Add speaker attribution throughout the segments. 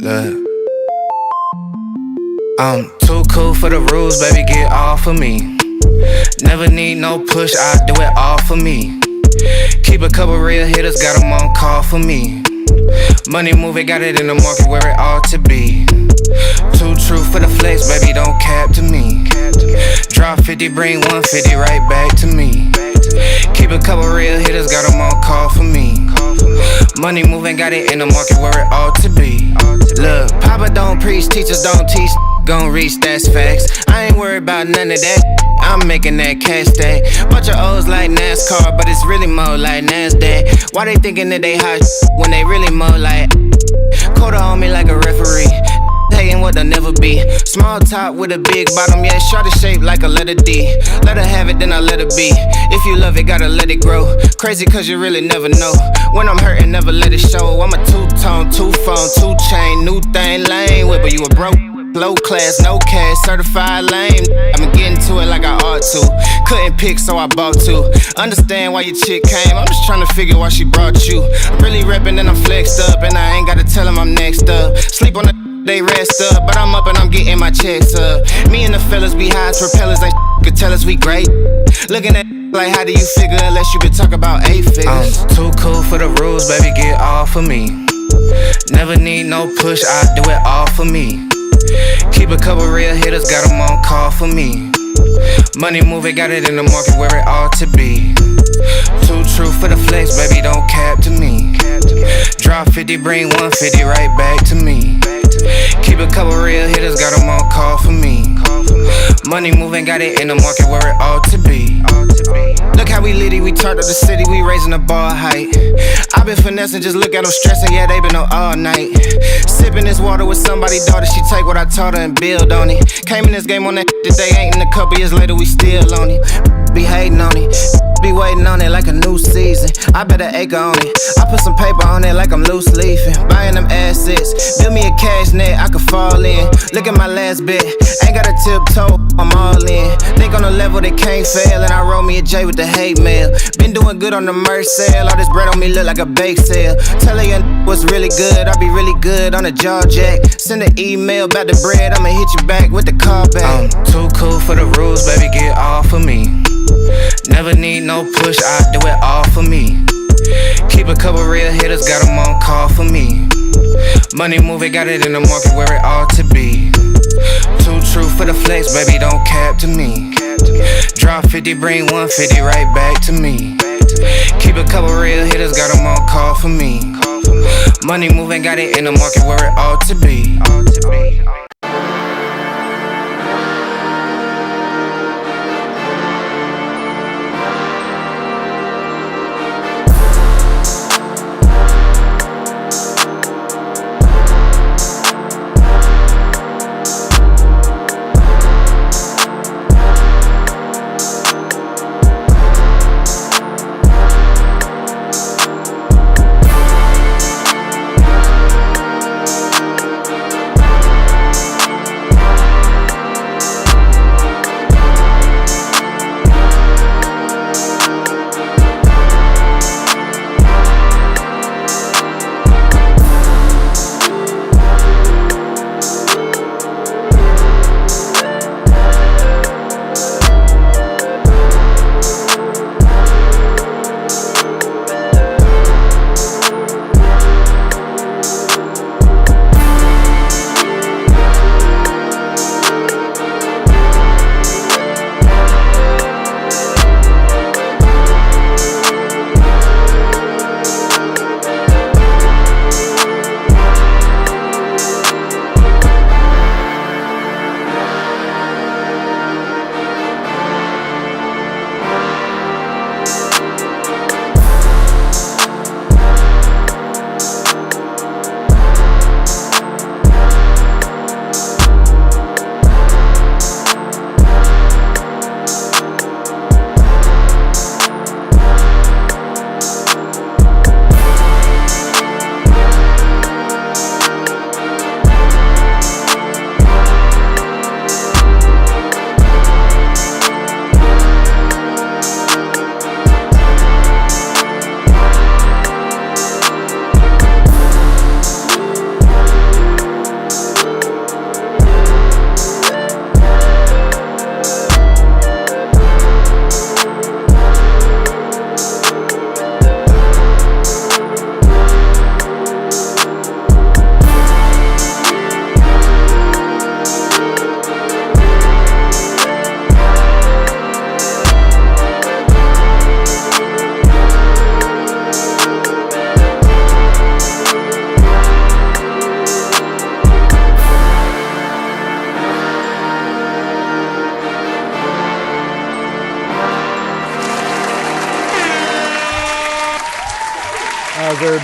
Speaker 1: Look, I'm too cool for the rules, baby, get off of me. Never need no push, I do it all for me. Keep a couple real hitters, got them on call for me. Money moving, got it in the market where it ought to be. Too true for the flex, baby, don't cap to me. Drop 50, bring 150 right back to me. Keep a couple real hitters, got them on call for me. Money moving, got it in the market where it ought to be. Look, Papa don't preach, teachers don't teach. Gon' reach, that's facts. I ain't worried about none of that. I'm making that cash stack. Bunch of O's like NASCAR, but it's really more like NASDAQ. Why they thinking that they hot when they really more like Coda on me like a referee. Hating what they'll never be. Small top with a big bottom, yeah, shorty shaped like a letter D. Let her have it, then I let her be. If you love it, gotta let it grow. Crazy cause you really never know. When I'm hurting, never let it show. I'm a two-tone, two-phone, two-chain, new thing, lane whipper, you a broke. Low class, no cash, certified lame. I've been getting to it like I ought to. Couldn't pick, so I bought two. Understand why your chick came, I'm just trying to figure why she brought you. I'm really reppin' and I'm flexed up, and I ain't gotta tell them I'm next up. Sleep on the they rest up, but I'm up and I'm getting my checks up. Me and the fellas be high as propellers, ain't could tell us we great. Looking at like how do you figure unless you could talk about 8 figures. I'm too cool for the rules, baby, get off of me. Never need no push, I do it all for me. Keep a couple real hitters, got them on call for me. Money moving, got it in the market where it ought to be. Too true for the flex, baby, don't cap to me. Drop 50, bring 150 right back to me. Keep a couple real hitters, got them on call for me. Money moving, got it in the market where it ought to be. Look how we litty, we turned up the city, we raising the bar height. I been finessing, just look at them stressing, yeah, they been up all night. Sipping this water with somebody's daughter, she take what I taught her and build on it. Came in this game on that today, ain't in a couple years later, we still on it. Be hating on it, be waiting on it like a new season. I bet an acre on it, I put some paper on it like I'm loose leafing. Buying them assets, build me a cash net I could fall in. Look at my last bet, ain't got a tiptoe, I'm all in. Think on a level that can't fail, and I roll me a J with the hate mail. Been doing good on the merch sale, all this bread on me look like a bake sale. Tell her your was really good, I be really good on a jaw jack. Send an email about the bread, I'ma hit you back with the call back. I'm too cool for the rules, baby, get off of me. Never need no push, I do it all for me. Keep a couple real hitters, got them on call for me. Money moving, got it in the market where it ought to be. Too true for the flex, baby, don't cap to me. Drop 50, bring 150 right back to me. Keep a couple real hitters, got them on call for me. Money moving, got it in the market where it ought to be.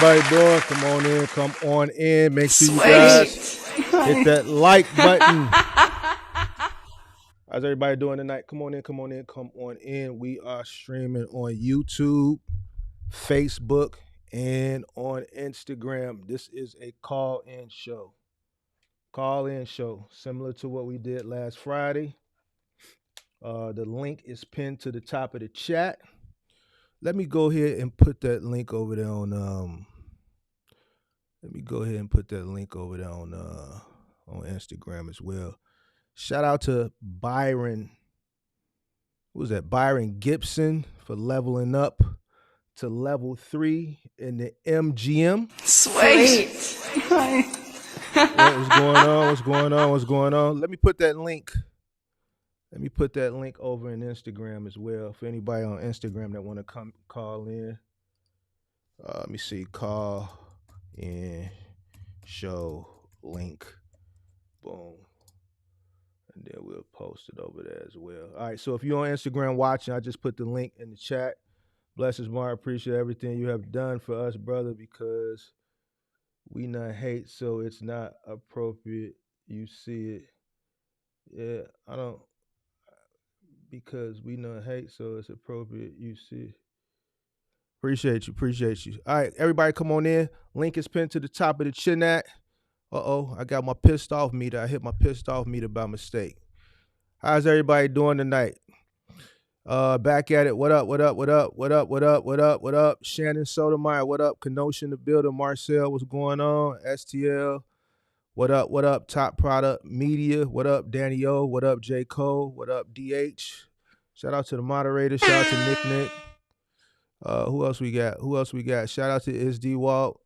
Speaker 2: everybody doing? Come on in, come on in. Make sure you guys hit that like button. How's everybody doing tonight? Come on in, come on in, come on in. We are streaming on YouTube, Facebook, and on Instagram. This is a call-in show. Call-in show, similar to what we did last Friday. The link is pinned to the top of the chat. Let me go ahead and put that link over there on let me go ahead and put that link over there on Instagram as well. Shout out to Byron. What was that? Byron Gibson for leveling up to level 3 in the MGM.
Speaker 3: Sweet.
Speaker 2: What is going on? What's going on? What's going on? Let me put that link. Let me put that link over in Instagram as well. For anybody on Instagram that want to come call in. Let me see. Call in show link. Boom. And then we'll post it over there as well. All right. So if you're on Instagram watching, I just put the link in the chat. Blessings, Mark. Appreciate everything you have done for us, brother, because we not hate, so it's not appropriate. You see it. Yeah, I don't. Because we not hate, so it's appropriate. You see. Appreciate you. All right, everybody come on in. Link is pinned to the top of the chat. I got my pissed off meter. I hit my pissed off meter by mistake. How's everybody doing tonight? Back at it. What up? Shannon Sotomayor, what up? Kenosha in the building. Marcel, what's going on? STL. What up? Top Product Media. What up, Danny O? What up, J. Cole? What up, DH? Shout out to the moderators. Shout out to Nick. Who else we got? Shout out to SD Walt.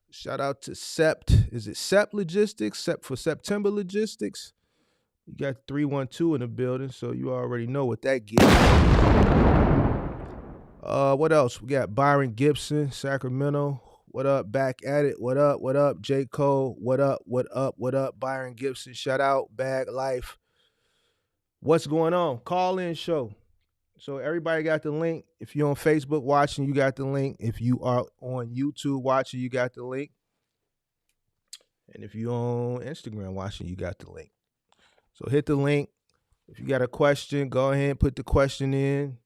Speaker 2: Shout out to Sept. Is it Sept Logistics? Sept for September Logistics. You got 312 in the building, so you already know what that gives. What else? We got Byron Gibson, Sacramento. What up? Back at it. What up? J. Cole. What up? Byron Gibson. Shout out. Bag Life. What's going on? Call in show. So everybody got the link. If you're on Facebook watching, you got the link. If you are on YouTube watching, you got the link. And if you're on Instagram watching, you got the link. So hit the link. If you got a question, go ahead and put the question in.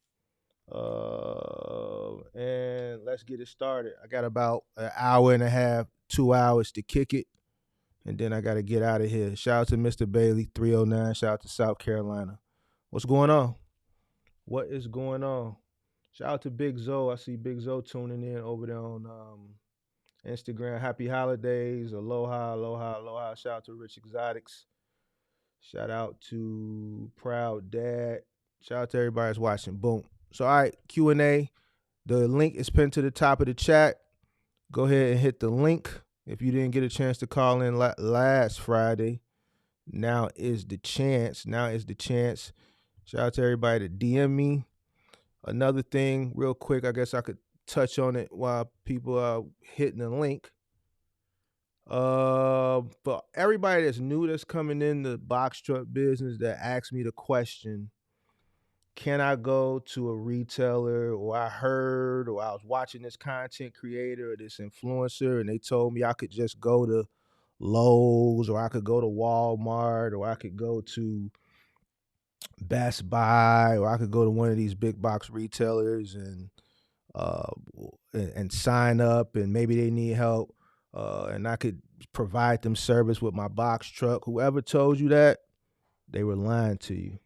Speaker 2: And let's get it started. I got about an hour and a half, 2 hours to kick it. And then I got to get out of here. Shout out to Mr. Bailey, 309. Shout out to South Carolina. What's going on? What is going on? Shout out to Big Zoe. I see Big Zoe tuning in over there on Instagram. Happy holidays. Aloha. Shout out to Rich Exotics. Shout out to Proud Dad. Shout out to everybody that's watching. Boom. So, all right, Q&A. The link is pinned to the top of the chat. Go ahead and hit the link. If you didn't get a chance to call in last Friday, now is the chance. Shout out to everybody that DM me. Another thing, real quick, I guess I could touch on it while people are hitting the link. For everybody that's new that's coming in the box truck business that asks me the question, can I go to a retailer, or I heard, or I was watching this content creator or this influencer and they told me I could just go to Lowe's, or I could go to Walmart, or I could go to Best Buy, or I could go to one of these big box retailers and sign up, and maybe they need help, and I could provide them service with my box truck. Whoever told you that, they were lying to you.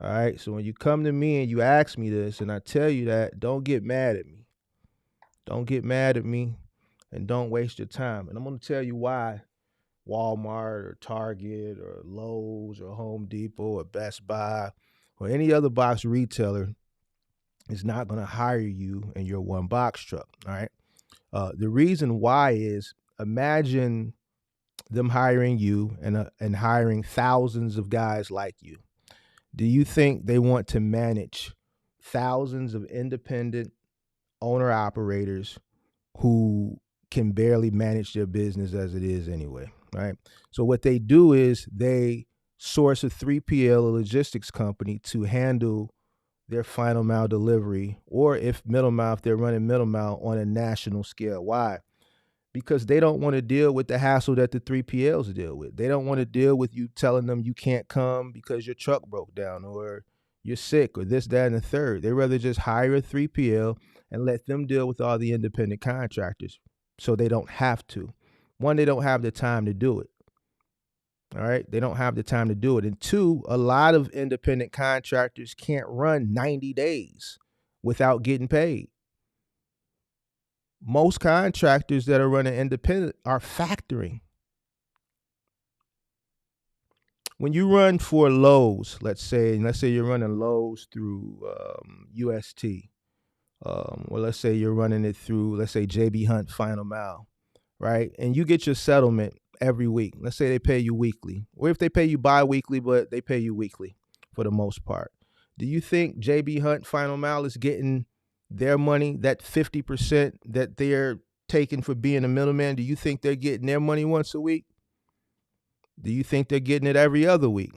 Speaker 2: All right. So when you come to me and you ask me this and I tell you that, don't get mad at me. And don't waste your time. And I'm going to tell you why Walmart or Target or Lowe's or Home Depot or Best Buy or any other box retailer is not going to hire you in your one box truck. All right. The reason why is, imagine them hiring you and hiring thousands of guys like you. Do you think they want to manage thousands of independent owner-operators who can barely manage their business as it is anyway, right? So what they do is they source a 3PL, a logistics company, to handle their final mile delivery, or if middle mile, if they're running middle mile on a national scale. Why? Because they don't want to deal with the hassle that the 3PLs deal with. They don't want to deal with you telling them you can't come because your truck broke down or you're sick or this, that, and the third. They rather just hire a 3PL and let them deal with all the independent contractors so they don't have to. One, they don't have the time to do it. All right. They don't have the time to do it. And two, a lot of independent contractors can't run 90 days without getting paid. Most contractors that are running independent are factoring. When you run for Lowe's, let's say you're running Lowe's through UST, or let's say you're running it through, let's say JB Hunt Final Mile, right? And you get your settlement every week. Let's say they pay you weekly, or if they pay you bi-weekly, but they pay you weekly for the most part. Do you think JB Hunt Final Mile is getting their money, that 50% that they're taking for being a middleman? Do you think they're getting their money once a week? Do you think they're getting it every other week?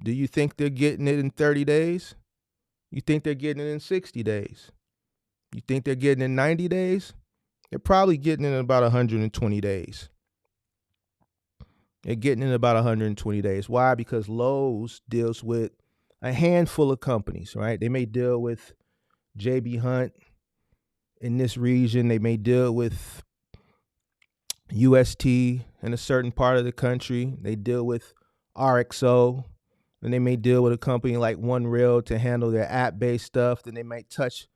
Speaker 2: Do you think they're getting it in 30 days? You think they're getting it in 60 days? You think they're getting it in 90 days? They're probably getting it in about 120 days. They're getting it in about 120 days. Why? Because Lowe's deals with a handful of companies, right? They may deal with JB Hunt in this region. They may deal with UST in a certain part of the country. They deal with RXO, and they may deal with a company like One Rail to handle their app-based stuff. Then they might touch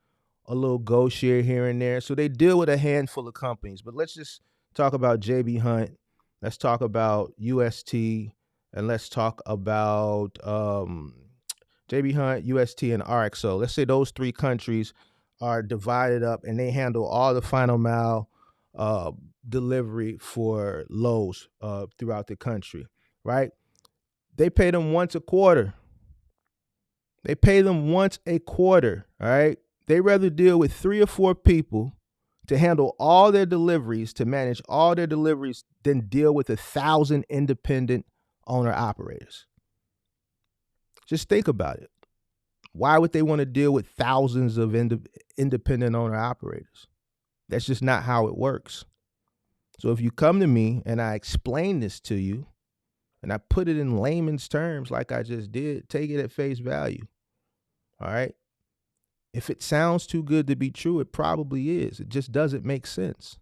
Speaker 2: a little GoShare here and there. So they deal with a handful of companies. But let's just talk about JB Hunt. Let's talk about UST, and let's talk about JB Hunt, UST, and RXO. Let's say those three countries are divided up, and they handle all the final mile delivery for Lowe's throughout the country, right? They pay them once a quarter. They pay them once a quarter, all right? They rather deal with 3 or 4 people to handle all their deliveries, to manage all their deliveries, than deal with 1,000 independent owner operators. Just think about it. Why would they want to deal with thousands of independent owner operators? That's just not how it works. So if you come to me and I explain this to you and I put it in layman's terms like I just did, take it at face value. All right? If it sounds too good to be true, it probably is. It just doesn't make sense.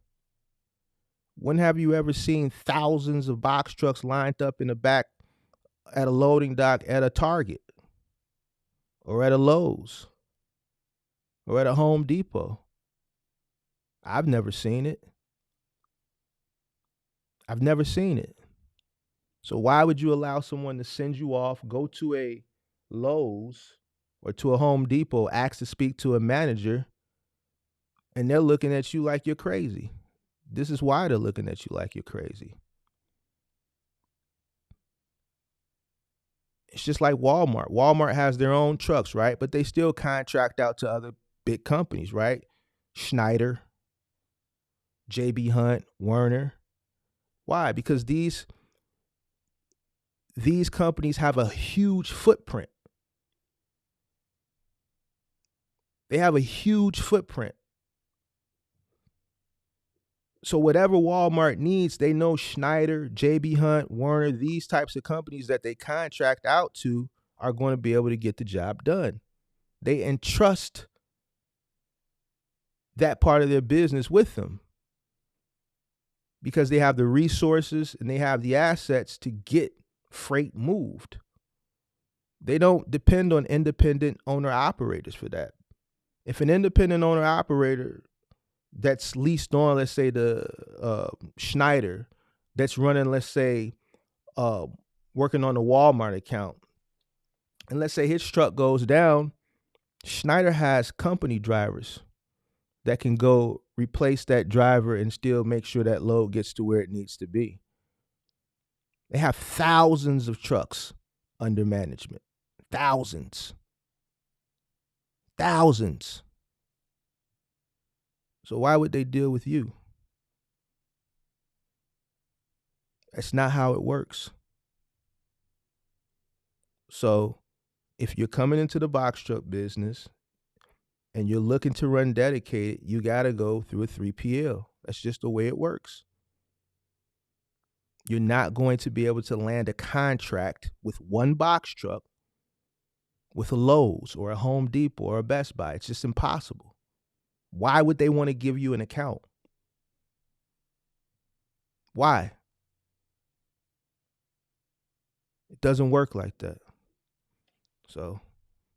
Speaker 2: When have you ever seen thousands of box trucks lined up in the back at a loading dock at a Target or at a Lowe's or at a Home Depot? I've never seen it. I've never seen it. So why would you allow someone to send you off, go to a Lowe's or to a Home Depot, ask to speak to a manager, and they're looking at you like you're crazy? This is why they're looking at you like you're crazy. It's just like Walmart. Walmart has their own trucks, right? But they still contract out to other big companies, right? Schneider, JB Hunt, Werner. Why? Because these companies have a huge footprint. They have a huge footprint. So whatever Walmart needs, they know Schneider, JB Hunt, Werner, these types of companies that they contract out to are going to be able to get the job done. They entrust that part of their business with them because they have the resources and they have the assets to get freight moved. They don't depend on independent owner operators for that. If an independent owner operator that's leased on, let's say the Schneider, that's running, let's say, working on the Walmart account, and let's say his truck goes down, Schneider has company drivers that can go replace that driver and still make sure that load gets to where it needs to be. They have thousands of trucks under management. Thousands. So why would they deal with you? That's not how it works. So if you're coming into the box truck business and you're looking to run dedicated, you got to go through a 3PL. That's just the way it works. You're not going to be able to land a contract with one box truck with a Lowe's or a Home Depot or a Best Buy. It's just impossible. Why would they want to give you an account? Why? It doesn't work like that. So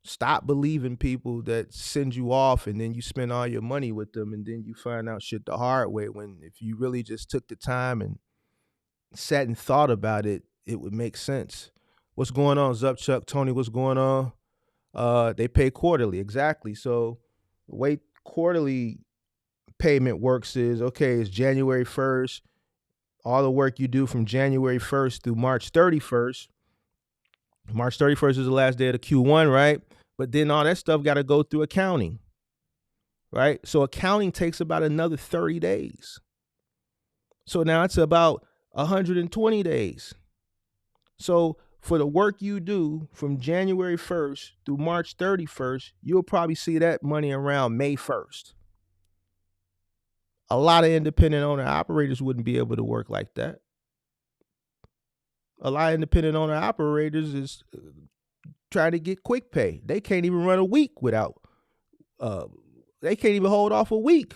Speaker 2: stop believing people that send you off and then you spend all your money with them and then you find out shit the hard way, when if you really just took the time and sat and thought about it, it would make sense. What's going on, Zupchuck? Tony, what's going on? They pay quarterly, exactly. So the way quarterly payment works is, okay, it's January 1st. All the work you do from January 1st through March 31st. March 31st is the last day of the Q1, right? But then all that stuff got to go through accounting, right? So accounting takes about another 30 days. So now it's about 120 days. So for the work you do from January 1st through March 31st, you'll probably see that money around May 1st. A lot of independent owner operators wouldn't be able to work like that. A lot of independent owner operators is trying to get quick pay. They can't even run a week without, they can't even hold off a week.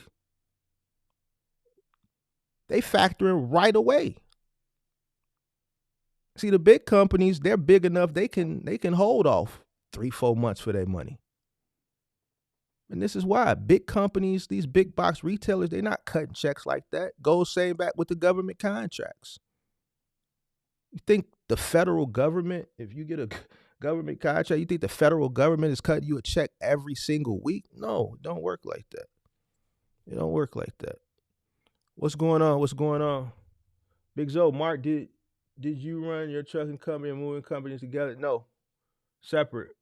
Speaker 2: They factor in right away. See, the big companies, they're big enough, they can hold off 3-4 months for their money. And this is why big companies, these big box retailers, they're not cutting checks like that. Goes same back with the government contracts. You think the federal government, if you get a government contract, you think the federal government is cutting you a check every single week? No, it don't work like that. It don't work like that. What's going on? What's going on? Big Zo, Mark, did you run your trucking company and moving companies together? No, separate.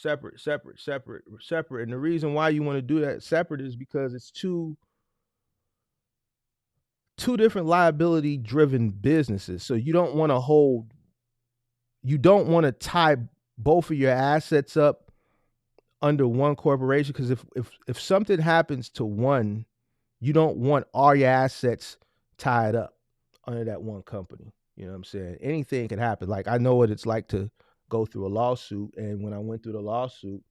Speaker 2: And the reason why you want to do that separate is because it's two different liability driven businesses. So you don't want to tie both of your assets up under one corporation, because if something happens to one, you don't want all your assets tied up under that one company. You know what I'm saying? Anything can happen. Like, I know what it's like to go through a lawsuit, and when I went through the lawsuit,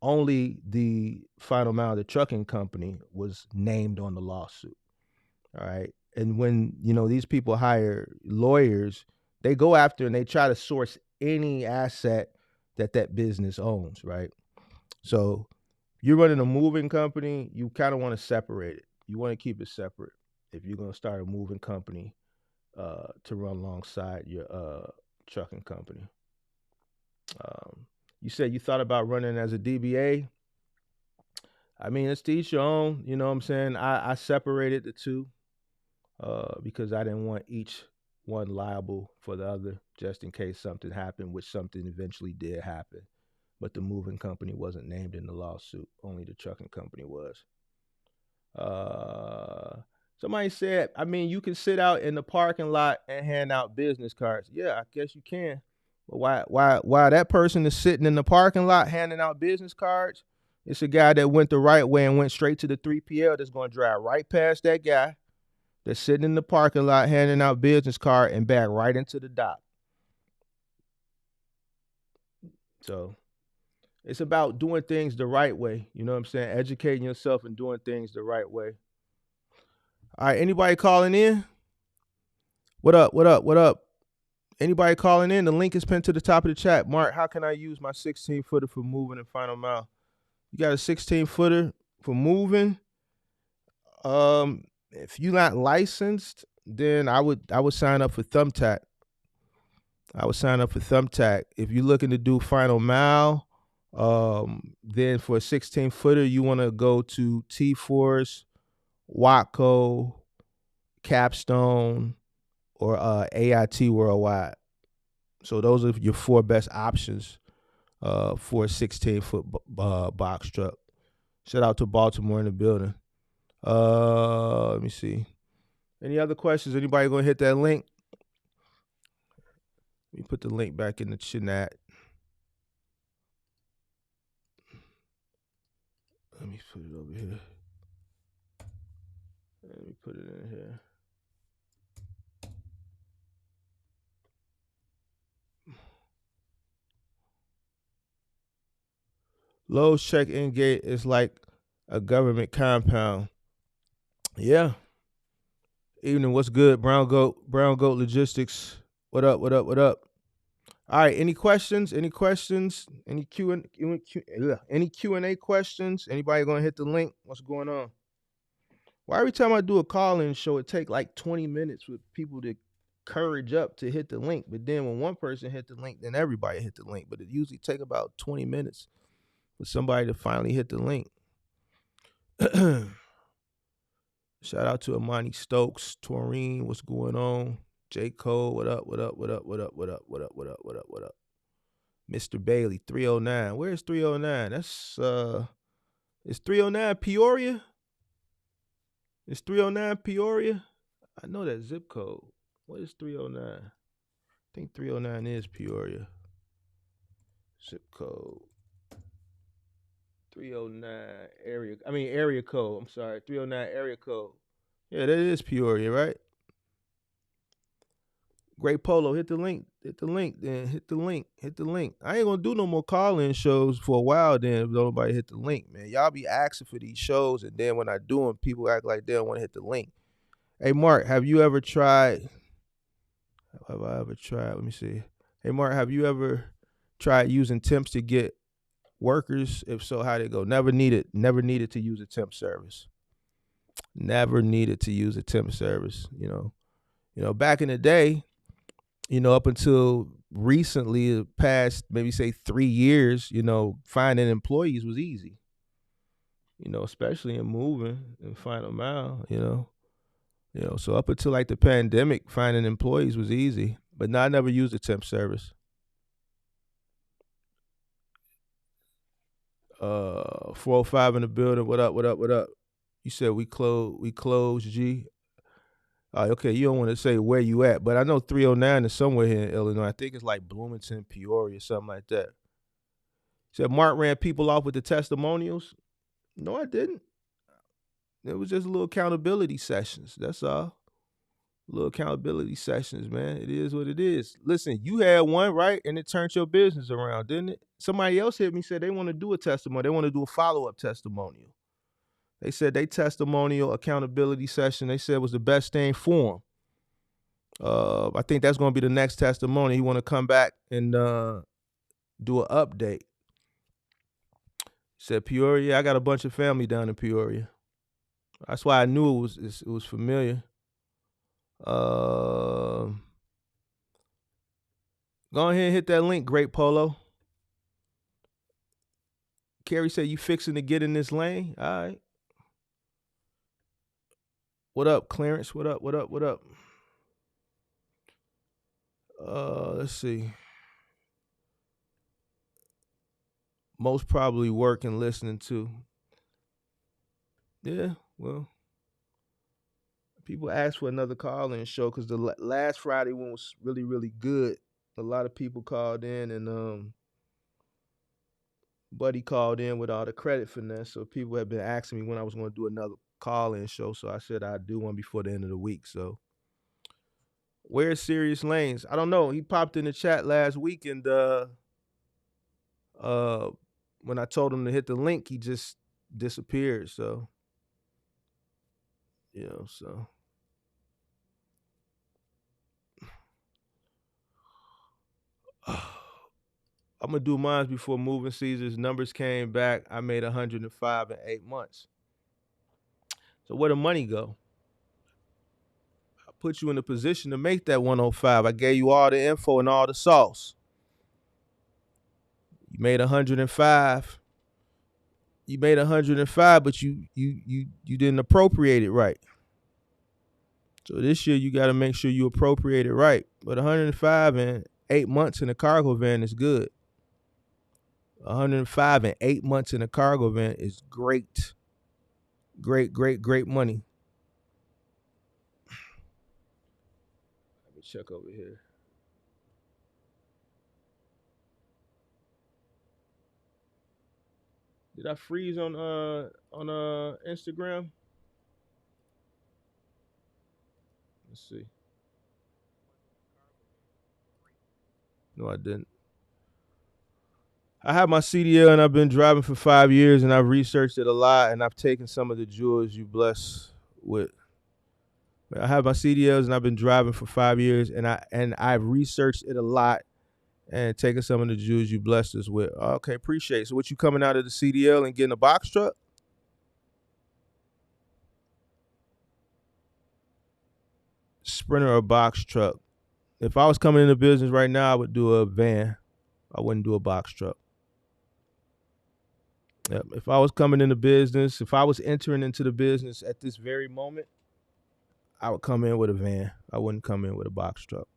Speaker 2: only the final amount of the trucking company was named on the lawsuit. All right. And when, these people hire lawyers, they go after and they try to source any asset that business owns, right? So you're running a moving company, you kind of want to separate it. You want to keep it separate if you're going to start a moving company to run alongside your trucking company. You said you thought about running as a DBA. I mean, it's to each your own. You know what I'm saying? I separated the two because I didn't want each one liable for the other, just in case something happened, which something eventually did happen. But the moving company wasn't named in the lawsuit. Only the trucking company was. Somebody said, I mean, you can sit out in the parking lot and hand out business cards. Yeah, I guess you can. But why that person is sitting in the parking lot handing out business cards, it's a guy that went the right way and went straight to the 3PL that's going to drive right past that guy that's sitting in the parking lot handing out business card and back right into the dock. So it's about doing things the right way. You know what I'm saying? Educating yourself and doing things the right way. All right, anybody calling in? What up? Anybody calling in? The link is pinned to the top of the chat. Mark, how can I use my 16-footer for moving and final mile? You got a 16-footer for moving? If you're not licensed, then I would sign up for Thumbtack. If you're looking to do final mile, then for a 16-footer, you want to go to T-Force, Watco, Capstone, or AIT Worldwide. So those are your 4 best options for a 16-foot box truck. Shout out to Baltimore in the building. Let me see. Any other questions? Anybody gonna hit that link? Let me put the link back in the chat. Let me put it over here. Let me put it in here. Lowe's check-in gate is like a government compound. Yeah. Evening, what's good? Brown Goat Logistics. What up? What up? What up? All right. Any questions? Any questions? Any any Q&A questions? Anybody gonna hit the link? What's going on? Why every time I do a call-in show, it take like 20 minutes for people to courage up to hit the link, but then when one person hit the link, then everybody hit the link. But it usually take about 20 minutes for somebody to finally hit the link. Shout out to Amani Stokes, Taurine, what's going on? J. Cole, what up, what up, what up, what up, what up, what up, what up, what up, what up? Mr. Bailey, 309. Where's 309? That's is 309 Peoria? Is 309 Peoria? I know that zip code. What is 309? I think 309 is Peoria. Zip code. 309 area code. I'm sorry, 309 area code. Yeah, that is Peoria, right? Great Polo, hit the link. Hit the link, then. Hit the link. Hit the link. I ain't gonna do no more call-in shows for a while then if nobody hit the link, man. Y'all be asking for these shows, and then when I do them, people act like they don't want to hit the link. Hey, Mark, have you ever tried? Have I ever tried? Let me see. Hey, Mark, have you ever tried using temps to get workers? If so, how'd it go? Never needed to use a temp service. Never needed to use a temp service. You know, back in the day, up until recently, the past maybe say 3 years, finding employees was easy. Especially in moving and final mile. So up until like the pandemic, finding employees was easy. But no, I never used a temp service. 405 in the building. What up? What up? What up? You said we closed, G. Okay, you don't want to say where you at, but I know 309 is somewhere here in Illinois. I think it's like Bloomington, Peoria, something like that. Said Mark ran people off with the testimonials. No, I didn't. It was just little accountability sessions. That's all. Little accountability sessions, man. It is what it is. Listen, you had one, right? And it turned your business around, didn't it? Somebody else hit me, said they want to do a testimony. They want to do a follow-up testimonial. They said they testimonial accountability session, they said was the best thing for them. I think that's going to be the next testimony. He want to come back and do an update. Said Peoria, I got a bunch of family down in Peoria. That's why I knew it was familiar. Go ahead and hit that link, Great Polo. Carrie said you fixing to get in this lane. All right. What up, Clarence? What up? What up? What up? Let's see. Most probably working, listening to. Yeah, well, people asked for another call-in show because the last Friday one was really, really good. A lot of people called in, and Buddy called in with all the credit finesse. So people have been asking me when I was going to do another call-in show. So I said I'd do one before the end of the week. So where's Serious Lanes? I don't know. He popped in the chat last week, and when I told him to hit the link, he just disappeared. So, so. I'm going to do mine before moving Caesars. Numbers came back. I made 105 in 8 months. So where the money go? I put you in a position to make that 105. I gave you all the info and all the sauce. You made 105. You made 105, but you didn't appropriate it right. So this year you got to make sure you appropriate it right. But 105 in 8 months in a cargo van is good. 105 in 8 months in a cargo van is great. Great, great, great money. Let me check over here. Did I freeze on Instagram? Let's see. No, I didn't. I have my CDL and I've been driving for 5 years and I've researched it a lot and I've taken some of the jewels you bless with. I have my CDLs and I've been driving for 5 years and I've researched it a lot and taken some of the jewels you blessed us with. Okay, appreciate it. So what, you coming out of the CDL and getting a box truck? Sprinter or box truck? If I was coming into business right now, I would do a van. I wouldn't do a box truck. Yep. If I was coming into business, if I was entering into the business at this very moment, I would come in with a van. I wouldn't come in with a box truck.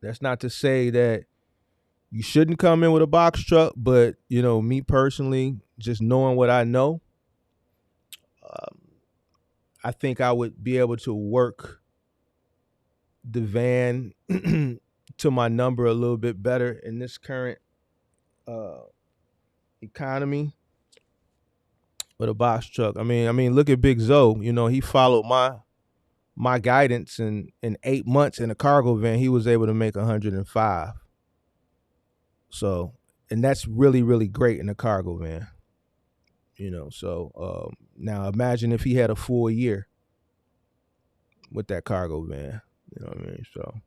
Speaker 2: That's not to say that you shouldn't come in with a box truck, but me personally, just knowing what I know, um, I think I would be able to work the van to my number a little bit better in this current economy with a box truck. I mean, look at Big Zoe. He followed my guidance, and in 8 months in a cargo van, he was able to make 105. So, and that's really, really great in a cargo van. So now imagine if he had a full year with that cargo van. You know what I mean? So,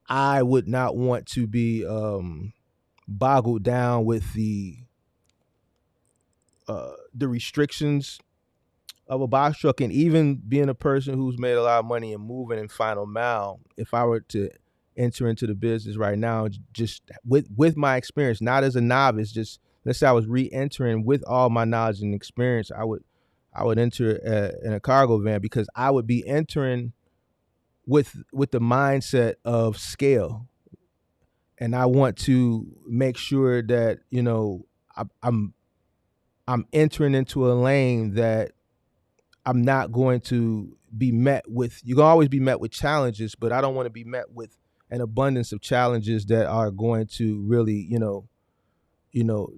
Speaker 2: I would not want to be boggled down with the restrictions of a box truck, and even being a person who's made a lot of money and moving in final mile. If I were to enter into the business right now, just with my experience, not as a novice, just let's say I was re-entering with all my knowledge and experience, I would enter in a cargo van, because I would be entering with the mindset of scale, and I want to make sure that I'm entering into a lane that I'm not going to be met with. You can always be met with challenges, but I don't want to be met with an abundance of challenges that are going to really,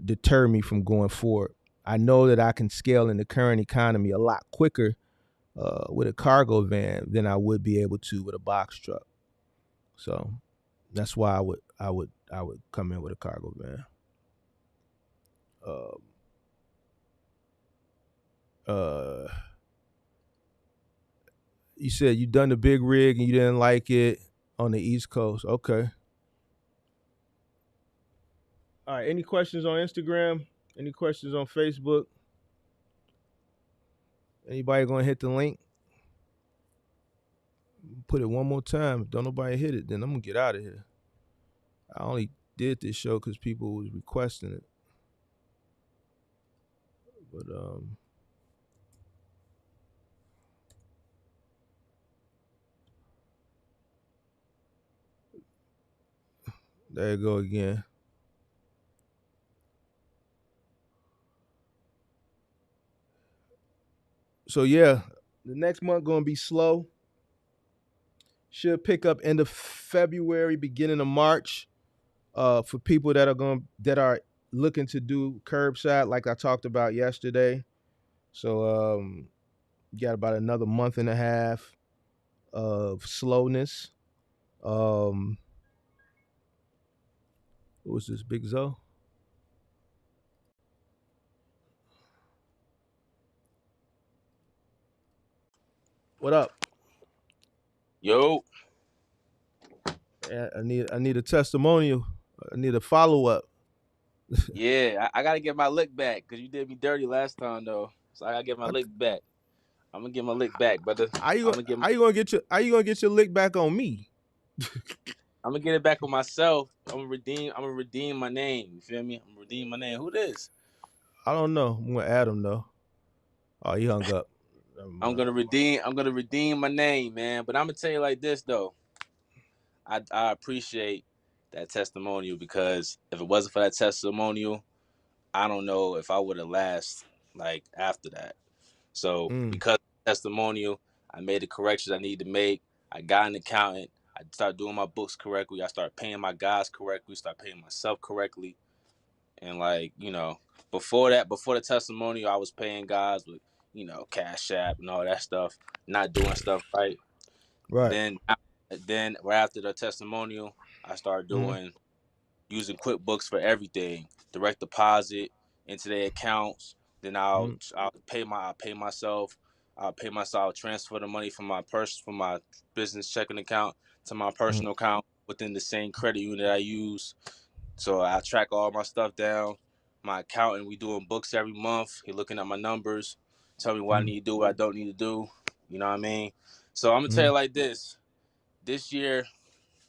Speaker 2: deter me from going forward. I know that I can scale in the current economy a lot quicker with a cargo van than I would be able to with a box truck. So that's why I would come in with a cargo van. You said you done the big rig and you didn't like it on the East Coast. Okay. All right. Any questions on Instagram? Any questions on Facebook? Anybody gonna hit the link? Put it one more time. If don't nobody hit it, then I'm gonna get out of here. I only did this show because people was requesting it. But there you go again. So yeah, the next month gonna be slow. Should pick up end of February, beginning of March. For people that are looking to do curbside, like I talked about yesterday. So you got about another month and a half of slowness. What was this, Big Zoe? What up?
Speaker 3: Yo.
Speaker 2: I need a testimonial. I need a follow up.
Speaker 3: Yeah, I gotta get my lick back because you did me dirty last time though. So I gotta get my lick back. I'm gonna get my lick back, brother.
Speaker 2: How you
Speaker 3: I'm gonna get
Speaker 2: your lick back on me?
Speaker 3: I'm gonna get it back on myself. I'm gonna redeem my name. You feel me? I'm gonna redeem my name. Who this?
Speaker 2: I don't know. I'm gonna add him though. Oh, he hung up.
Speaker 3: I'm gonna redeem my name, man. But I'm gonna tell you like this though. I appreciate that testimonial because if it wasn't for that testimonial, I don't know if I would have lasted like after that. So because of the testimonial, I made the corrections I needed to make. I got an accountant. I started doing my books correctly. I started paying my guys correctly. Start paying myself correctly. And like, before the testimonial, I was paying guys with, Cash App and all that stuff, not doing stuff right.
Speaker 2: Right.
Speaker 3: Then right after the testimonial, I started
Speaker 2: Mm-hmm.
Speaker 3: using QuickBooks for everything, direct deposit into their accounts. Then I'll pay myself. I'll transfer the money from my business checking account to my
Speaker 2: Mm-hmm.
Speaker 3: personal account within the same credit unit I use. So I track all my stuff down. My accountant, we doing books every month. He looking at my numbers, tell me what I need to do, what I don't need to do. You know what I mean? So I'm gonna tell
Speaker 2: Mm-hmm.
Speaker 3: you like this. This year,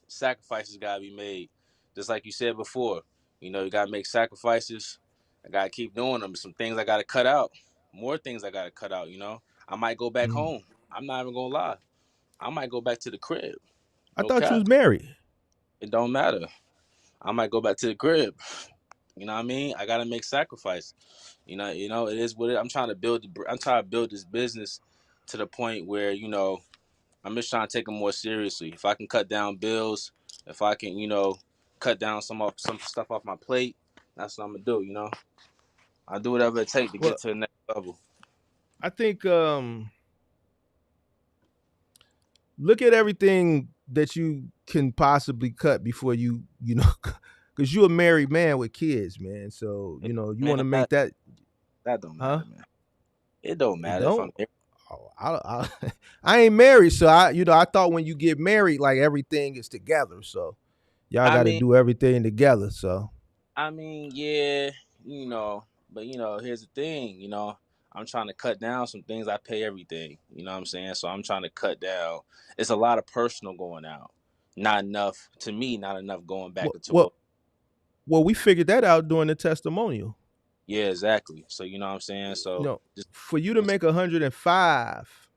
Speaker 3: sacrifices gotta be made. Just like you said before. You gotta make sacrifices. I gotta keep doing them. Some things I gotta cut out. More things I gotta cut out. I might go back
Speaker 2: Mm-hmm.
Speaker 3: home. I'm not even gonna lie. I might go back to the crib.
Speaker 2: I
Speaker 3: No
Speaker 2: thought you
Speaker 3: cap.
Speaker 2: was married.
Speaker 3: It don't matter. I might go back to the crib. You know what I mean? I gotta make sacrifice. It is what it. I'm trying to build this business to the point where I'm just trying to take it more seriously. If I can cut down bills, if I can cut down some stuff off my plate, that's what I'm gonna do. I'll do whatever it takes to
Speaker 2: Well,
Speaker 3: get to the next level.
Speaker 2: I think look at everything that you can possibly cut before because you're a married man with kids, man. So you
Speaker 3: Man,
Speaker 2: want to make that,
Speaker 3: that don't
Speaker 2: huh?
Speaker 3: matter, man. It don't
Speaker 2: It
Speaker 3: matter if I'm
Speaker 2: don't.
Speaker 3: married.
Speaker 2: Oh, I ain't married, so I thought when you get married, like everything is together. So y'all
Speaker 3: I
Speaker 2: got to
Speaker 3: mean,
Speaker 2: do everything together. So
Speaker 3: yeah, but here's the thing, I'm trying to cut down some things. I pay everything, you know what I'm saying? So I'm trying to cut down. It's a lot of personal going out. Not enough to me, not enough going back
Speaker 2: what
Speaker 3: into
Speaker 2: what
Speaker 3: what.
Speaker 2: well, we figured that out during the testimonial.
Speaker 3: Yeah, exactly. So you know what I'm saying?
Speaker 2: You
Speaker 3: So
Speaker 2: know,
Speaker 3: just,
Speaker 2: for you to
Speaker 3: just
Speaker 2: make 105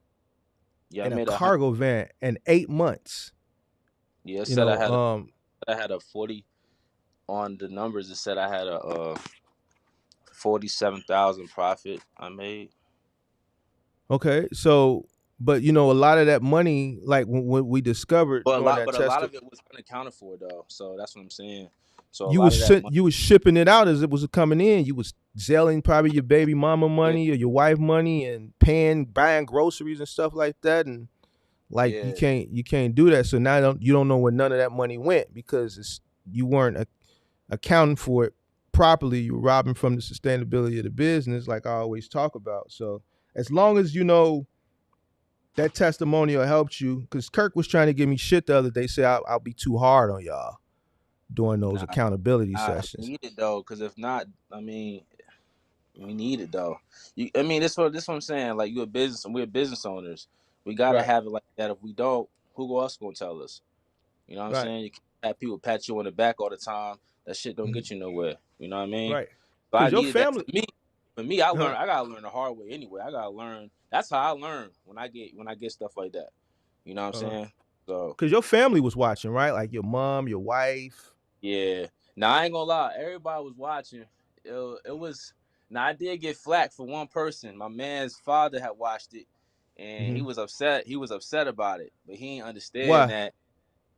Speaker 3: yeah, I
Speaker 2: in a
Speaker 3: made 100.
Speaker 2: cargo van in 8 months,
Speaker 3: Yeah, it
Speaker 2: you
Speaker 3: said
Speaker 2: know,
Speaker 3: I had a 40 on the numbers. It said I had a 47,000 profit I made.
Speaker 2: okay, so but a lot of that money, like when we discovered during that
Speaker 3: But a lot
Speaker 2: test,
Speaker 3: of it was unaccounted for though. So that's what I'm saying. So a
Speaker 2: you
Speaker 3: lot of
Speaker 2: was
Speaker 3: that money.
Speaker 2: you was shipping it out as it was coming in. You was selling probably your baby mama
Speaker 3: Yeah,
Speaker 2: money or your wife money and buying groceries and stuff like that, and like
Speaker 3: yeah,
Speaker 2: you can't do that. So now you don't know where none of that money went because you weren't accounting for it properly. You were robbing from the sustainability of the business, like I always talk about. So as long as that testimonial helped you, because Kirk was trying to give me shit the other day, say I'll be too hard on y'all during those
Speaker 3: nah,
Speaker 2: accountability
Speaker 3: we
Speaker 2: sessions.
Speaker 3: need it though. Because if not, I mean, we need it though. This what I'm saying. Like we're business owners. We gotta
Speaker 2: Right,
Speaker 3: have it like that. If we don't, who else gonna tell us? You know what I'm
Speaker 2: right,
Speaker 3: saying? You can't have people pat you on the back all the time. That shit don't
Speaker 2: mhm,
Speaker 3: get you nowhere. You know what I mean?
Speaker 2: right.
Speaker 3: So I
Speaker 2: Because your
Speaker 3: needed that.
Speaker 2: family,
Speaker 3: For me, I
Speaker 2: huh?
Speaker 3: learned. I gotta learn the hard way anyway. I gotta learn. That's how I learn when I get stuff like that. You know what I'm saying? So
Speaker 2: Because your family was watching, right? Like your mom, your wife.
Speaker 3: yeah. Now I ain't gonna lie. Everybody was watching. It was. Now I did get flack for one person. My man's father had watched it, and he
Speaker 2: Hmm.
Speaker 3: was upset. He was upset about it, but he didn't understand
Speaker 2: Why?
Speaker 3: that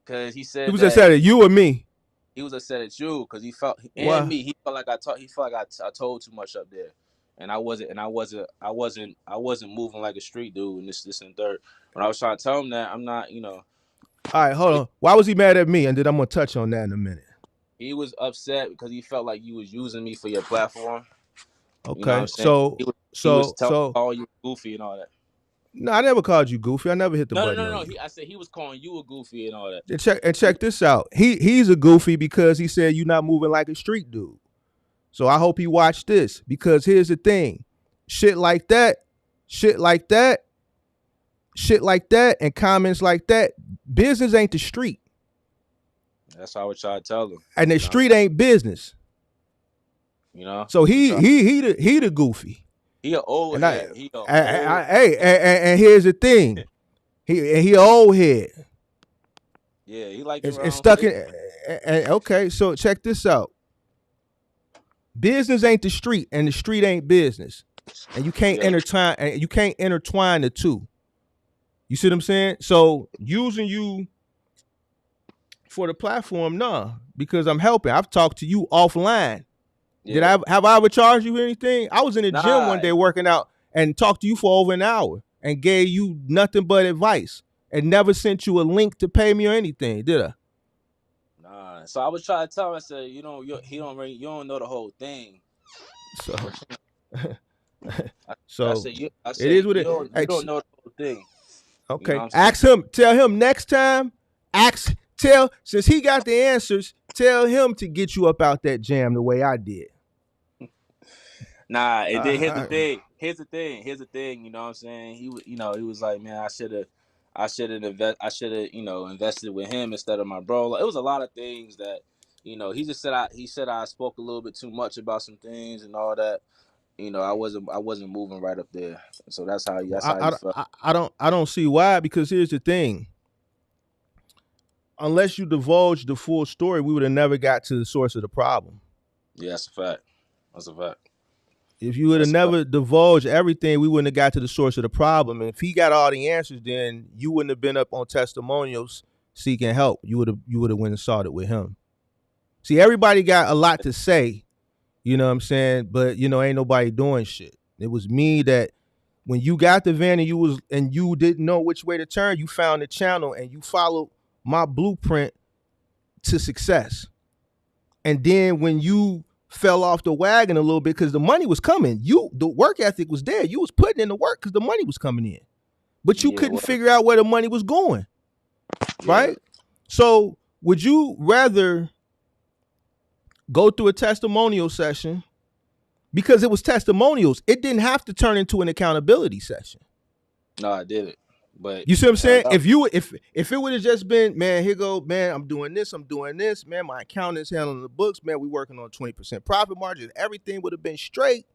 Speaker 3: because he
Speaker 2: He
Speaker 3: said
Speaker 2: was
Speaker 3: that
Speaker 2: upset at you or me.
Speaker 3: he was upset at you because he felt and
Speaker 2: Why?
Speaker 3: me. He felt like I told too much up there, and I wasn't moving like a street dude and this and third. When I was trying to tell him that I'm not,
Speaker 2: All right, hold
Speaker 3: he,
Speaker 2: on. Why was he mad at me? And then I'm gonna touch on that in a minute.
Speaker 3: he was upset because he felt like you was using me for your platform. You know what I'm
Speaker 2: Okay,
Speaker 3: saying?
Speaker 2: so
Speaker 3: He was
Speaker 2: so
Speaker 3: telling
Speaker 2: so
Speaker 3: all you goofy and all that.
Speaker 2: no, I never called you goofy. I never hit the
Speaker 3: No, no,
Speaker 2: button
Speaker 3: no,
Speaker 2: on
Speaker 3: no.
Speaker 2: you.
Speaker 3: I said he was calling you a goofy and all that.
Speaker 2: And
Speaker 3: He,
Speaker 2: check this out. He's a goofy because he said you're not moving like a street dude. So I hope he watched this because here's the thing. Shit like that, shit like that, shit like that, and comments like that. Business ain't the street.
Speaker 3: that's how I would try to tell him.
Speaker 2: And the
Speaker 3: You know,
Speaker 2: street ain't business. So
Speaker 3: I'm trying.
Speaker 2: he the goofy.
Speaker 3: He an old
Speaker 2: And
Speaker 3: head. He an old
Speaker 2: hey,
Speaker 3: head.
Speaker 2: and here's the thing. He an old head.
Speaker 3: Yeah, he like it
Speaker 2: It's
Speaker 3: around
Speaker 2: stuck
Speaker 3: here.
Speaker 2: in. Okay, so check this out. Business ain't the street, and the street ain't business, and you can't
Speaker 3: Yeah,
Speaker 2: intertwine the two. You see what I'm saying? So using you for the platform, no, because I'm helping. I've talked to you offline.
Speaker 3: Yeah.
Speaker 2: Have I ever charged you anything? I was in the gym
Speaker 3: Nah.
Speaker 2: one day working out and talked to you for over an hour and gave you nothing but advice and never sent you a link to pay me or anything, did I?
Speaker 3: Nah. So I was trying to tell him, I said, you don't know the whole thing.
Speaker 2: So,
Speaker 3: I
Speaker 2: so
Speaker 3: said, I
Speaker 2: it
Speaker 3: said,
Speaker 2: is what it.
Speaker 3: you don't know the whole thing. You know
Speaker 2: Okay,
Speaker 3: what I'm saying?
Speaker 2: ask him. Tell him next time. Since he got the answers. Tell him to get you up out that jam the way I did.
Speaker 3: Nah, and then here's the
Speaker 2: Uh,
Speaker 3: thing. Here's the thing. You know what I'm saying? He was like, man, I should have, invested with him instead of my bro. Like, it was a lot of things that, he said I spoke a little bit too much about some things and all that. I wasn't moving right up there. So that's how he felt.
Speaker 2: I don't see why, because here's the thing. Unless you divulge the full story, we would have never got to the source of the problem.
Speaker 3: Yeah, that's a fact. That's a fact.
Speaker 2: If you would have
Speaker 3: That's a fact.
Speaker 2: never divulged everything, we wouldn't have got to the source of the problem. And if he got all the answers, then you wouldn't have been up on testimonials seeking help. You would have went and sought it with him. See, everybody got a lot to say, you know what I'm saying? But ain't nobody doing shit. It was me that when you got the van and you didn't know which way to turn, you found the channel and you followed my blueprint to success. And then when you fell off the wagon a little bit because the money was coming, the work ethic was there. You was putting in the work because the money was coming in, but you couldn't figure out where the money was going, right? So would you rather go through a testimonial session because it was testimonials? It didn't have to turn into an accountability session.
Speaker 3: No, I did it. But
Speaker 2: you see what I'm saying? If it would have just been, man, here go, man, I'm doing this, man, my accountant's handling the books, man, we working on 20% profit margin, everything would have been straight.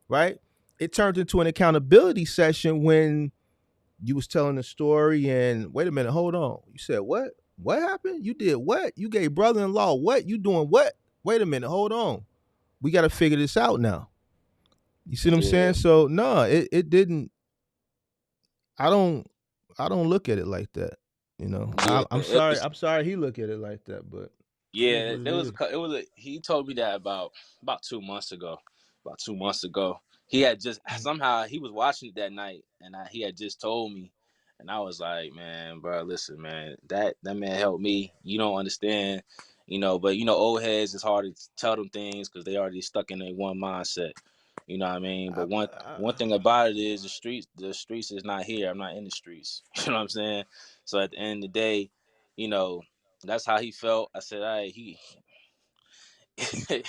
Speaker 2: Right? It turned into an accountability session when you was telling the story and wait a minute, hold on. You said what? What happened? You did what? You gave brother-in-law what? You doing what? Wait a minute, hold on. We got to figure this out now. You see what I'm saying? So no, it didn't. I don't look at it like that. I'm sorry he look at it like that, but
Speaker 3: yeah, he told me that about 2 months ago. About 2 months ago, he had just somehow he was watching it that night, and he had just told me, and I was like, man, bro, listen, man, that man helped me. You don't understand, but old heads, it's hard to tell them things because they already stuck in their one mindset. You know what I mean? But one thing about it is the streets is not here. I'm not in the streets. You know what I'm saying? So at the end of the day, you know, that's how he felt. I said, all right,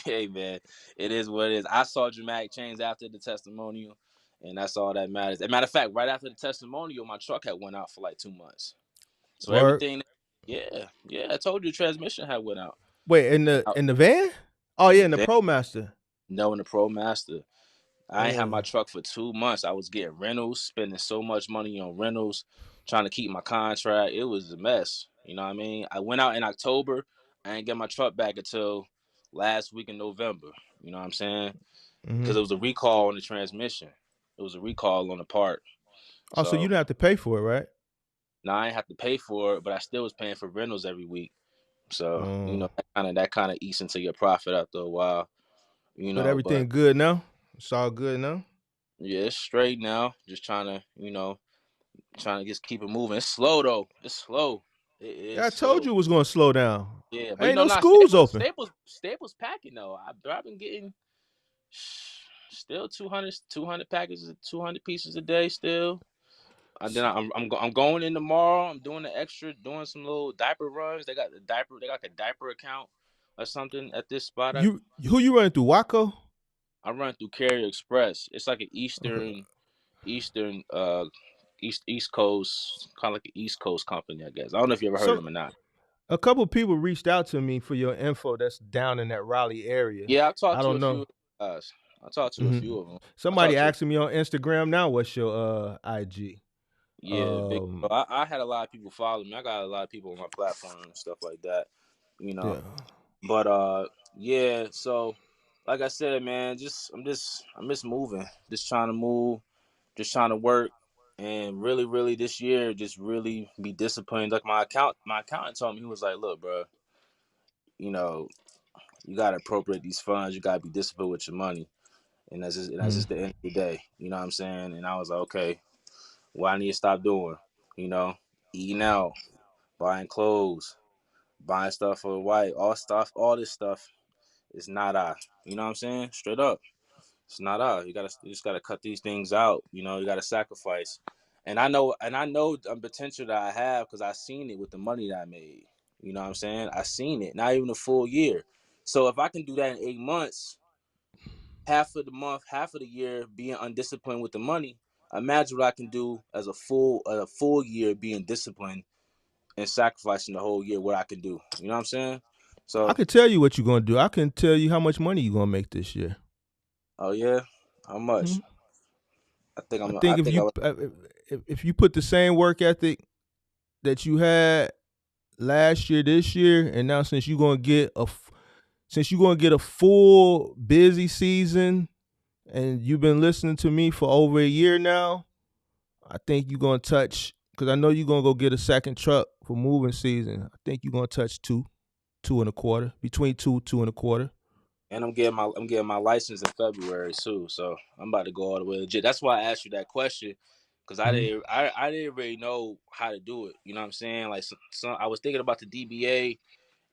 Speaker 3: hey man, it is what it is. I saw dramatic change after the testimonial, and that's all that matters. As a matter of fact, right after the testimonial, my truck had went out for like 2 months. So
Speaker 2: Word.
Speaker 3: everything, I told you the transmission had went out.
Speaker 2: Wait, in the van? Oh yeah, in the
Speaker 3: van,
Speaker 2: ProMaster.
Speaker 3: no, in the ProMaster. I ain't had my
Speaker 2: Yeah.
Speaker 3: truck for 2 months. I was getting rentals, spending so much money on rentals, trying to keep my contract. It was a mess. You know what I mean? I went out in October. I ain't get my truck back until last week in November. You know what I'm saying?
Speaker 2: Mm-hmm.
Speaker 3: Because it was a recall on the transmission. It was a recall on the part.
Speaker 2: Oh, so you
Speaker 3: So
Speaker 2: didn't have to pay for it, right?
Speaker 3: now I ain't have to pay for it, but I still was paying for rentals every week. So
Speaker 2: Um,
Speaker 3: that kind of eats into your profit after a while.
Speaker 2: but
Speaker 3: But
Speaker 2: everything good now? It's all good now?
Speaker 3: yeah, it's straight now. Just trying to trying to just keep it moving. It's slow though. It's slow. It
Speaker 2: Yeah,
Speaker 3: is
Speaker 2: I told
Speaker 3: slow.
Speaker 2: you it was gonna slow down.
Speaker 3: Yeah, but
Speaker 2: Ain't no
Speaker 3: not
Speaker 2: schools open.
Speaker 3: Staples packing though. I've been getting still 200 packages, 200 pieces a day still. And then I'm going in tomorrow. I'm doing the extra, doing some little diaper runs. They got like a diaper account or something at this spot.
Speaker 2: Who you running through? Waco?
Speaker 3: I run through Carrier Express. It's like an
Speaker 2: Okay.
Speaker 3: Eastern East Coast, kind of like an East Coast company, I guess. I don't know if you ever heard of
Speaker 2: Some
Speaker 3: them or not.
Speaker 2: a couple people reached out to me for your info that's down in that Raleigh area.
Speaker 3: Yeah, I
Speaker 2: I
Speaker 3: talked to
Speaker 2: don't
Speaker 3: a few
Speaker 2: know.
Speaker 3: guys. I talked to a
Speaker 2: Mm-hmm.
Speaker 3: few of them. I
Speaker 2: Somebody
Speaker 3: talked to
Speaker 2: asking me on Instagram now, what's your IG?
Speaker 3: Yeah, big. I had a lot of people follow me. I got a lot of people on my platform and stuff like that. You know,
Speaker 2: Yeah.
Speaker 3: but yeah. So, like I said, man, I'm just moving, just trying to move, just trying to work. And really, really this year, just really be disciplined. Like my accountant told me, he was like, "Look, bro, you know, you gotta appropriate these funds. You gotta be disciplined with your money." And that's
Speaker 2: Mm.
Speaker 3: just the end of the day. You know what I'm saying? And I was like, okay, what I need to stop doing? You know, eating out, buying clothes, buying stuff for the wife, all this stuff is not I. You know what I'm saying? Straight up. It's not out. You just gotta cut these things out. You know, you gotta sacrifice. And I know potential that I have because I seen it with the money that I made. You know what I'm saying? I seen it. Not even a full year. So if I can do that in 8 months, half of the month, half of the year being undisciplined with the money, imagine what I can do as a full year being disciplined and sacrificing the whole year. What I can do. You know what I'm saying?
Speaker 2: I
Speaker 3: So,
Speaker 2: can tell you what you're gonna do. I can tell you how much money you're gonna make this year.
Speaker 3: oh yeah, how much?
Speaker 2: Mhm.
Speaker 3: I think
Speaker 2: I
Speaker 3: I'm. I
Speaker 2: think
Speaker 3: think I was.
Speaker 2: if you put the same work ethic that you had last year, this year, and now since you're gonna get a full busy season, and you've been listening to me for over a year now, I think you're gonna touch because I know you're gonna go get a second truck for moving season. I think you're gonna touch two and a quarter, between two and a quarter.
Speaker 3: And I'm getting my license in February too, so I'm about to go all the way legit. That's why I asked you that question, because
Speaker 2: Mhm.
Speaker 3: I didn't really know how to do it. You know what I'm saying? Like, I was thinking about the DBA,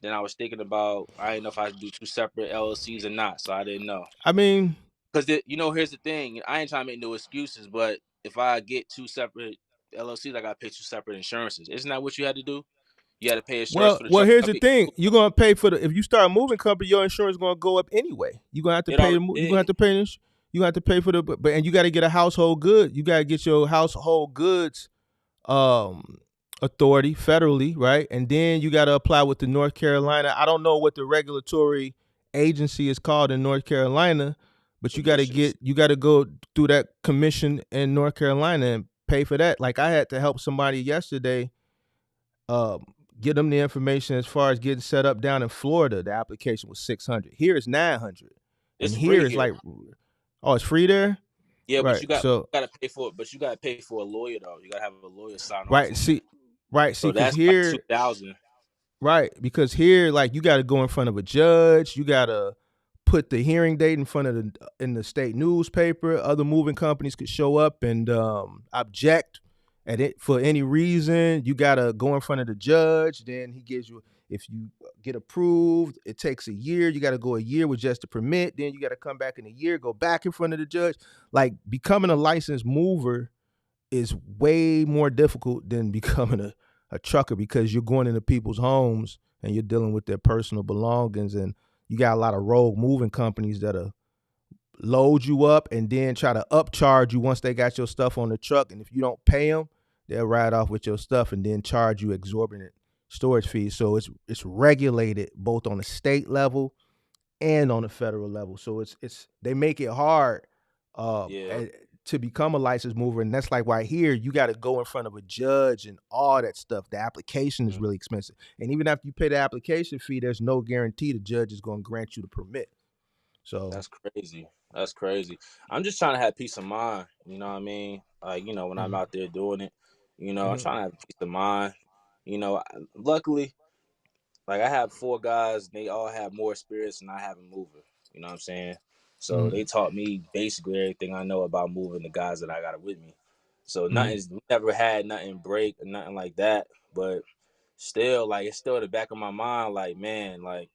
Speaker 3: then I was thinking about I didn't know if I had to do two separate LLCs or not, so I didn't know.
Speaker 2: I mean,
Speaker 3: Because here's the thing: I ain't trying to make no excuses, but if I get two separate LLCs, I got to pay two separate insurances. Isn't that what you had to do? You had to pay insurance
Speaker 2: well,
Speaker 3: for the
Speaker 2: well,
Speaker 3: truck
Speaker 2: here's the
Speaker 3: company.
Speaker 2: thing: you're gonna pay for the if you start a moving company, your insurance is gonna go up anyway. You're gonna have to
Speaker 3: It
Speaker 2: pay.
Speaker 3: already
Speaker 2: You're gonna have
Speaker 3: did,
Speaker 2: to pay. You have to pay for the but and you got to get a household good. You got to get your household goods um authority federally, right? And then you got to apply with the North Carolina. I don't know what the regulatory agency is called in North Carolina, but
Speaker 3: commissions.
Speaker 2: you got to go through that commission in North Carolina and pay for that. Like I had to help somebody yesterday um get them the information as far as getting set up down in Florida. The application was 600. Here it's 900. And
Speaker 3: It's
Speaker 2: here
Speaker 3: free
Speaker 2: it's
Speaker 3: here.
Speaker 2: like oh, it's free there?
Speaker 3: Yeah, but
Speaker 2: Right. So
Speaker 3: gotta pay for it. But you gotta pay for a lawyer though. You gotta have a lawyer sign off
Speaker 2: right,
Speaker 3: on it.
Speaker 2: see
Speaker 3: So
Speaker 2: cuz
Speaker 3: that's like
Speaker 2: here
Speaker 3: 2,000.
Speaker 2: right, because here, like, you got to go in front of a judge. You got to put the hearing date in front of in the state newspaper. Other moving companies could show up and object at it for any reason. You got to go in front of the judge. Then he gives you, if you get approved, it takes a year. You got to go a year with just a permit. Then you got to come back in a year, go back in front of the judge. Like becoming a licensed mover is way more difficult than becoming a trucker because you're going into people's homes and you're dealing with their personal belongings, and you got a lot of rogue moving companies that'll load you up and then try to upcharge you once they got your stuff on the truck, and if you don't pay them, they'll ride off with your stuff and then charge you exorbitant storage fees. So it's regulated both on the state level and on the federal level. So it's they make it hard
Speaker 3: Yeah.
Speaker 2: to become a licensed mover, and that's like why here you got to go in front of a judge and all that stuff. The application is
Speaker 3: Mm.
Speaker 2: really expensive, and even after you pay the application fee, there's no guarantee the judge is going to grant you the permit. So,
Speaker 3: That's crazy. That's crazy. I'm just trying to have peace of mind. You know what I mean? Like, when I'm
Speaker 2: mhm,
Speaker 3: out there doing it, I'm
Speaker 2: mhm,
Speaker 3: trying to have peace of mind. Luckily, like I have four guys, they all have more experience than I have in moving. You know what I'm saying? So
Speaker 2: mhm,
Speaker 3: they taught me basically everything I know about moving the guys that I got with me. So
Speaker 2: mhm.
Speaker 3: we never had nothing break or nothing like that. But still, like it's still in the back of my mind, like, man, like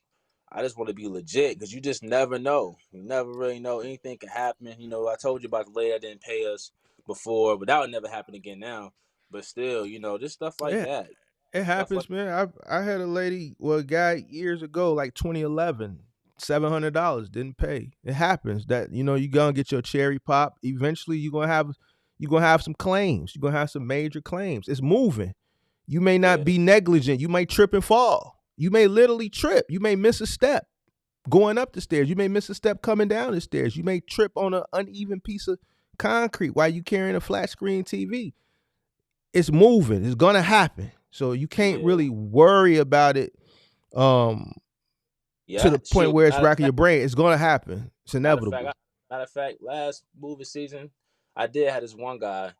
Speaker 3: I just want to be legit because you just never know. You never really know. Anything can happen. I told you about the lady that didn't pay us before, but that would never happen again now. But still, just stuff like
Speaker 2: Yeah,
Speaker 3: that.
Speaker 2: it
Speaker 3: Stuff like
Speaker 2: happens, man. I had a lady, well, a guy years ago, like 2011, $700 didn't pay. It happens that you gonna get your cherry pop. Eventually, you're gonna have some claims. You're gonna have some major claims. It's moving. You may not
Speaker 3: yeah,
Speaker 2: be negligent. You may trip and fall. You may literally trip. You may miss a step going up the stairs. You may miss a step coming down the stairs. You may trip on an uneven piece of concrete while you carrying a flat screen TV. It's moving. It's gonna happen. So you can't
Speaker 3: yeah,
Speaker 2: really worry about it um to
Speaker 3: yeah.
Speaker 2: the point
Speaker 3: Shoot,
Speaker 2: where it's racking your brain. It's gonna happen. It's
Speaker 3: matter of fact,
Speaker 2: inevitable.
Speaker 3: matter of fact, last movie season, I did have this one guy.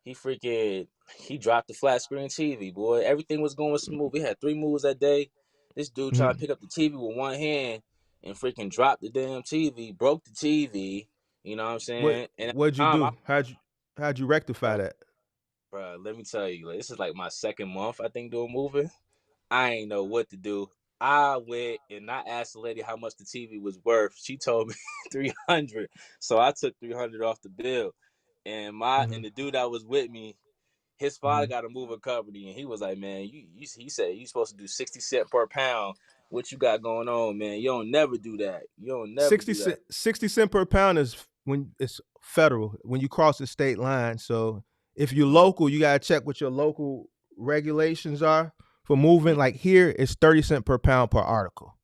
Speaker 3: he dropped the flat screen TV, boy. Everything was going smooth. We had 3 moves that day. This dude tried to pick up the TV with one hand and freaking dropped the damn TV, broke the TV. You know what I'm saying? And at
Speaker 2: What'd
Speaker 3: the
Speaker 2: you
Speaker 3: time,
Speaker 2: do? How'd you rectify that?
Speaker 3: let me tell you, like, this is like my second month, I think, doing moving. I ain't know what to do. I went and I asked the lady how much the TV was worth. She told me 300. So I took 300 off the bill. And
Speaker 2: Mm-hmm.
Speaker 3: the dude that was with me, his father
Speaker 2: Mm-hmm.
Speaker 3: got a moving company, and he was like, "Man, he said you supposed to do 60 cents per pound. What you got going on, man? You don't never do that. You don't never
Speaker 2: 60
Speaker 3: do that."
Speaker 2: cent, 60 cent per pound is when it's federal, when you cross the state line. So if you're
Speaker 3: Mm-hmm.
Speaker 2: local, you gotta check what your local regulations are for moving. Like here, it's 30 cent per pound per article.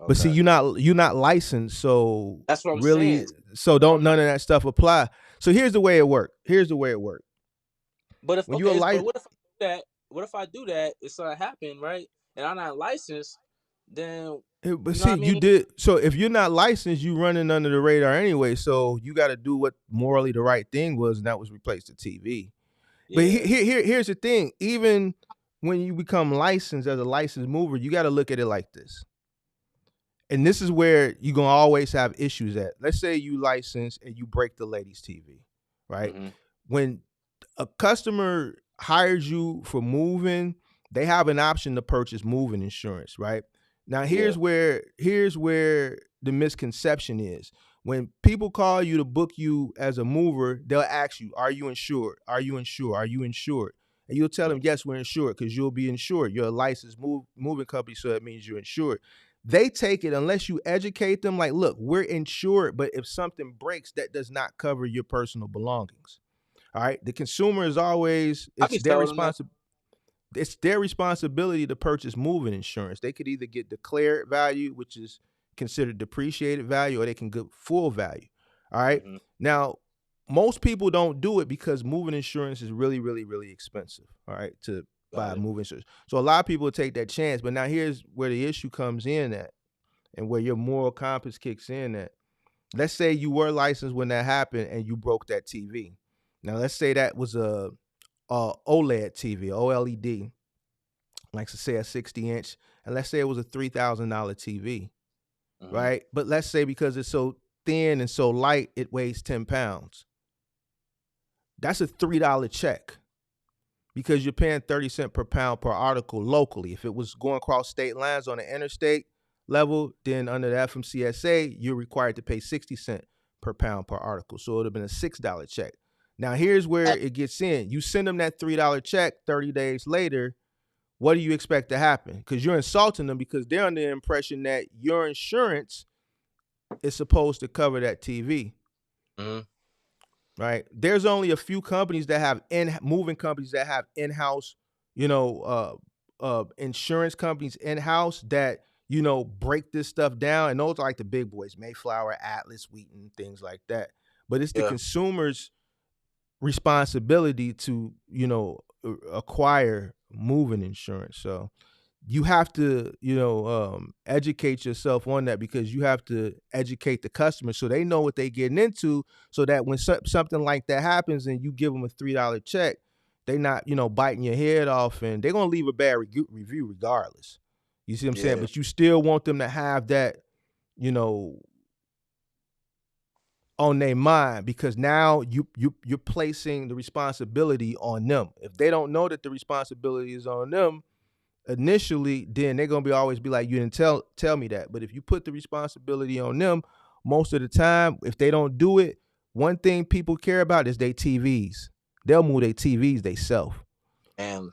Speaker 2: But see,
Speaker 3: Okay,
Speaker 2: you're not licensed, so
Speaker 3: that's what I'm saying.
Speaker 2: really, so
Speaker 3: If
Speaker 2: don't
Speaker 3: I'm not,
Speaker 2: none of that stuff apply. So here's the way it worked.
Speaker 3: but if
Speaker 2: When you're a
Speaker 3: okay, but
Speaker 2: light,
Speaker 3: what if I do that? What if I do that? It's something happen, right? And I'm not licensed. Then
Speaker 2: but
Speaker 3: you know
Speaker 2: see,
Speaker 3: what I
Speaker 2: you
Speaker 3: mean?
Speaker 2: did. So if you're not licensed, you running under the radar anyway. So you got to do what morally the right thing was, and that was replace the TV. But
Speaker 3: Yeah.
Speaker 2: here's the thing. Even when you become licensed as a licensed mover, you got to look at it like this. And this is where you're going to always have issues at. Let's say you license and you break the lady's TV, right?
Speaker 3: Mm-hmm.
Speaker 2: When a customer hires you for moving, they have an option to purchase moving insurance, right? Now
Speaker 3: Yeah.
Speaker 2: here's where the misconception is. When people call you to book you as a mover, they'll ask you, "Are you insured? Are you insured? Are you insured?" And you'll tell them, "Yes, we're insured," because you'll be insured. You're a licensed moving company, so it means you're insured. They take it unless you educate them, like, "Look, we're insured, but if something breaks, that does not cover your personal belongings." All right. The consumer is always
Speaker 3: I be telling them that.
Speaker 2: it's their responsibility to purchase moving insurance. They could either get declared value, which is considered depreciated value, or they can get full value. All right.
Speaker 3: Mm-hmm.
Speaker 2: Now, most people don't do it because moving insurance is really, really, really expensive. All right, to buy
Speaker 3: Got it.
Speaker 2: moving insurance. So a lot of people take that chance. But now here's where the issue comes in at, and where your moral compass kicks in at. Let's say you were licensed when that happened and you broke that TV. Now let's say that was a OLED TV, OLED, like to say a 60-inch, and let's say it was a $3,000 TV,
Speaker 3: Mm-hmm.
Speaker 2: right? But let's say because it's so thin and so light, it weighs 10 pounds. That's a $3 check because you're paying 30 cents per pound per article locally. If it was going across state lines on the interstate level, then under the FMCSA, you're required to pay 60 cents per pound per article. So it would have been a $6 check. Now, here's where it gets in. You send them that $3 check 30 days later. What do you expect to happen? Because you're insulting them because they're under the impression that your insurance is supposed to cover that TV.
Speaker 3: Mm-hmm.
Speaker 2: Right? There's only a few companies that have moving companies that have in-house, insurance companies in-house that break this stuff down, and those are like the big boys, Mayflower, Atlas, Wheaton, things like that. But it's the
Speaker 3: Yeah.
Speaker 2: consumer's responsibility to acquire moving insurance. So you have to educate yourself on that, because you have to educate the customer so they know what they're getting into, so that when something like that happens and you give them a $3 check, they not biting your head off, and they're gonna leave a bad review regardless. You see what I'm saying? But you still want them to have that on their mind, because now you're placing the responsibility on them. If they don't know that the responsibility is on them initially, then they're gonna always be like, "You didn't tell me that." But if you put the responsibility on them, most of the time, if they don't do it, one thing people care about is their TVs. They'll move their TVs themselves. And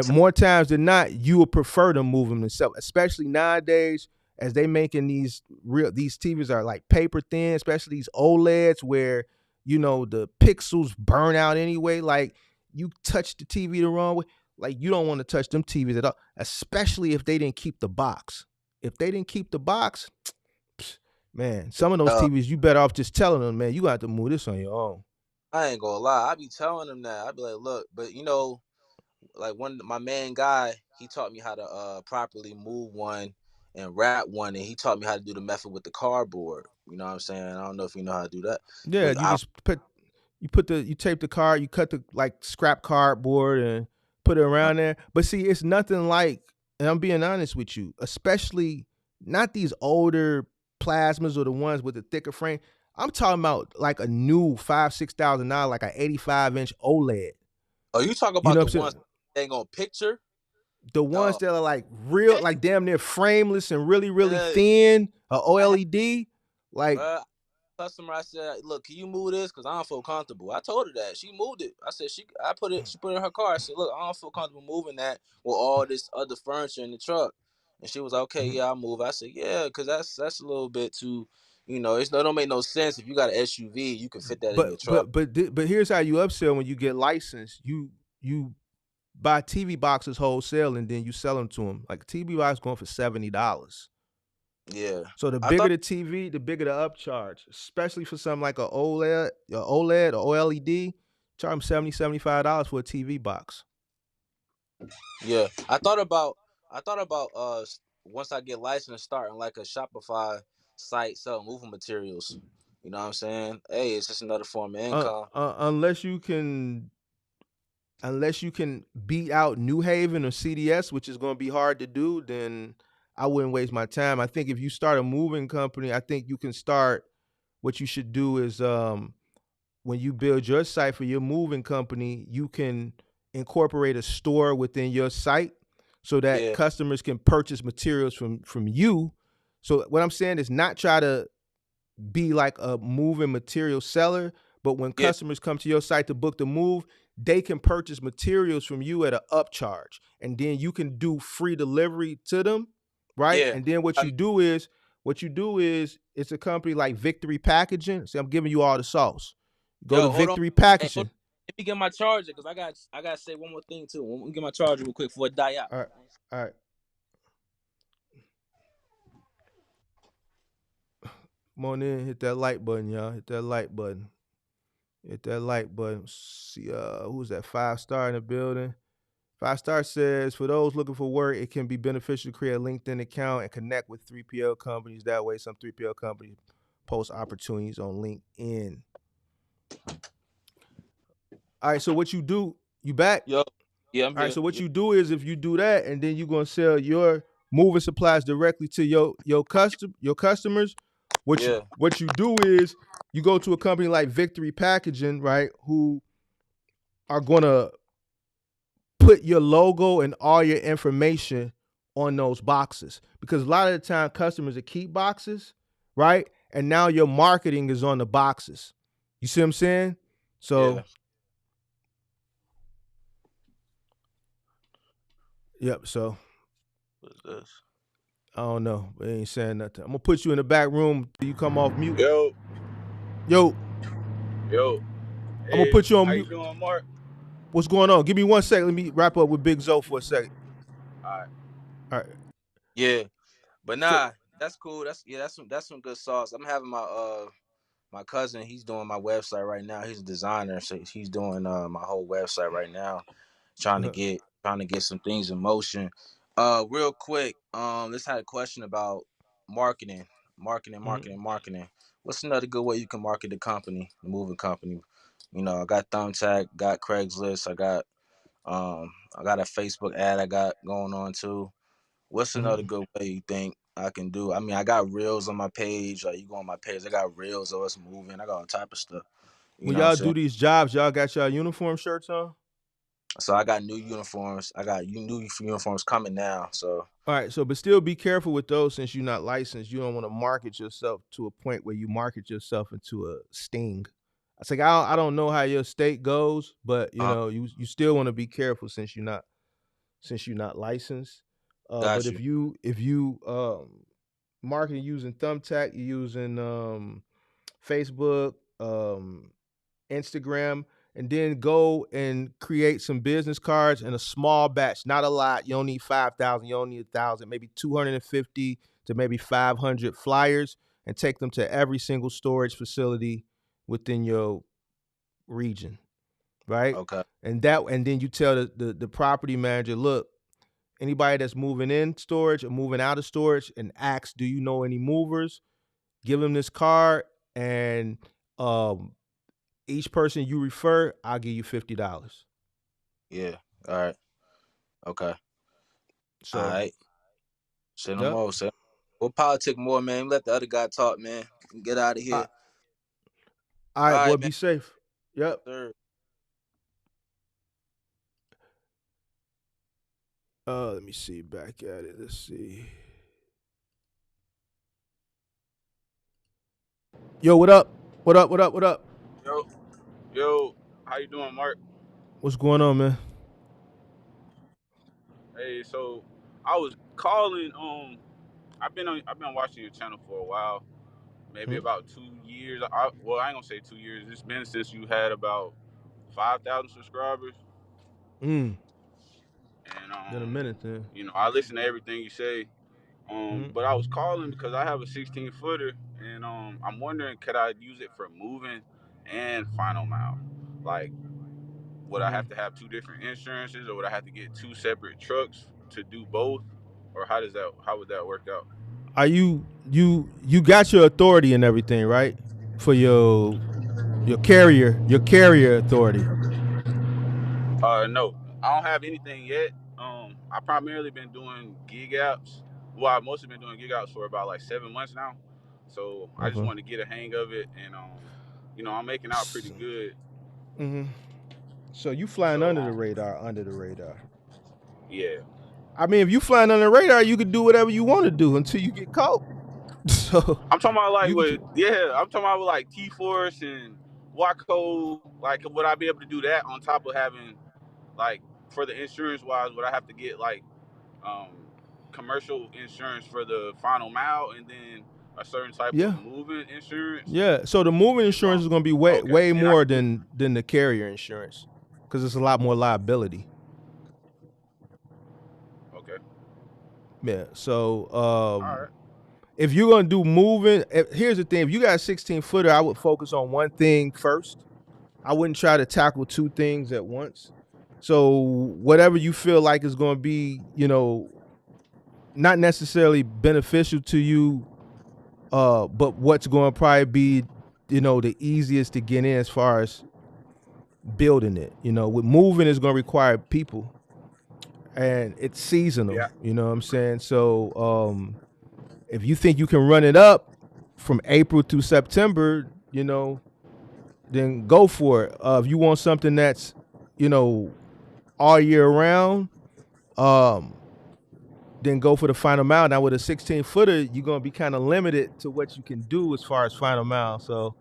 Speaker 2: more times than not, you would prefer to move them themselves, especially nowadays, as they making these TVs are like paper thin, especially these OLEDs where the pixels burn out anyway. Like, you touch the TV the wrong way, like, you don't want to touch them TVs at all, especially if they didn't keep the box. If they didn't keep the box, man, some of those TVs, you better off just telling them, "Man, you got to move this on your own."
Speaker 3: I ain't gonna lie. I be telling them that. I be like, look, but like my main guy, he taught me how to properly move one and wrap one, and he taught me how to do the method with the cardboard. You know what I'm saying? I don't know if you know how to do that,
Speaker 2: Yeah,
Speaker 3: but
Speaker 2: you just put you tape the card, you cut the like scrap cardboard and put it around there. But see, it's nothing like, and I'm being honest with you, especially not these older plasmas or the ones with the thicker frame. I'm talking about like a new $5,000-$6,000, like an 85-inch OLED.
Speaker 3: Oh, you talk
Speaker 2: You know
Speaker 3: about the
Speaker 2: what I'm
Speaker 3: ones
Speaker 2: saying?
Speaker 3: that ain't gonna picture?
Speaker 2: The ones
Speaker 3: Oh,
Speaker 2: that are like real, like damn near frameless and really, really
Speaker 3: yeah.
Speaker 2: thin, a
Speaker 3: I had,
Speaker 2: OLED. Like,
Speaker 3: customer, I said, look, can you move this? Because I don't feel comfortable. I told her that. She moved it. I said, she put it in her car. I said, look, I don't feel comfortable moving that with all this other furniture in the truck. And she was like, okay, yeah, I'll move. I said, yeah, because that's a little bit too, it don't make no sense. If you got an SUV, you can fit that in
Speaker 2: but
Speaker 3: your truck.
Speaker 2: but but but here's how you upsell when you get licensed. You buy TV boxes wholesale and then you sell them to them. Like a TV box going for $70.
Speaker 3: Yeah.
Speaker 2: So the
Speaker 3: I
Speaker 2: bigger
Speaker 3: thought,
Speaker 2: the TV, the bigger the upcharge, especially for something like a OLED or OLED. Charge them $75 for a TV box.
Speaker 3: yeah. I thought about once I get licensed, starting like a Shopify site selling moving materials. You know what I'm saying? Hey, it's just another form of income.
Speaker 2: Unless you can beat out New Haven or CDS, which is going to be hard to do, then I wouldn't waste my time. I think if you start a moving company, I think you can start. What you should do is when you build your site for your moving company, you can incorporate a store within your site so that
Speaker 3: Yeah,
Speaker 2: customers can purchase materials from you. So what I'm saying is not try to be like a moving material seller, but when
Speaker 3: yeah,
Speaker 2: customers come to your site to book the move, they can purchase materials from you at an upcharge, and then you can do free delivery to them, right?
Speaker 3: yeah.
Speaker 2: And then what you do is it's a company like Victory Packaging. See, I'm giving you all the sauce. Go to
Speaker 3: Yo, hold on.
Speaker 2: Victory
Speaker 3: Hey, hold
Speaker 2: Packaging.
Speaker 3: on. Let me get my charger because I got to say one more thing too. Let me get my charger real quick before it die out.
Speaker 2: All right, all right. Come on in, hit that like button, y'all. Hit that like button. Hit that like button. See, who's that? 5-star in the building. 5-star says, for those looking for work, it can be beneficial to create a LinkedIn account and connect with 3PL companies. That way, some 3PL companies post opportunities on LinkedIn. All right, so what you do, you back?
Speaker 3: Yo, yeah, I'm
Speaker 2: All right,
Speaker 3: here.
Speaker 2: so what
Speaker 3: Yeah,
Speaker 2: you do is if you do that, and then you're gonna sell your moving supplies directly to your customers.
Speaker 3: yeah,
Speaker 2: What you do is you go to a company like Victory Packaging, right? Who are gonna put your logo and all your information on those boxes, because a lot of the time customers that keep boxes, right? And now your marketing is on the boxes. You see what I'm saying?
Speaker 3: yeah.
Speaker 2: So, yep. So
Speaker 3: What's this?
Speaker 2: I don't know. They ain't saying nothing. I'm gonna put you in the back room till you come off mute.
Speaker 4: Yo,
Speaker 2: Yo,
Speaker 4: yo,
Speaker 2: I'm gonna
Speaker 4: hey,
Speaker 2: put you on
Speaker 4: how you
Speaker 2: mute.
Speaker 4: doing, Mark?
Speaker 2: What's going on? Give me 1 second. Let me wrap up with Big Zo for a second.
Speaker 4: All right.
Speaker 2: All right.
Speaker 3: Yeah, but
Speaker 2: So,
Speaker 3: nah, that's cool. That's some good sauce. I'm having my cousin. He's doing my website right now. He's a designer, so he's doing my whole website right now. Trying to get some things in motion. Real quick, let's have a question about marketing, marketing,
Speaker 2: mhm.
Speaker 3: marketing, marketing. What's another good way you can market the company, the moving company? I got Thumbtack, got Craigslist, I got a Facebook ad I got going on too. What's another good way you think I can do? I mean, I got reels on my page. Like you go on my page, I got reels of us moving. I got all type of stuff. You
Speaker 2: When
Speaker 3: know what I'm
Speaker 2: y'all
Speaker 3: saying?
Speaker 2: do these jobs, y'all got y'all uniform shirts on?
Speaker 3: So I got new uniforms. I got new uniforms coming now. So
Speaker 2: All right, so but still be careful with those since you're not licensed. You don't want to market yourself to a point where you market yourself into a sting. It's like I don't know how your state goes, but
Speaker 3: uh,
Speaker 2: you still want to be careful since you're not licensed. But
Speaker 3: got
Speaker 2: if
Speaker 3: you.
Speaker 2: you marketing using Thumbtack, you're using Facebook, Instagram, and then go and create some business cards in a small batch, not a lot. You don't need 5,000, you don't need 1,000, maybe 250 to maybe 500 flyers, and take them to every single storage facility within your region, right?
Speaker 3: Okay.
Speaker 2: And then you tell the property manager, look, anybody that's moving in storage or moving out of storage, and ask, do you know any movers? Give them this card, and um Each person you refer, I'll give you $50.
Speaker 4: Yeah. All right. Okay. All
Speaker 2: So,
Speaker 4: right. Say no
Speaker 2: yep.
Speaker 4: more. Say. We'll politic more, man. Let the other guy talk, man. Get out of here.
Speaker 2: All
Speaker 4: All
Speaker 2: right, boy,
Speaker 4: right, man.
Speaker 2: be safe. Yep.
Speaker 4: Sir.
Speaker 2: Let me see back at it. Let's see. Yo, what up? What up? What up? What up?
Speaker 5: Yo, how you doing, Mark?
Speaker 2: What's going on, man?
Speaker 5: Hey, so I was calling. I've been watching your channel for a while, maybe
Speaker 2: Hmm?
Speaker 5: about 2 years. Well, I ain't gonna say 2 years. It's been since you had about 5,000 subscribers,
Speaker 2: Mm.
Speaker 5: and
Speaker 2: Been a minute then.
Speaker 5: I listen to everything you say.
Speaker 2: Hmm?
Speaker 5: But I was calling because I have a 16 footer, and I'm wondering could I use it for moving and final mile, like. Would I
Speaker 2: Hmm.
Speaker 5: have to have two different insurances, or would I have to get two separate trucks to do both, or how would that work out?
Speaker 2: Are you got your authority and everything, right? For your carrier authority.
Speaker 5: No, I don't have anything yet. I primarily been doing gig apps. Well, I've mostly been doing gig apps for about like 7 months now. So I just
Speaker 2: Okay.
Speaker 5: wanted to get a hang of it, and I'm making out pretty good.
Speaker 2: Mm-hmm. So you flying
Speaker 5: So
Speaker 2: under the radar.
Speaker 5: yeah.
Speaker 2: I mean, if you flying under the radar, you can do whatever you want to do until you get caught. So
Speaker 5: I'm talking about like
Speaker 2: you
Speaker 5: with
Speaker 2: can,
Speaker 5: I'm talking about with like T-Force and Waco. Like, would I be able to do that on top of having like for the insurance wise? Would I have to get like um, commercial insurance for the final mile and then a certain type of
Speaker 2: yeah,
Speaker 5: moving insurance?
Speaker 2: yeah. So the moving
Speaker 5: Is
Speaker 2: insurance is going to be way
Speaker 5: okay,
Speaker 2: way
Speaker 5: and I
Speaker 2: more
Speaker 5: could do.
Speaker 2: than the carrier insurance because it's a lot more liability.
Speaker 5: Okay,
Speaker 2: Yeah. So
Speaker 5: all right.
Speaker 2: if you're gonna do moving, here's the thing: if you got a 16 footer, I would focus on one thing first. I wouldn't try to tackle two things at once. So whatever you feel like is going to be, not necessarily beneficial to you, but what's going to probably be, the easiest to get in as far as building it. With moving is going to require people, and it's seasonal.
Speaker 5: Yeah.
Speaker 2: You know what I'm saying? So if you think you can run it up from April through September, then go for it. If you want something that's, all year round, um, then go for the final mile. Now with a 16 footer, you're gonna be kind of limited to what you can do as far as final mile. So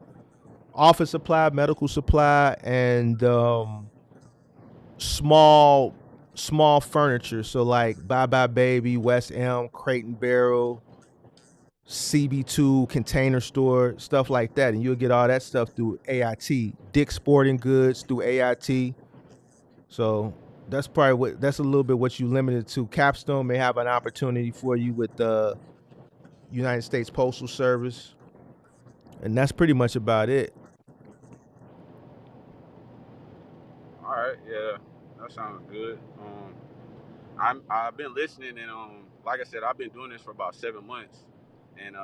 Speaker 2: office supply, medical supply, and small furniture. So like Bye Bye Baby, West Elm, Crate and Barrel, CB2, Container Store, stuff like that. And you'll get all that stuff through AIT. Dick's Sporting Goods through AIT. So that's a little bit what you limited to. Capstone may have an opportunity for you with the United States Postal Service, and that's pretty much about it.
Speaker 5: All right. Yeah, that sounds good. I've been listening, and like I said, I've been doing this for about 7 months, and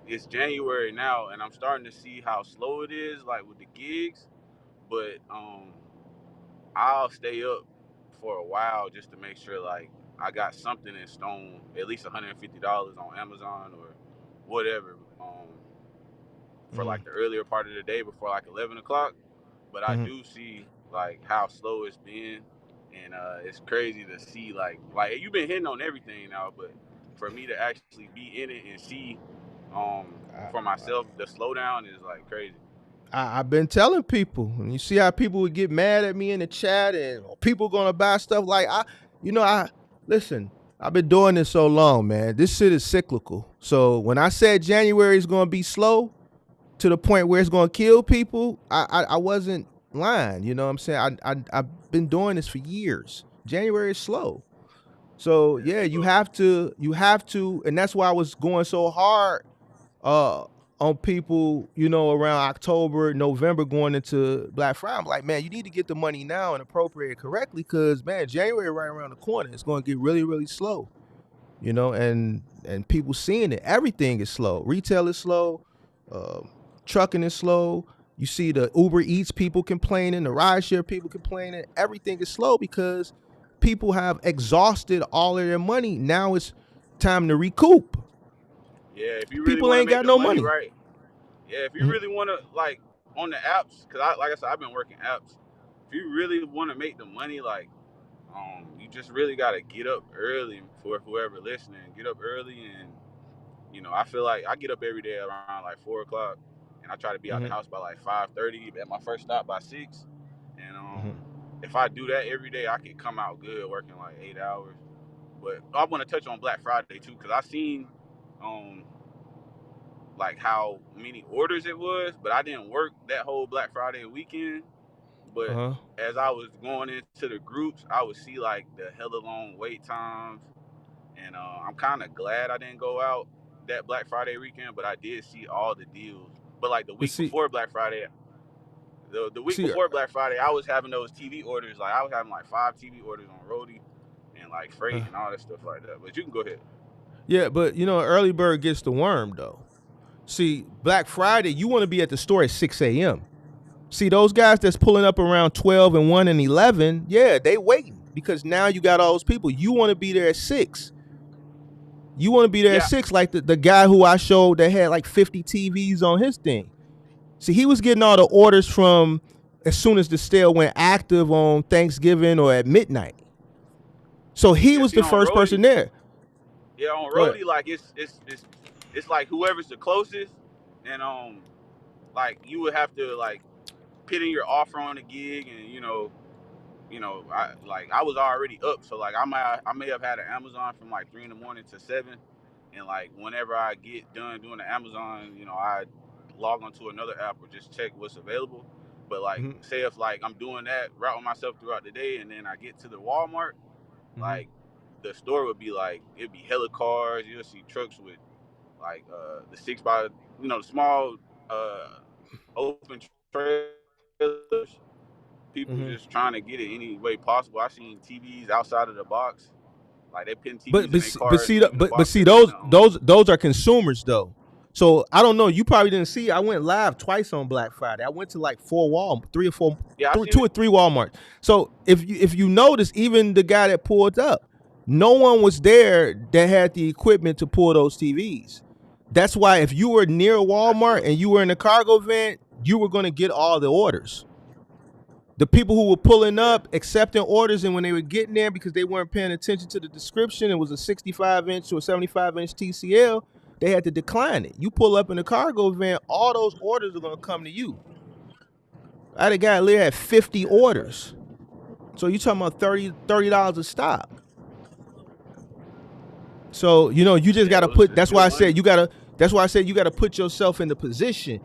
Speaker 5: it's January now, and I'm starting to see how slow it is, like with the gigs. But I'll stay up for a while just to make sure like I got something in stone, at least $150 on Amazon or whatever, for
Speaker 2: Mm-hmm.
Speaker 5: like the earlier part of the day before like 11 o'clock. But I
Speaker 2: Mm-hmm.
Speaker 5: do see like how slow it's been, and it's crazy to see like you've been hitting on everything now, but for me to actually be in it and see for myself the slowdown is like crazy.
Speaker 2: I've been telling people, and you see how people would get mad at me in the chat, and people gonna buy stuff like I listen. I've been doing this so long, man. This shit is cyclical. So when I said January is gonna be slow to the point where it's gonna kill people, I wasn't lying. You know what I'm saying? I've been doing this for years. January is slow. So
Speaker 5: Yeah,
Speaker 2: yeah, you
Speaker 5: people.
Speaker 2: have to, and that's why I was going so hard uh on people, around October, November going into Black Friday. I'm like, man, you need to get the money now and appropriate it correctly because man, January right around the corner. It's going to get really, really slow, and people seeing it. Everything is slow. Retail is slow, trucking is slow, You see the Uber Eats people complaining, the rideshare people complaining. Everything is slow because people have exhausted all of their money. Now it's time to recoup.
Speaker 5: Yeah, if you really
Speaker 2: People
Speaker 5: want to
Speaker 2: ain't
Speaker 5: make
Speaker 2: got
Speaker 5: the
Speaker 2: no
Speaker 5: money
Speaker 2: money.
Speaker 5: right. Yeah, if you
Speaker 2: Mhm.
Speaker 5: really want to, like, on the apps, because like I said, I've been working apps. If you really want to make the money, like, you just really got to get up early. For whoever listening, get up early. And I feel like I get up every day around like 4 o'clock, and I try to be out the
Speaker 2: Mhm.
Speaker 5: house by like 5:30 at my first stop by 6. And
Speaker 2: Mhm.
Speaker 5: if I do that every day, I can come out good working like 8 hours. But I want to touch on Black Friday too, because I seen um like how many orders it was, but I didn't work that whole Black Friday weekend. But
Speaker 2: Uh-huh.
Speaker 5: as I was going into the groups, I would see like the hella long wait times. And I'm kind of glad I didn't go out that Black Friday weekend, but I did see all the deals. But like the
Speaker 2: But
Speaker 5: week
Speaker 2: see,
Speaker 5: before Black Friday, the week
Speaker 2: see,
Speaker 5: before Black Friday, I was having those TV orders. Like I was having like 5 TV orders on Roadie and like freight and all that stuff like that. But you can go ahead.
Speaker 2: yeah, but early bird gets the worm though. See, Black Friday, you want to be at the store at 6 a.m. See, those guys that's pulling up around 12 and 1 and 11, yeah, they waiting because now you got all those people. You want to be there at 6. You want to be there at
Speaker 5: Yeah,
Speaker 2: 6, like the guy who I showed that had like 50 TVs on his thing. See, he was getting all the orders from as soon as the sale went active on Thanksgiving or at midnight. So he
Speaker 5: yeah.
Speaker 2: was
Speaker 5: See
Speaker 2: the
Speaker 5: on
Speaker 2: first
Speaker 5: Roadie,
Speaker 2: person there.
Speaker 5: yeah, on
Speaker 2: Go ahead.
Speaker 5: Roadie, like it's like whoever's the closest, and like you would have to like put in your offer on the gig, and I was already up, so like I may have had an Amazon from like 3 in the morning to 7, and like whenever I get done doing the Amazon, I log onto another app or just check what's available. But like
Speaker 2: Mm-hmm.
Speaker 5: say if like I'm doing that, routing myself throughout the day, and then I get to the Walmart,
Speaker 2: Mm-hmm.
Speaker 5: like the store would be like it'd be hella cars. You'll see trucks with like the 6 by the small uh open trailers. People
Speaker 2: Mm-hmm.
Speaker 5: just trying to get it any way possible. I seen TVs outside of the box, like they putting
Speaker 2: But
Speaker 5: TVs in
Speaker 2: but
Speaker 5: their
Speaker 2: but
Speaker 5: cars,
Speaker 2: see
Speaker 5: leaving the
Speaker 2: but
Speaker 5: box
Speaker 2: see
Speaker 5: at the.
Speaker 2: those are consumers though. So I don't know. You probably didn't see. I went live twice on Black Friday. I went to like 3 or 4,
Speaker 5: Yeah, I seen
Speaker 2: two
Speaker 5: it.
Speaker 2: or three Walmarts. So if you notice, even the guy that pulled up, no one was there that had the equipment to pull those TVs. That's why if you were near
Speaker 5: That's
Speaker 2: Walmart
Speaker 5: true.
Speaker 2: and you were in a cargo van, you were going to get all the orders. The people who were pulling
Speaker 5: Yeah,
Speaker 2: up, accepting orders, and when they were getting there because they weren't paying attention to the description, it was a 65-inch or 75-inch TCL, they had to decline it. You pull up in a cargo van, all those orders are going to come to you. I had a guy literally had 50
Speaker 5: yeah, that's right.
Speaker 2: orders. So you talking about $30 a stop. So, you just
Speaker 5: Yeah,
Speaker 2: gotta
Speaker 5: those
Speaker 2: put
Speaker 5: is
Speaker 2: that's why
Speaker 5: good
Speaker 2: I said
Speaker 5: money.
Speaker 2: you gotta put yourself in the position.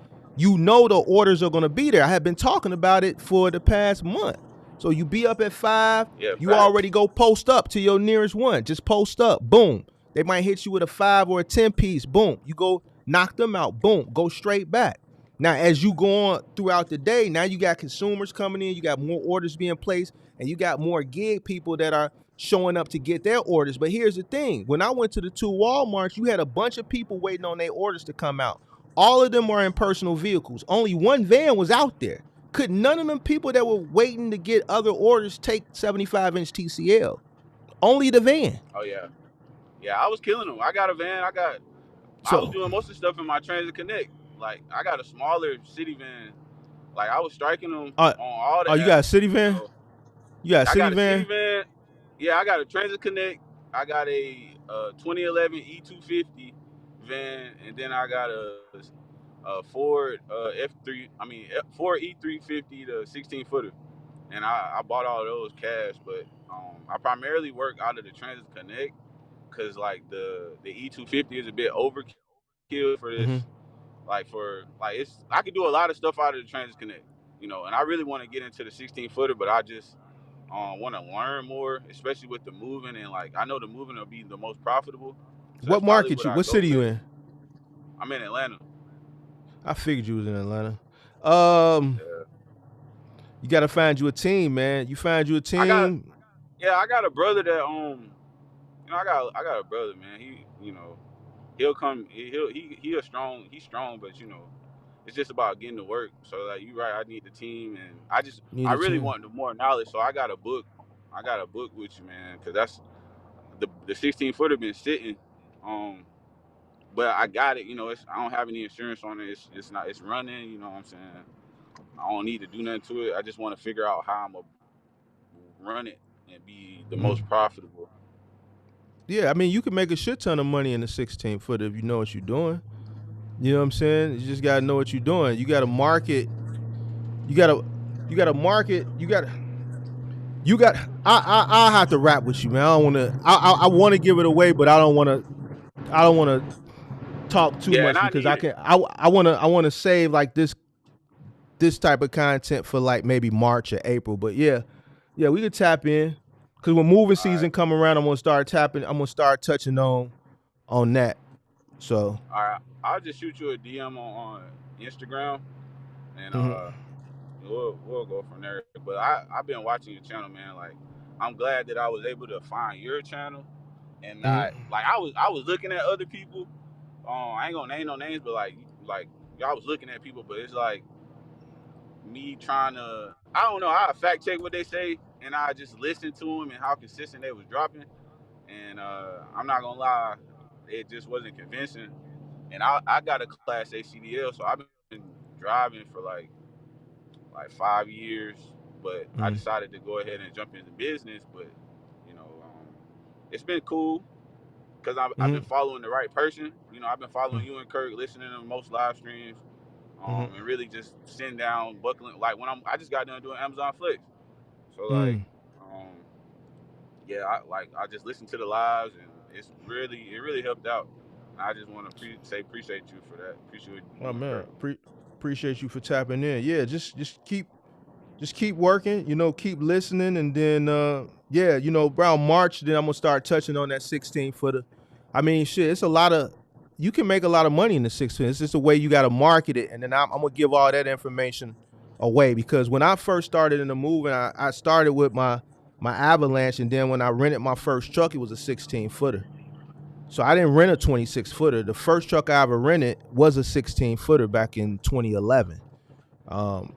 Speaker 2: The orders are gonna be there. I have been talking about it for the past month. So you be up at 5,
Speaker 5: Yeah,
Speaker 2: you
Speaker 5: facts.
Speaker 2: already go post up to your nearest one. Just post up. Boom. They might hit you with a 5 or a 10 piece. Boom. You go knock them out. Boom. Go straight back. Now, as you go on throughout the day, now you got consumers coming in, you got more orders being placed, and you got more gig people that are showing up to get their orders. But here's the thing. When I went to the 2 Walmarts, you had a bunch of people waiting on their orders to come out. All of them are in personal vehicles. Only one van was out there. Could none of them people that were waiting to get other orders take 75-inch TCL? Only the van.
Speaker 5: Oh yeah, yeah. I was killing them. I got a van. I was
Speaker 2: So,
Speaker 5: doing most of the stuff in my Transit Connect. Like I got a smaller city van. Like I was striking them
Speaker 2: uh,
Speaker 5: on all the
Speaker 2: oh, you got a
Speaker 5: apps.
Speaker 2: city van? You got a
Speaker 5: I
Speaker 2: city
Speaker 5: got a city
Speaker 2: van?
Speaker 5: van. Yeah, I got a Transit Connect. I got a 2011 E250 van, and then I got a Ford F3. I mean Ford E350, the 16 footer, and I bought all those cash. But I primarily work out of the Transit Connect because like the E250 is a bit overkill for this.
Speaker 2: Mm-hmm.
Speaker 5: It's I can do a lot of stuff out of the Transit Connect, and I really want to get into the 16 footer, but I just want to learn more, especially with the moving, and like I know the moving will be the most profitable, so that's
Speaker 2: What
Speaker 5: probably
Speaker 2: market
Speaker 5: what
Speaker 2: you?
Speaker 5: I
Speaker 2: What
Speaker 5: go
Speaker 2: city you
Speaker 5: with.
Speaker 2: in?
Speaker 5: I'm in Atlanta.
Speaker 2: I figured you was in Atlanta. Um,
Speaker 5: Yeah.
Speaker 2: you gotta find you a team, man. You find you a
Speaker 5: I got
Speaker 2: team.
Speaker 5: I got a brother that I got a brother, man. He'll come. He's strong, but it's just about getting to work. So like you right, I need the team, and
Speaker 2: Need
Speaker 5: I
Speaker 2: a
Speaker 5: really
Speaker 2: team.
Speaker 5: want the more knowledge. So I got a book with you, man, because that's the 16 footer been sitting. Um, but I got it. You know, I don't have any insurance on it. It's not. It's running. You know what I'm saying? I don't need to do nothing to it. I just want to figure out how I'm gonna run it and be the
Speaker 2: Mm.
Speaker 5: most profitable.
Speaker 2: Yeah, I mean, you can make a shit ton of money in the 16 footer if you know what you're doing. You know what I'm saying? You just gotta know what you're doing. You gotta market. You gotta. You gotta market. You got. I have to rap with you, man. I don't want to. I want to give it away, but I don't want to. I don't want to talk too
Speaker 5: Yeah, and
Speaker 2: much
Speaker 5: I
Speaker 2: because
Speaker 5: need
Speaker 2: I
Speaker 5: it.
Speaker 2: can. I want to. I want to save like this type of content for like maybe March or April. But yeah, we could tap in because when moving
Speaker 5: All right,
Speaker 2: season come around, I'm gonna start tapping. I'm gonna start touching on that. So.
Speaker 5: all right. I'll just shoot you a DM on Instagram, and
Speaker 2: Mhm.
Speaker 5: we'll go from there. But I've been watching your channel, man. Like I'm glad that I was able to find your channel and not
Speaker 2: Mhm.
Speaker 5: like I was looking at other people. I ain't gonna name no names, but like y'all was looking at people, but it's like me trying to I don't know. I fact check what they say, and I just listen to them and how consistent they was dropping. And I'm not gonna lie, it just wasn't convincing. And I got a Class A CDL, so I've been driving for like 5 years, but I
Speaker 2: Mhm.
Speaker 5: decided to go ahead and jump into business. But you know, it's been cool because I've been
Speaker 2: Mhm.
Speaker 5: following the right person. You know, I've been following you and Kirk, listening to most live streams,
Speaker 2: Mhm.
Speaker 5: and really just sitting down, buckling. Like I just got done doing Amazon Flex, so like,
Speaker 2: Mhm.
Speaker 5: um, yeah, I just listened to the lives, and it really helped out. And I just want to say appreciate you for that. Appreciate
Speaker 2: Oh
Speaker 5: you and
Speaker 2: man,
Speaker 5: Kirk.
Speaker 2: appreciate you for tapping in. Yeah, just keep working, keep listening, and then yeah, around March, then I'm gonna start touching on that 16 footer. I mean, shit, it's a lot of you can make a lot of money in the 16. It's just the way you got to market it, and then I'm gonna give all that information away because when I first started in the movement, I started with my Avalanche, and then when I rented my first truck, it was a 16 footer. So I didn't rent a 26 footer. The first truck I ever rented was a 16 footer back in 2011.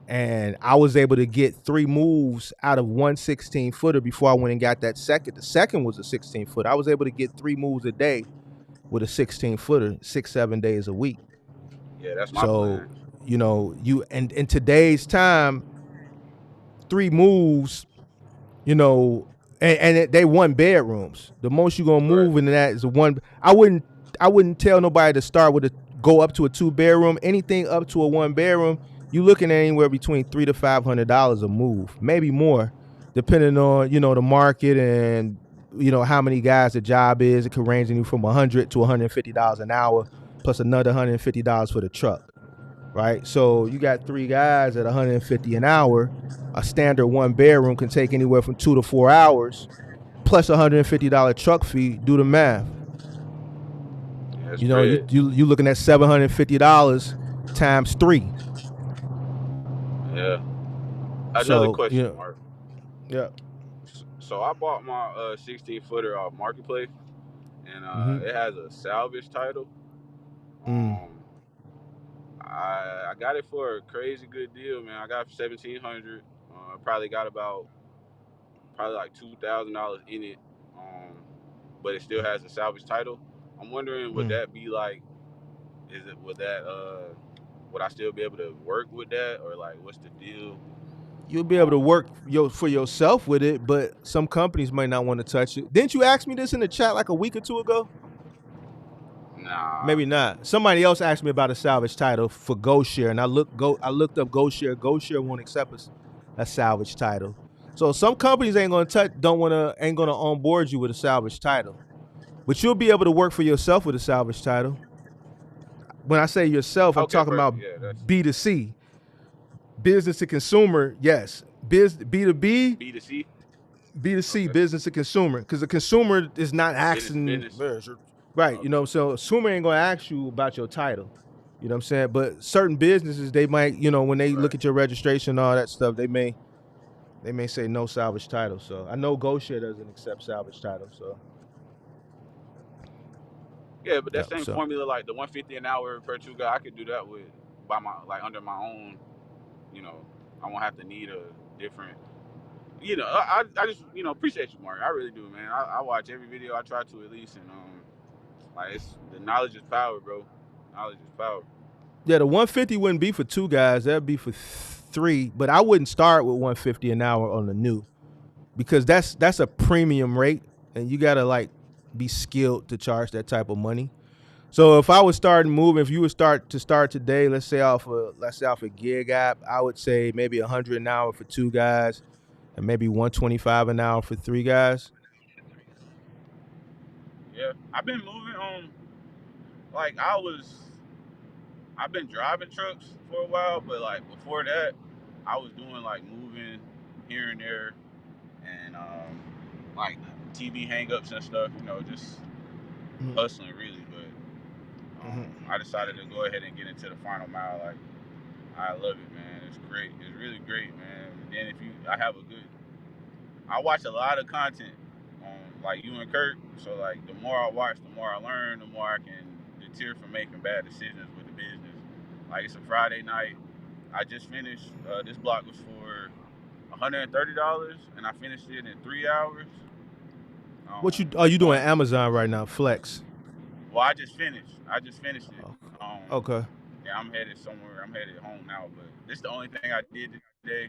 Speaker 2: And I was able to get 3 moves out of one 16 footer before I went and got that second. The second was a 16 footer. I was able to get 3 moves a day with a 16 footer, 6-7 days a week.
Speaker 5: Yeah, that's my
Speaker 2: So,
Speaker 5: plan.
Speaker 2: you and in today's time, 3 moves, you know, and they 1 bedrooms. The most you're gonna
Speaker 5: Right.
Speaker 2: move into that is a one. I wouldn't tell nobody to start with go up to a 2 bedroom. Anything up to a 1 bedroom, you looking at anywhere between $300 to $500 a move, maybe more, depending on the market and how many guys the job is. It could range anywhere from $100 to $150 an hour, plus another $150 for the truck. Right, so you got 3 guys at $150 an hour. A standard 1 bedroom can take anywhere from 2 to 4 hours, plus $150 truck fee. Do the math.
Speaker 5: Yeah, that's
Speaker 2: You
Speaker 5: bread.
Speaker 2: you looking at $750 times 3.
Speaker 5: Yeah. Another
Speaker 2: So
Speaker 5: question, Mark.
Speaker 2: yeah.
Speaker 5: So I bought my 16 footer off Marketplace, and
Speaker 2: Mm-hmm.
Speaker 5: it has a salvage title.
Speaker 2: Mm.
Speaker 5: Um, I got it for a crazy good deal, man. I got it for 1,700. I probably got about probably like $2,000 in it. Um, but it still has a salvage title. I'm wondering, would
Speaker 2: Mm.
Speaker 5: that be like? Is it would that would I still be able to work with that, or like what's the deal?
Speaker 2: You'll be able to
Speaker 5: Um,
Speaker 2: work for yourself with it, but some companies might not want to touch it. Didn't you ask me this in the chat like a week or two ago?
Speaker 5: nah.
Speaker 2: Maybe not. Somebody else asked me about a salvage title for GoShare, and I looked up GoShare. GoShare won't accept a salvage title. So some companies ain't gonna onboard you with a salvage title. But you'll be able to work for yourself with a salvage title. When I say yourself, I'm
Speaker 5: Okay,
Speaker 2: talking about
Speaker 5: perfect. Yeah, that's
Speaker 2: B2C, business to consumer. Yes, B2B,
Speaker 5: B2C.
Speaker 2: B2C,
Speaker 5: Okay,
Speaker 2: business to consumer, because the consumer is not
Speaker 5: business to
Speaker 2: asking,
Speaker 5: business.
Speaker 2: right?
Speaker 5: Okay,
Speaker 2: So consumer ain't gonna ask you about your title. You know what I'm saying? But certain businesses, they might, when they
Speaker 5: right.
Speaker 2: look at your registration and all that stuff, they may say no salvage title. So I know GoShare doesn't accept salvage title. So
Speaker 5: Yeah, but that
Speaker 2: yeah,
Speaker 5: same
Speaker 2: so
Speaker 5: formula, like the 150 an hour per two guy, I could do that with. by my under my own, you know, I won't have to need a different. I just appreciate you, Mark. I really do, man. I watch every video. I try to at least, and like it's the knowledge is power, bro. Knowledge is power.
Speaker 2: Yeah, the 150 wouldn't be for 2 guys. That'd be for 3. But I wouldn't start with 150 an hour on the new, because that's a premium rate, and you gotta like be skilled to charge that type of money. So if I was starting moving, if you would start today, let's say off a gig app, I would say maybe 100 an hour for 2 guys, and maybe 125 an hour for 3 guys.
Speaker 5: Yeah, I've been moving on. Like I've been driving trucks for a while, but like before that, I was doing like moving here and there, and like TV hangups and stuff. Just hustling really. But I decided to go ahead and get into the final mile. Like I love it, man. It's great. It's really great, man. And then I watch a lot of content on like you and Kurt. So like the more I watch, the more I learn, the more I can deter from making bad decisions with the business. Like it's a Friday night. I just finished. This block was for $130, and I finished it in 3 hours.
Speaker 2: What are you doing Amazon right now? Flex.
Speaker 5: Well, I just finished it.
Speaker 2: Okay.
Speaker 5: Yeah, I'm headed somewhere. I'm headed home now, but this is the only thing I did today.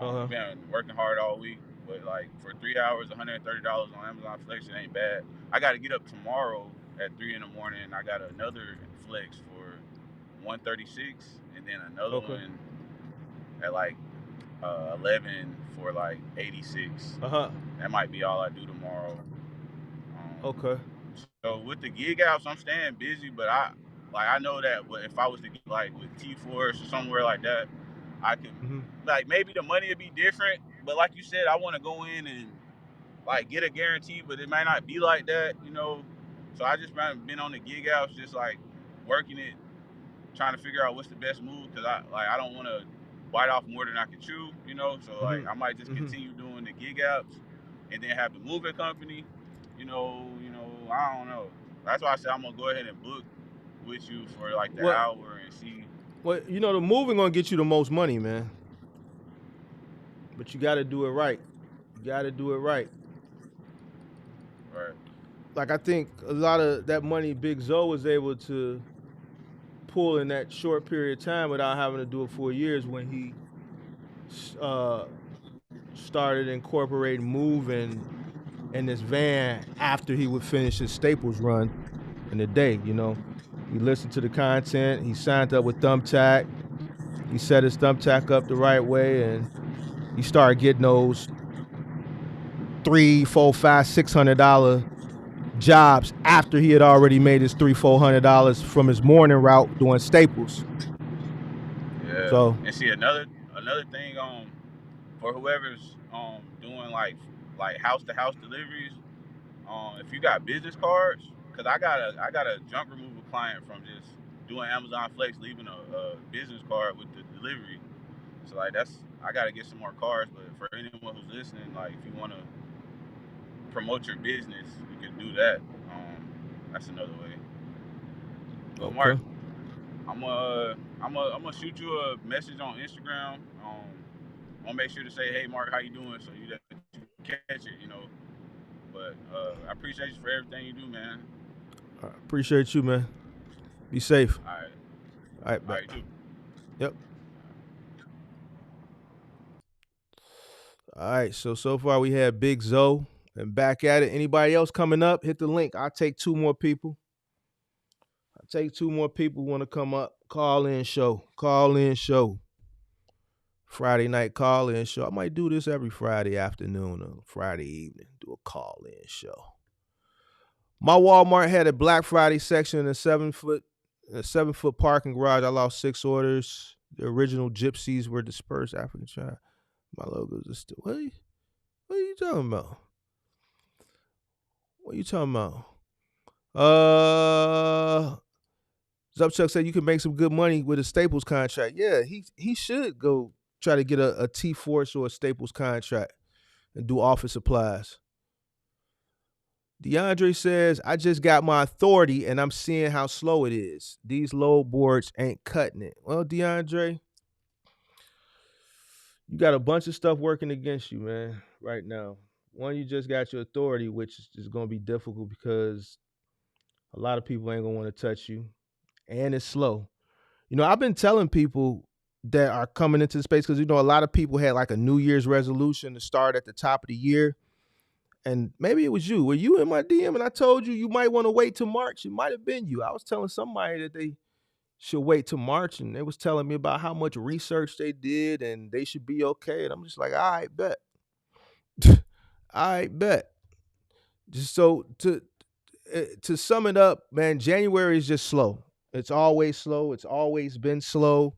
Speaker 5: I've been working hard all week, but like for 3 hours, $130 on Amazon Flex, it ain't bad. I got to get up tomorrow at 3 in the morning. I got another Flex for $136, and then another one at like 11 for like 86. That might be all I do tomorrow.
Speaker 2: Okay.
Speaker 5: So with the gig apps, I'm staying busy, but I know that if I was to get like with T4 or somewhere like that, I can like maybe the money would be different, but like you said, I want to go in and like get a guarantee, but it might not be like that, So I just been on the gig apps, just like working it, trying to figure out what's the best move, because I don't want to bite off more than I can chew, So like I might just continue doing the gig apps, and then have the moving company, I don't know. That's why I said I'm gonna go ahead and book with you for like the hour and see.
Speaker 2: Well, the moving gonna get you the most money, man. But you got to do it right.
Speaker 5: Right.
Speaker 2: Like I think a lot of that money Big Zoe was able to pull in that short period of time without having to do it for years, when he started incorporating moving in this van after he would finish his Staples run in the day. He listened to the content. He signed up with Thumbtack. He set his Thumbtack up the right way, and he started getting those $300, $400, $500, $600 jobs after he had already made his $300, $400 from his morning route doing Staples.
Speaker 5: Yeah. So and see another thing for whoever's doing like house to house deliveries, if you got business cards, because I got a junk removal client from just doing Amazon Flex, leaving a business card with the delivery. So like I gotta get some more cards, but for anyone who's listening, like if you want to promote your business, you can do that. That's another way. But okay. Mark, I'm gonna shoot you a message on Instagram. I'll make sure to say, hey Mark, how you doing, so you catch it, But I appreciate you for everything you do, man.
Speaker 2: I appreciate you, man. Be safe.
Speaker 5: All right.
Speaker 2: All right,
Speaker 5: all right, too.
Speaker 2: Yep. All right, so far we had Big Zoe and back at it. Anybody else coming up, hit the link. I'll take 2 more people. Want to come up. Call in show. Friday night call in show. I might do this every Friday afternoon or Friday evening. Do a call in show. My Walmart had a Black Friday section in a 7-foot parking garage. I lost 6 orders. The original gypsies were dispersed after the trial. My logos are still. What are you talking about? Zupchuck said you can make some good money with a Staples contract. Yeah, he should go try to get a T-Force or a Staples contract and do office supplies. DeAndre says, I just got my authority and I'm seeing how slow it is. These load boards ain't cutting it. Well, DeAndre, you got a bunch of stuff working against you, man, right now. One, you just got your authority, which is going to be difficult because a lot of people ain't going to want to touch you. And it's slow. I've been telling people that are coming into the space because, a lot of people had like a New Year's resolution to start at the top of the year. And maybe it was you. Were you in my DM and I told you might want to wait till March? It might have been you. I was telling somebody that they should wait till March, and they was telling me about how much research they did and they should be okay. And I'm just like, all right, bet. All right, bet. Just so to sum it up, man, January is just slow. It's always slow. It's always been slow.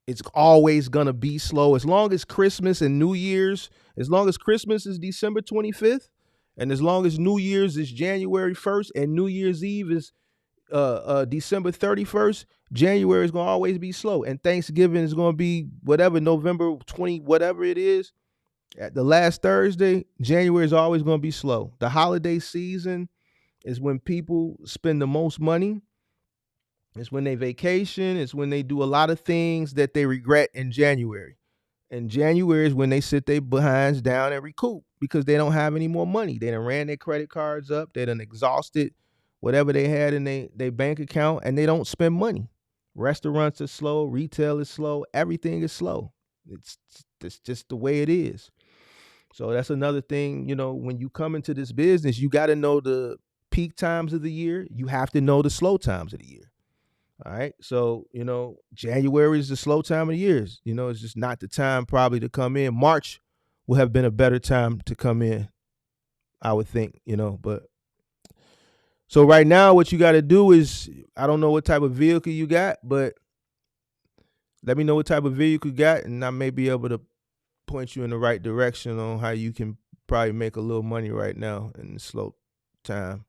Speaker 2: It's always going to be slow. As long as Christmas and New Year's, as long as Christmas is December 25th, and as long as New Year's is January 1st, and New Year's Eve is December 31st, January is going to always be slow. And Thanksgiving is going to be whatever, November 20, whatever it is. At the last Thursday, January is always going to be slow. The holiday season is when people spend the most money. It's when they vacation. It's when they do a lot of things that they regret in January. And January is when they sit their behinds down and recoup because they don't have any more money. They done ran their credit cards up. They done exhausted whatever they had in their bank account, and they don't spend money. Restaurants are slow. Retail is slow. Everything is slow. It's just the way it is. So that's another thing, when you come into this business, you got to know the peak times of the year. You have to know the slow times of the year. All right. So, January is the slow time of the year. It's just not the time probably to come in. March will have been a better time to come in, I would think, but so right now what you got to do is, I don't know what type of vehicle you got, but let me know what type of vehicle you got, and I may be able to point you in the right direction on how you can probably make a little money right now in the slow time.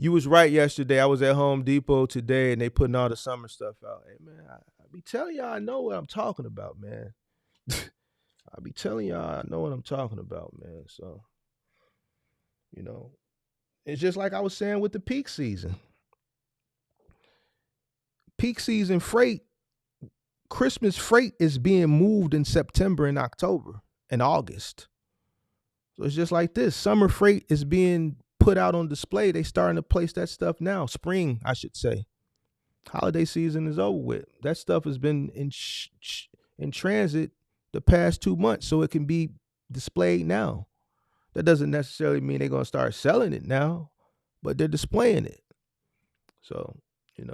Speaker 2: You was right yesterday. I was at Home Depot today, and they putting all the summer stuff out. Hey, man, I be telling y'all I know what I'm talking about, man. I be telling y'all I know what I'm talking about, man. So, it's just like I was saying with the peak season. Peak season freight, Christmas freight is being moved in September and October and August. So it's just like this. Summer freight is being put out on display. They starting to place that stuff now. Spring, I should say. Holiday season is over with. That stuff has been in transit the past 2 months, so it can be displayed now. That doesn't necessarily mean they're going to start selling it now, but they're displaying it. So, it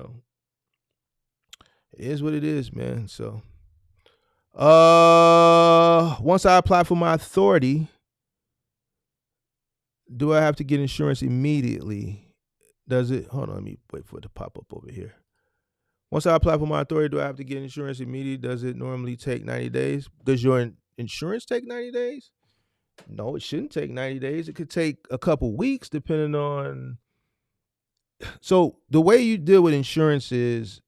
Speaker 2: is what it is, man. So, once I apply for my authority, do I have to get insurance immediately? Does it? Hold on, let me wait for it to pop up over here. Once I apply for my authority, do I have to get insurance immediately? Does it normally take 90 days? Does your insurance take 90 days? No, it shouldn't take 90 days. It could take a couple weeks depending on. So the way you deal with insurance is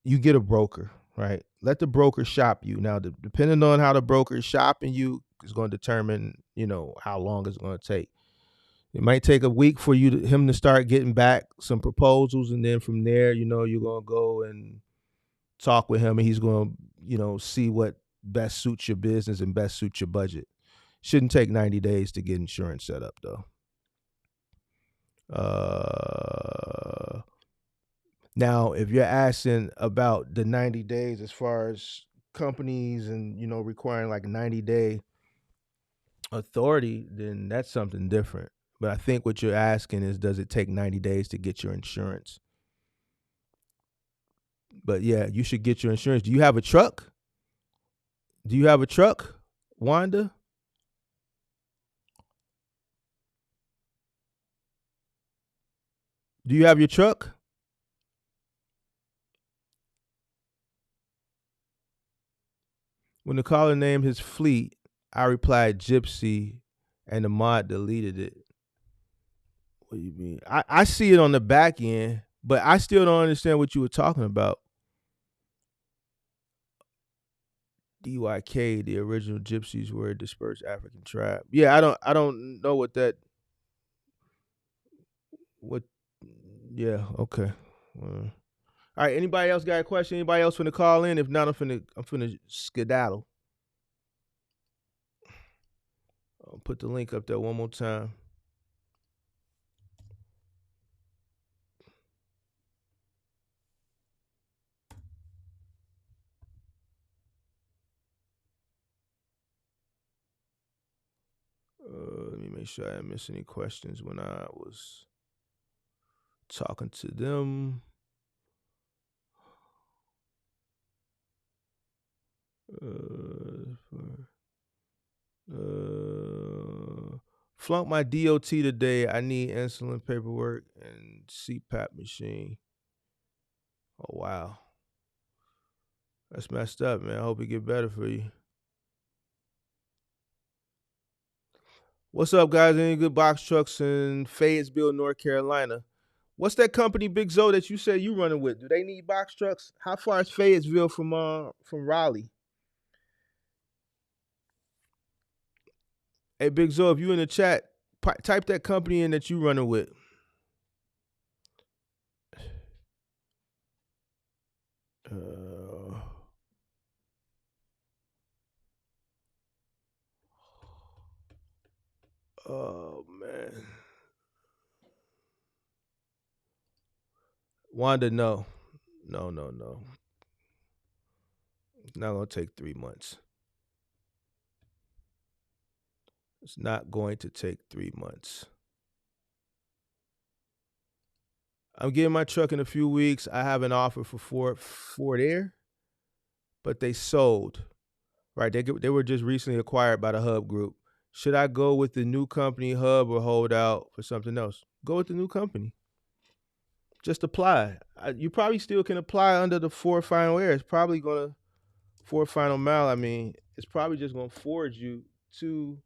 Speaker 2: you get a broker, right? Let the broker shop you. Now, depending on how the broker is shopping you is going to determine, how long it's going to take. It might take a week for him to start getting back some proposals, and then from there, you're going to go and talk with him, and he's going to, see what best suits your business and best suits your budget. Shouldn't take 90 days to get insurance set up, though. Now, if you're asking about the 90 days as far as companies and, requiring like 90-day authority, then that's something different. But I think what you're asking is, does it take 90 days to get your insurance? But yeah, you should get your insurance. Do you have a truck? Wanda? Do you have your truck? When the caller named his fleet, I replied Gypsy, and the mod deleted it. What do you mean? I see it on the back end, but I still don't understand what you were talking about. EYK, the original gypsies were a dispersed African tribe. Yeah, I don't know what that. What? Yeah. Okay. All right. Anybody else got a question? Anybody else finna call in? If not, I'm finna skedaddle. I'll put the link up there one more time. Let me make sure I didn't miss any questions when I was talking to them. Flunked my DOT today. I need insulin paperwork and CPAP machine. Oh wow, that's messed up, man. I hope it get better for you. What's up, guys? Any good box trucks in Fayetteville, North Carolina? What's that company, Big Zo, that you said you running with? Do they need box trucks? How far is Fayetteville from Raleigh? Hey, Big Zo, if you in the chat, type that company in that you running with. Oh man, Wanda, no. It's not gonna take 3 months. It's not going to take 3 months. I'm getting my truck in a few weeks. I have an offer for Ford Air, but they sold. Right, they were just recently acquired by the Hub Group. Should I go with the new company Hub or hold out for something else? Go with the new company. Just apply. You probably still can apply under the Ford Final Air. It's probably gonna Ford Final Mile. I mean, it's probably just gonna forward you to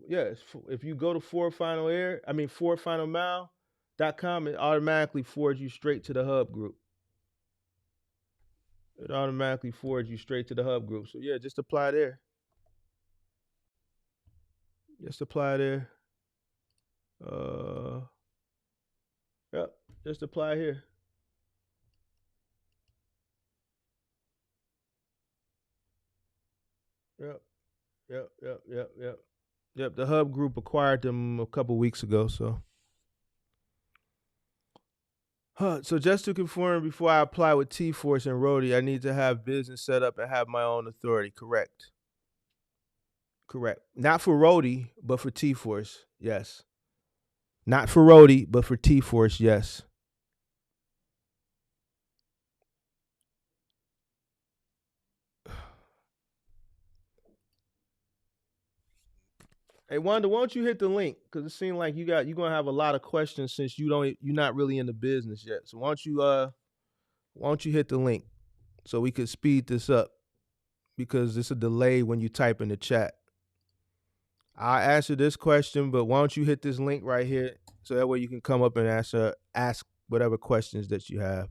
Speaker 2: yes. If you go to Ford Final Air, I mean FordFinalMile.com, it automatically forwards you straight to the Hub Group. It automatically forwards you straight to the Hub Group. So yeah, just apply there. Just apply there. Yep, just apply here. Yep, the Hub Group acquired them a couple weeks ago, so. So just to confirm, before I apply with T-Force and Rody, I need to have business set up and have my own authority, correct? Correct. Not for Rody, but for T-Force, yes. Not for Rody, but for T-Force, yes. Hey Wanda, why don't you hit the link? Because it seems like you're gonna have a lot of questions since you're not really in the business yet. So why don't you hit the link so we could speed this up? Because it's a delay when you type in the chat. I'll answer this question, but why don't you hit this link right here so that way you can come up and ask whatever questions that you have.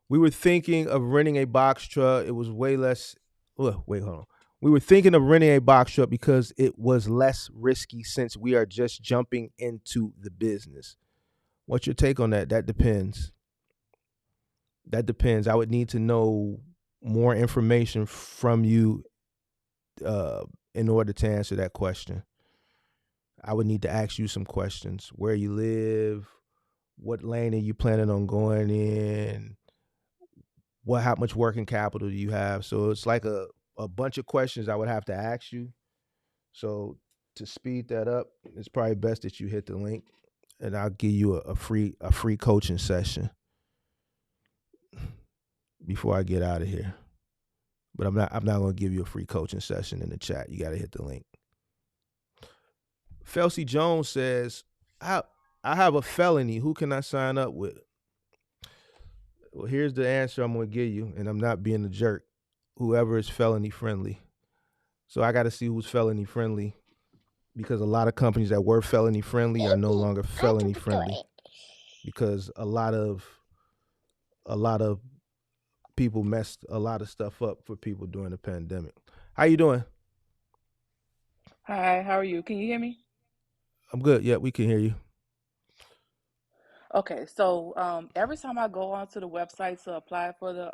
Speaker 2: We were thinking of renting a box truck. It was way less. Wait, hold on. We were thinking of renting a box truck because it was less risky since we are just jumping into the business. What's your take on that? That depends. I would need to know more information from you in order to answer that question. I would need to ask you some questions. Where you live, what lane are you planning on going in, how much working capital do you have? So it's like a bunch of questions I would have to ask you. So to speed that up, it's probably best that you hit the link and I'll give you a free coaching session before I get out of here. But I'm not going to give you a free coaching session in the chat. You got to hit the link. Felcy Jones says, I have a felony. Who can I sign up with? Well, here's the answer I'm going to give you, and I'm not being a jerk. Whoever is felony friendly. So I got to see who's felony friendly because a lot of companies that were felony friendly are no longer felony friendly because a lot of people messed a lot of stuff up for people during the pandemic. How you doing?
Speaker 6: Hi, how are you? Can you hear me?
Speaker 2: I'm good. Yeah, we can hear you.
Speaker 6: Okay, so every time I go onto the website to apply for the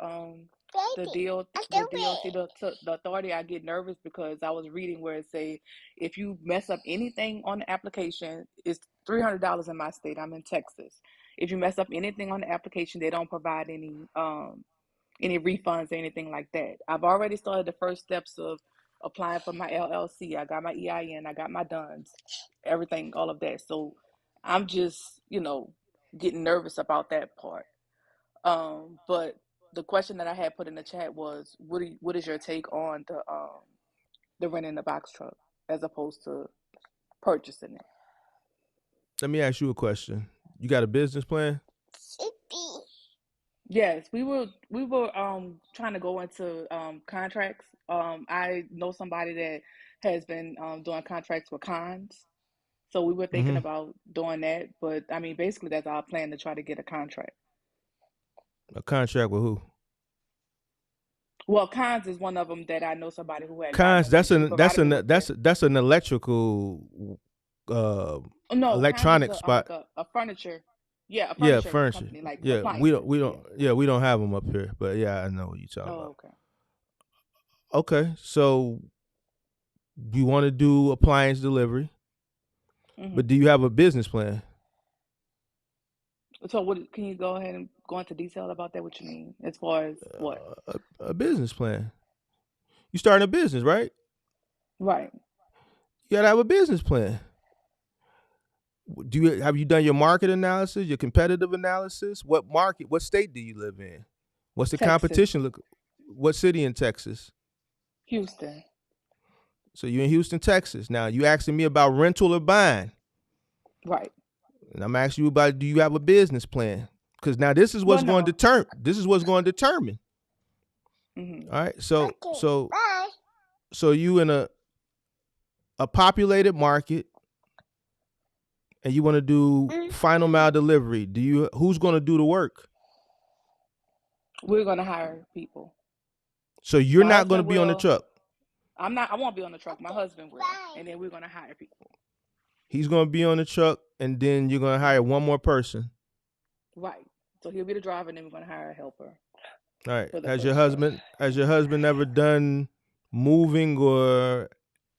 Speaker 6: deal the DLC the authority, I get nervous because I was reading where it say if you mess up anything on the application, it's $300 in my state. I'm in Texas. If you mess up anything on the application, they don't provide any refunds or anything like that. I've already started the first steps of applying for my LLC. I got my EIN, I got my DUNS, everything, all of that. So I'm just, getting nervous about that part. But the question that I had put in the chat was, what is your take on the renting the box truck as opposed to purchasing it?
Speaker 2: Let me ask you a question. You got a business plan?
Speaker 6: Yes, we were trying to go into contracts. I know somebody that has been doing contracts with cons. So we were thinking
Speaker 2: Mm-hmm.
Speaker 6: about doing that, but I mean basically that's our plan to try to get a contract.
Speaker 2: A contract with who?
Speaker 6: Well, cons is one of them that I know somebody who had gotten
Speaker 2: Cons.
Speaker 6: them and she provided me with their.
Speaker 2: That's an electrical,
Speaker 6: Oh, no, cons is
Speaker 2: electronic
Speaker 6: a
Speaker 2: spot.
Speaker 6: like a furniture, yeah, a
Speaker 2: Yeah,
Speaker 6: furniture
Speaker 2: furniture.
Speaker 6: company like
Speaker 2: Yeah,
Speaker 6: appliances. Yeah.
Speaker 2: we don't have them up here, but yeah, I know what you're talking
Speaker 6: Oh,
Speaker 2: about.
Speaker 6: okay.
Speaker 2: Okay, so you want to do appliance delivery, but do you have a business plan?
Speaker 6: So what can you go ahead and go into detail about that? What you mean as far as what?
Speaker 2: A business plan. You starting a business, right?
Speaker 6: Right.
Speaker 2: You gotta have a business plan. Have you done your market analysis, your competitive analysis? What market, what state do you live in? What's the
Speaker 6: Texas,
Speaker 2: competition look? What city in Texas?
Speaker 6: Houston.
Speaker 2: So you're in Houston, Texas. Now you asking me about rental or buying,
Speaker 6: Right.
Speaker 2: and I'm asking you about, do you have a business plan? Because now this is
Speaker 6: Well,
Speaker 2: what's going to
Speaker 6: no.
Speaker 2: determine. This is what's going to determine.
Speaker 6: Mhm.
Speaker 2: All right. So you in a populated market, and you want to do final mile delivery. Who's going to do the work?
Speaker 6: We're gonna hire people.
Speaker 2: So you're
Speaker 6: My
Speaker 2: not going to
Speaker 6: husband
Speaker 2: be on the
Speaker 6: will.
Speaker 2: truck.
Speaker 6: I'm not. I won't be on the truck. My husband will, and then we're gonna hire people.
Speaker 2: He's going to be on the truck, and then you're going to hire one more person.
Speaker 6: Right. So he'll be the driver, and then we're gonna hire a helper.
Speaker 2: All right.
Speaker 6: For the
Speaker 2: Has
Speaker 6: first truck.
Speaker 2: your husband ever done moving or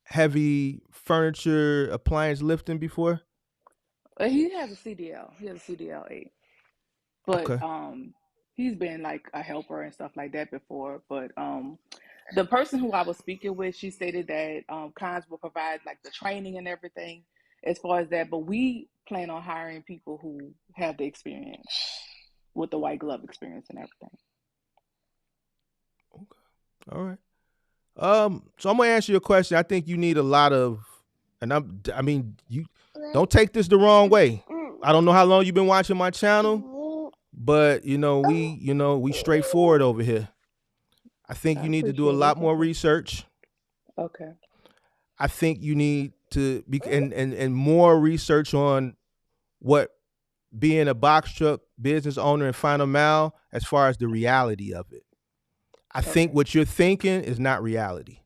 Speaker 2: heavy furniture appliance lifting before?
Speaker 6: He has a CDL. He has a CDL 8. But
Speaker 2: Okay.
Speaker 6: he's been like a helper and stuff like that before. But the person who I was speaking with, she stated that Cons will provide like the training and everything as far as that. But we plan on hiring people who have the experience with the white glove experience and everything.
Speaker 2: Okay. All right. So I'm gonna answer your question. I think you need a lot of, you don't take this the wrong way. I don't know how long you've been watching my channel, but we straightforward over here. I think
Speaker 6: I
Speaker 2: you need to do a
Speaker 6: appreciate it.
Speaker 2: lot more research.
Speaker 6: Okay.
Speaker 2: I think you need to be and more research on what being a box truck business owner and final mile as far as the reality of it. I think what you're thinking is not reality.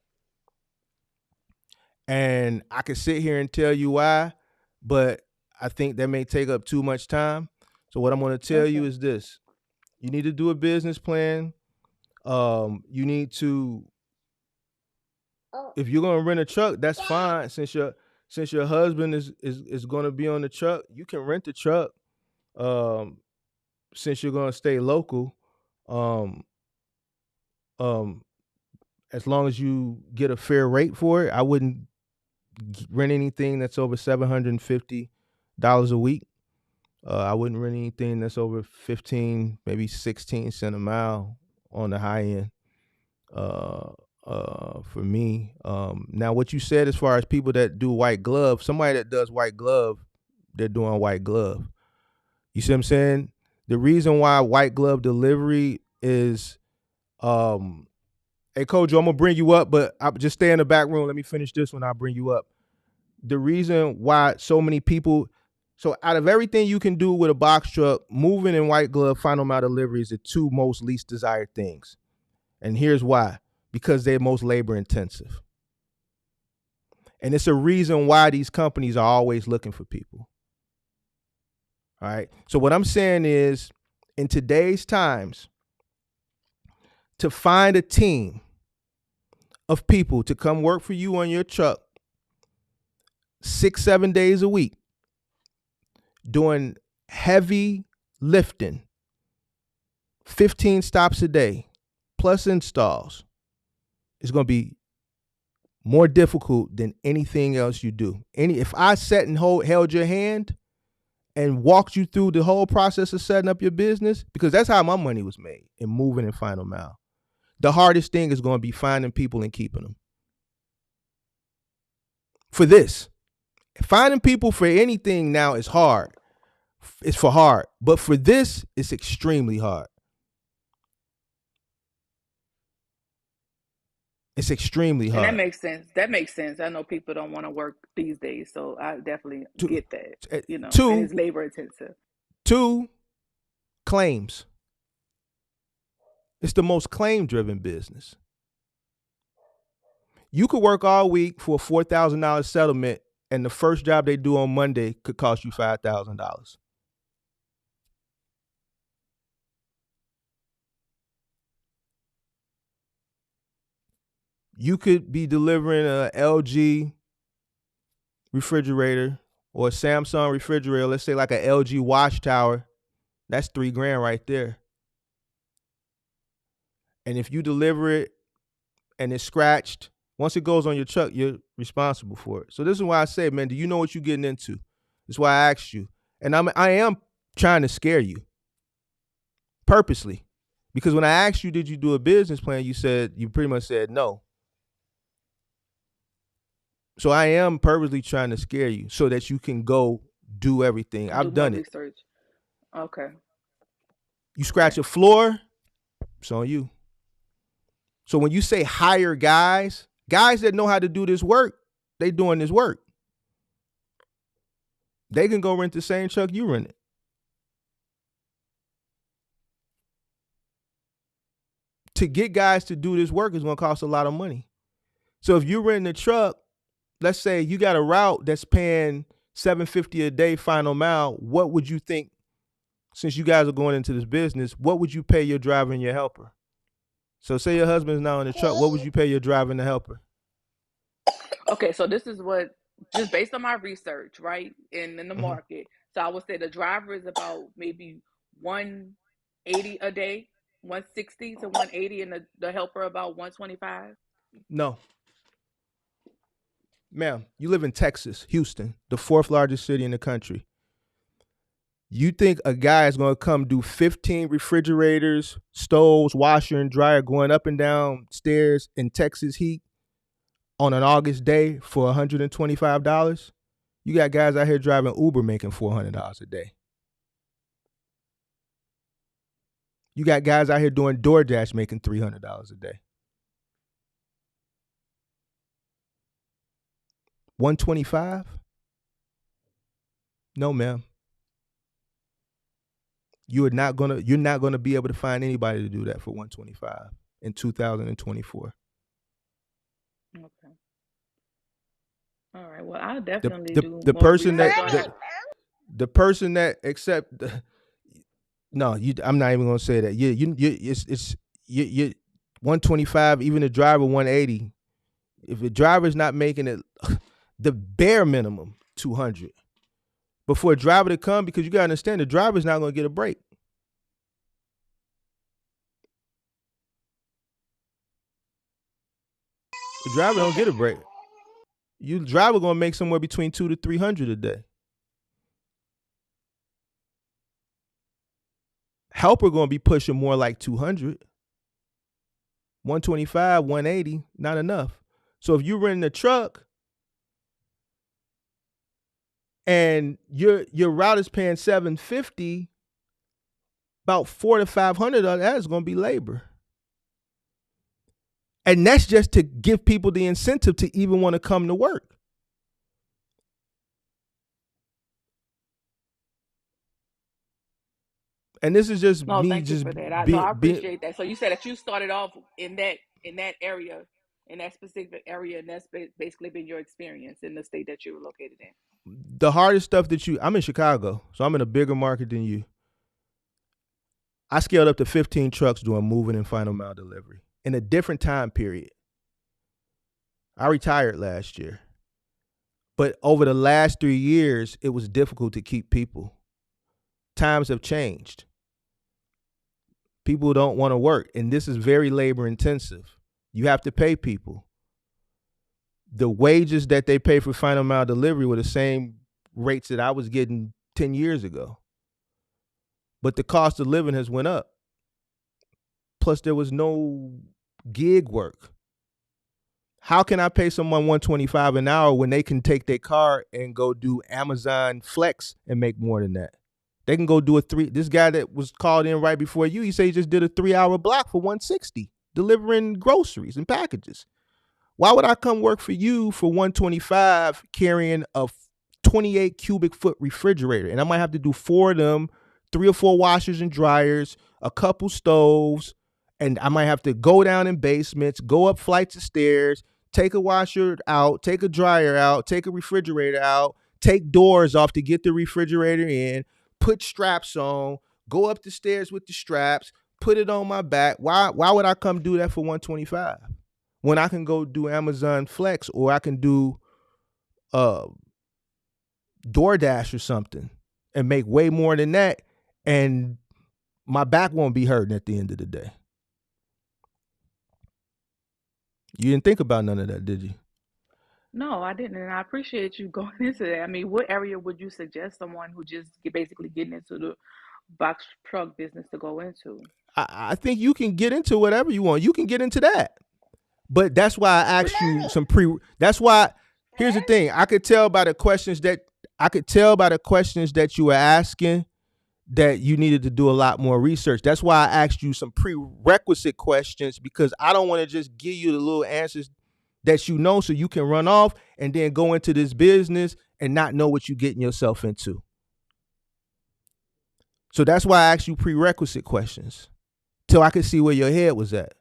Speaker 2: And I could sit here and tell you why, but I think that may take up too much time. So what I'm going to tell you is this. You need to do a business plan. You need to, if you're going to rent a truck, that's fine. Since your husband is going to be on the truck, you can rent the truck. Since you're going to stay local, as long as you get a fair rate for it, I wouldn't rent anything that's over $750 a week. I wouldn't rent anything that's over 15, maybe 16 cents a mile on the high end. For me, now what you said as far as people that do white glove, somebody that does white glove, they're doing white glove. You see what I'm saying? The reason why white glove delivery is, hey Kojo, I'm gonna bring you up, but I just stay in the back room. Let me finish this one. I'll bring you up. The reason why so many people, So out of everything you can do with a box truck, moving and white glove final mile delivery is the two most least desired things. And here's why. Because they're most labor intensive. And it's a reason why these companies are always looking for people. All right. So what I'm saying is, in today's times, to find a team of people to come work for you on your truck 6-7 days a week, doing heavy lifting, 15 stops a day, plus installs, is going to be more difficult than anything else you do. If I sat and held your hand and walked you through the whole process of setting up your business, because that's how my money was made in moving and final mile. The hardest thing is going to be finding people and keeping them. For this, finding people for anything now is hard. It's for hard. But for this, it's extremely hard. It's extremely hard.
Speaker 6: And that makes sense. That makes sense. I know people don't want to work these days, so I definitely get that. You know, and it's labor intensive.
Speaker 2: 2, claims. It's the most claim-driven business. You could work all week for a $4,000 settlement, and the first job they do on Monday could cost you $5,000. You could be delivering a LG refrigerator or a Samsung refrigerator, let's say like a LG wash tower. That's $3,000 right there. And if you deliver it and it's scratched, once it goes on your truck, you're responsible for it. So this is why I say, man, do you know what you're getting into? That's why I asked you. And I am trying to scare you purposely. Because when I asked you, did you do a business plan, you pretty much said no. So I am purposely trying to scare you so that you can go do everything. I've done it.
Speaker 6: Research. Okay.
Speaker 2: You scratch a floor, it's on you. So when you say hire guys that know how to do this work, they doing this work. They can go rent the same truck you rent it. To get guys to do this work is going to cost a lot of money. So if you're renting a truck, let's say you got a route that's paying $750 a day final mile, what would you think, since you guys are going into this business, what would you pay your driver and your helper? So say your husband's now in the truck, what would you pay your driver and the helper?
Speaker 6: Okay, so this is what, just based on my research, right, in the market. So I would say the driver is about maybe $180 a day, 160 to 180, and the helper about 125.
Speaker 2: No. Ma'am, you live in Texas, Houston, the 4th largest city in the country. You think a guy is going to come do 15 refrigerators, stoves, washer and dryer going up and down stairs in Texas heat on an August day for $125? You got guys out here driving Uber making $400 a day. You got guys out here doing DoorDash making $300 a day. 125? No, ma'am. You're not gonna be able to find anybody to do that for 125 in 2024.
Speaker 6: Okay. All right. Well, I'll definitely do
Speaker 2: the
Speaker 6: more
Speaker 2: person
Speaker 6: research.
Speaker 2: the person that accept. No, I'm not even gonna say that. You 125. Even the driver 180. If the driver's not making it, the bare minimum 200. But for a driver to come, because you gotta understand, the driver's not gonna get a break. The driver don't get a break. You driver gonna make somewhere between 200 to 300 a day. Helper gonna be pushing more like 200. 125, 180, not enough. So if you're renting a truck and your route is paying $750, about $400 to $500 of that is gonna be labor. And that's just to give people the incentive to even want to come to work. And this is just
Speaker 6: No,
Speaker 2: me
Speaker 6: thank you
Speaker 2: just
Speaker 6: for that. I
Speaker 2: being
Speaker 6: appreciate that. So you said that you started off in that area, in that specific area, and that's basically been your experience in the state that you were located in.
Speaker 2: the hardest stuff that I'm in Chicago, so I'm in a bigger market than you. I scaled up to 15 trucks doing moving and final mile delivery in a different time period. I retired last year. But over the last 3 years, it was difficult to keep people. Times have changed. People don't want to work, and this is very labor intensive. You have to pay people. The wages that they pay for final mile delivery were the same rates that I was getting 10 years ago. But the cost of living has went up. Plus, there was no gig work. How can I pay someone $125 an hour when they can take their car and go do Amazon Flex and make more than that? They can go do this guy that was called in right before you, he said he just did a 3-hour block for $160, delivering groceries and packages. Why would I come work for you for $125 carrying a 28 cubic foot refrigerator? And I might have to do 4 of them, 3 or 4 washers and dryers, a couple stoves, and I might have to go down in basements, go up flights of stairs, take a washer out, take a dryer out, take a refrigerator out, take doors off to get the refrigerator in, put straps on, go up the stairs with the straps, put it on my back. Why would I come do that for $125 when I can go do Amazon Flex, or I can do DoorDash or something and make way more than that, and my back won't be hurting at the end of the day? You didn't think about none of that, did you?
Speaker 6: No, I didn't, and I appreciate you going into that. I mean, what area would you suggest someone who just basically getting into the box truck business to go into?
Speaker 2: I think you can get into whatever you want. You can get into that. But that's why I asked you some that's why, here's the thing. I could tell by the questions that you were asking that you needed to do a lot more research. That's why I asked you some prerequisite questions, because I don't want to just give you the little answers that you know so you can run off and then go into this business and not know what you're getting yourself into. So that's why I asked you prerequisite questions, till I could see where your head was at.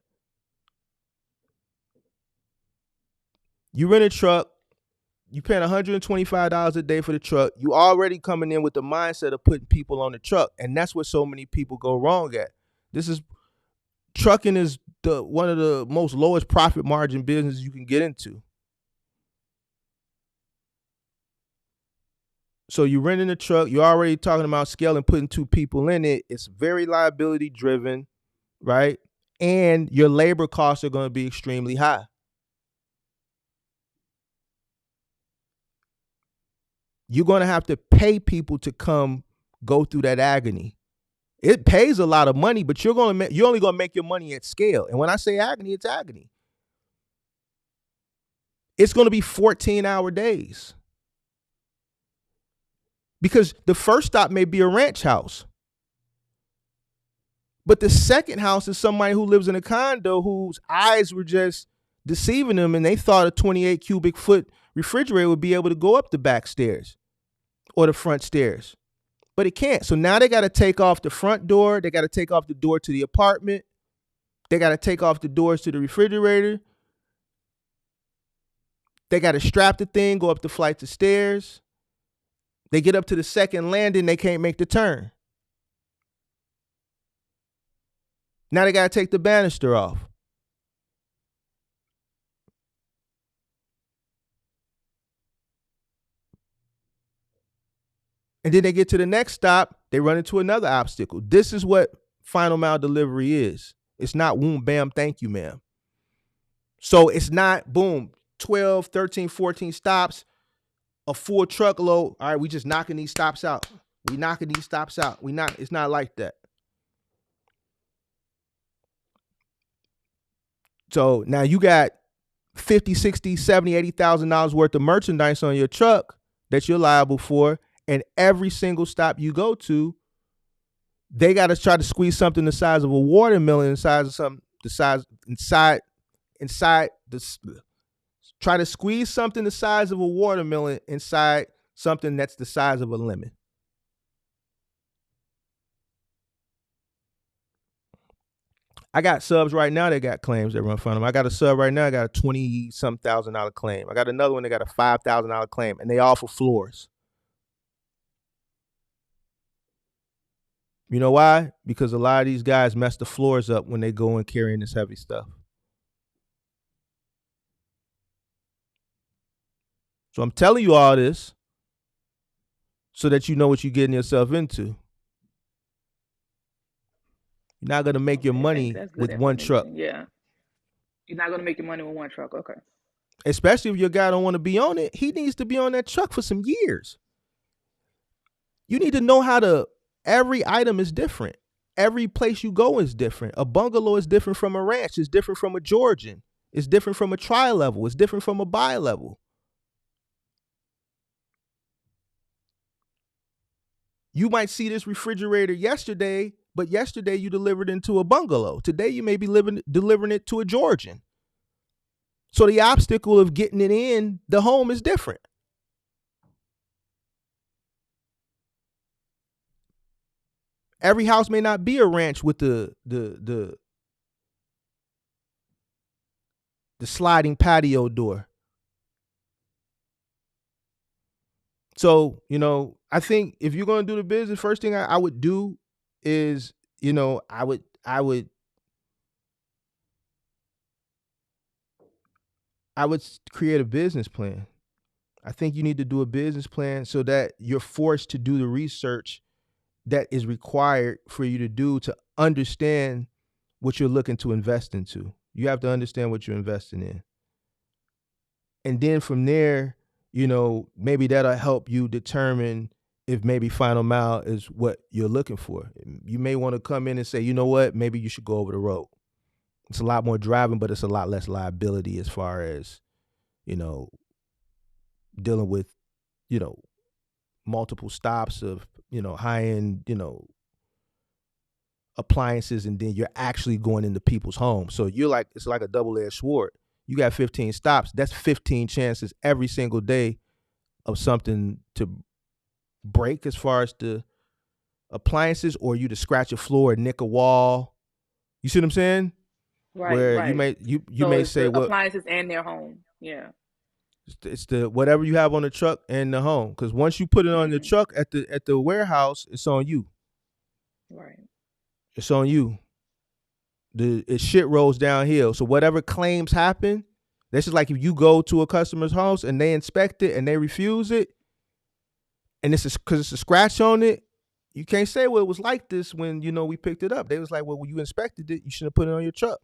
Speaker 2: You rent a truck, you paying $125 a day for the truck. You already coming in with the mindset of putting people on the truck, and that's what so many people go wrong at. Trucking is one of the most lowest profit margin businesses you can get into. So you're renting a truck, you're already talking about scaling, putting 2 people in it. It's very liability driven, right? And your labor costs are going to be extremely high. You're going to have to pay people to come go through that agony. It pays a lot of money, but you're only going to make your money at scale. And when I say agony, it's agony. It's going to be 14-hour days. Because the first stop may be a ranch house, but the second house is somebody who lives in a condo whose eyes were just deceiving them, and they thought a 28 cubic foot refrigerator would be able to go up the back stairs or the front stairs, but it can't. So now they got to take off the front door. They got to take off the door to the apartment. They got to take off the doors to the refrigerator. They got to strap the thing, go up the flights of stairs. They get up to the second landing, they can't make the turn. Now they got to take the banister off. And then they get to the next stop, they run into another obstacle. This is what final mile delivery is. It's not boom, bam, thank you, ma'am. So it's not boom, 12, 13, 14 stops, a full truckload. All right, we just knocking these stops out. It's not like that. So now you got $50, $60, $70, $80,000 worth of merchandise on your truck that you're liable for. And every single stop you go to, they got to try to squeeze something the size of a watermelon try to squeeze something the size of a watermelon inside something that's the size of a lemon. I got subs right now that got claims that run from them. I got a sub right now, I got a $20-some thousand claim. I got another one that got a $5,000 claim, and they all for floors. You know why? Because a lot of these guys mess the floors up when they go and carrying this heavy stuff. So I'm telling you all this so that you know what you're getting yourself into. You're not gonna make your money with one truck.
Speaker 6: Yeah. You're not gonna make your money with one truck. Okay.
Speaker 2: Especially if your guy don't want to be on it. He needs to be on that truck for some years. You need to know how to. Every item is different. Every place you go is different. A bungalow is different from a ranch. It's different from a Georgian. It's different from a tri-level. It's different from a bi-level. You might see this refrigerator yesterday, but yesterday you delivered into a bungalow. Today you may be delivering it to a Georgian. So the obstacle of getting it in the home is different. Every house may not be a ranch with the sliding patio door. So, I think if you're going to do the business, first thing I would do is, I would create a business plan. I think you need to do a business plan so that you're forced to do the research that is required for you to do to understand what you're looking to invest into. You have to understand what you're investing in. And then from there, maybe that'll help you determine if maybe final mile is what you're looking for. You may want to come in and say, you know what, maybe you should go over the road. It's a lot more driving, but it's a lot less liability as far as, dealing with, multiple stops of, high-end, appliances, and then you're actually going into people's homes. So it's like a double-edged sword. You got 15 stops. That's 15 chances every single day of something to break as far as the appliances, or you to scratch a floor and nick a wall. You see what I'm saying?
Speaker 6: Right.
Speaker 2: Where
Speaker 6: right.
Speaker 2: you may say, well,
Speaker 6: appliances and their home. Yeah.
Speaker 2: It's the whatever you have on the truck and the home. Because once you put it on the truck at the warehouse, it's on you.
Speaker 6: Right.
Speaker 2: It's on you. It shit rolls downhill. So whatever claims happen, that's just like if you go to a customer's house and they inspect it and they refuse it, and because it's a scratch on it, you can't say, well, it was like this when we picked it up. They was like, well, when you inspected it, you should have put it on your truck.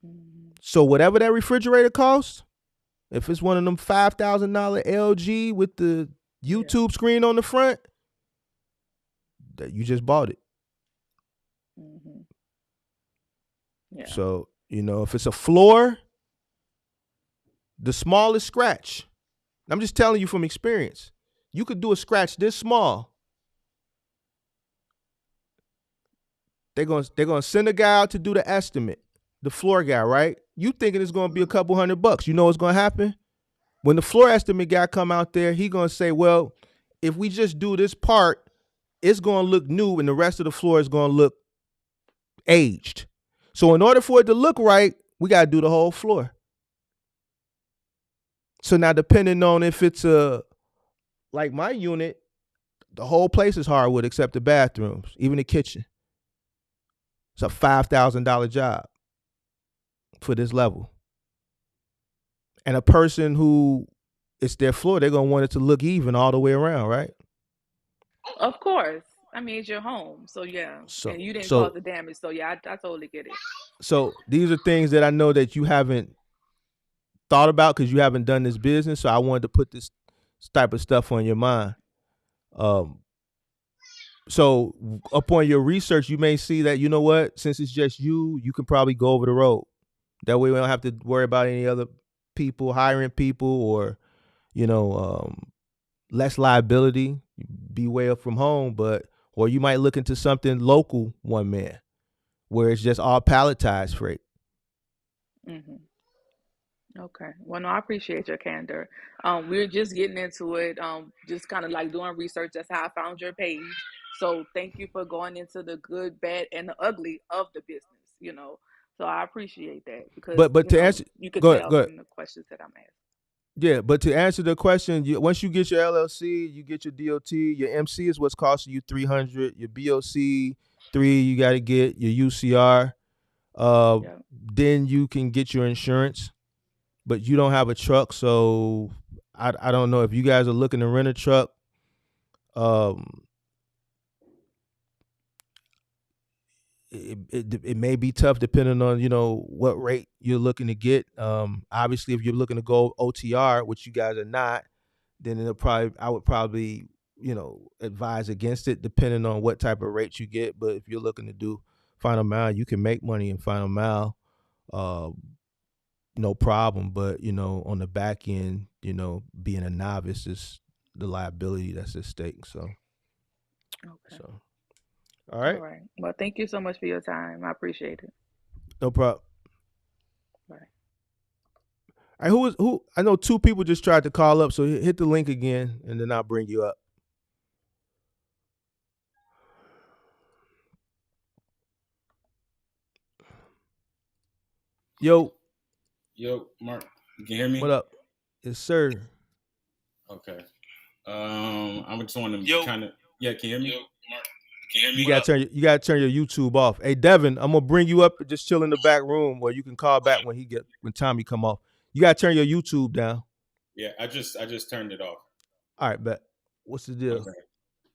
Speaker 2: Mm-hmm. So whatever that refrigerator costs, if it's one of them $5,000 LG with the YouTube screen on the front, that you just bought it. Mm-hmm. Yeah. So, if it's a floor, the smallest scratch, I'm just telling you from experience, you could do a scratch this small. They're gonna send a guy out to do the estimate, the floor guy, right? You thinking it's gonna be a couple $100. You know what's gonna happen? When the floor estimate guy come out there, he gonna say, well, if we just do this part, it's gonna look new and the rest of the floor is gonna look aged. So in order for it to look right, we gotta do the whole floor. So now depending on if it's like my unit, the whole place is hardwood except the bathrooms, even the kitchen. It's a $5,000 job for this level. And a person who it's their floor, they're going to want it to look even all the way around, right?
Speaker 6: Of course. I mean, it's your home. So, yeah. And you didn't cause the damage. So, yeah, I totally get it.
Speaker 2: So these are things that I know that you haven't thought about because you haven't done this business. So I wanted to put this type of stuff on your mind. So upon your research, you may see that, you know what, since it's just you can probably go over the road. That way we don't have to worry about any other people, hiring people, or, less liability, be way up from home, or you might look into something local, one man, where it's just all palletized freight.
Speaker 6: Mm-hmm. Okay. Well, no, I appreciate your candor. We're just getting into it, just kind of like doing research. That's how I found your page. So thank you for going into the good, bad, and the ugly of the business, So I appreciate that because
Speaker 2: But to answer,
Speaker 6: you could
Speaker 2: go ahead,
Speaker 6: tell
Speaker 2: go ahead.
Speaker 6: from the questions that I'm asking.
Speaker 2: Yeah, but to answer the question, once you get your LLC, you get your DOT, your MC is what's costing you 300, your BOC 3, you got to get your UCR.
Speaker 6: Yeah.
Speaker 2: Then you can get your insurance, but you don't have a truck, so I don't know if you guys are looking to rent a truck. It may be tough depending on what rate you're looking to get. Obviously, if you're looking to go OTR, which you guys are not, then I would probably advise against it depending on what type of rates you get. But if you're looking to do final mile, you can make money in final mile, no problem. But on the back end, being a novice is the liability that's at stake. So
Speaker 6: Okay.
Speaker 2: All right.
Speaker 6: All right. Well, thank you so much for your time. I appreciate it.
Speaker 2: No problem.
Speaker 6: Bye.
Speaker 2: All right, who? I know two people just tried to call up, so hit the link again, and then I'll bring you up. Yo,
Speaker 7: Mark, you can hear me?
Speaker 2: what up? Yes, sir.
Speaker 7: Okay. I just want to kind of, yeah, can you hear me? Mark, can you hear me?
Speaker 2: You gotta turn your YouTube off. Hey, Devin, I'm gonna bring you up. Just chill in the back room, where you can call back when Tommy come off. You gotta turn your YouTube down.
Speaker 7: Yeah, I just turned it off.
Speaker 2: All right, bet. What's the deal?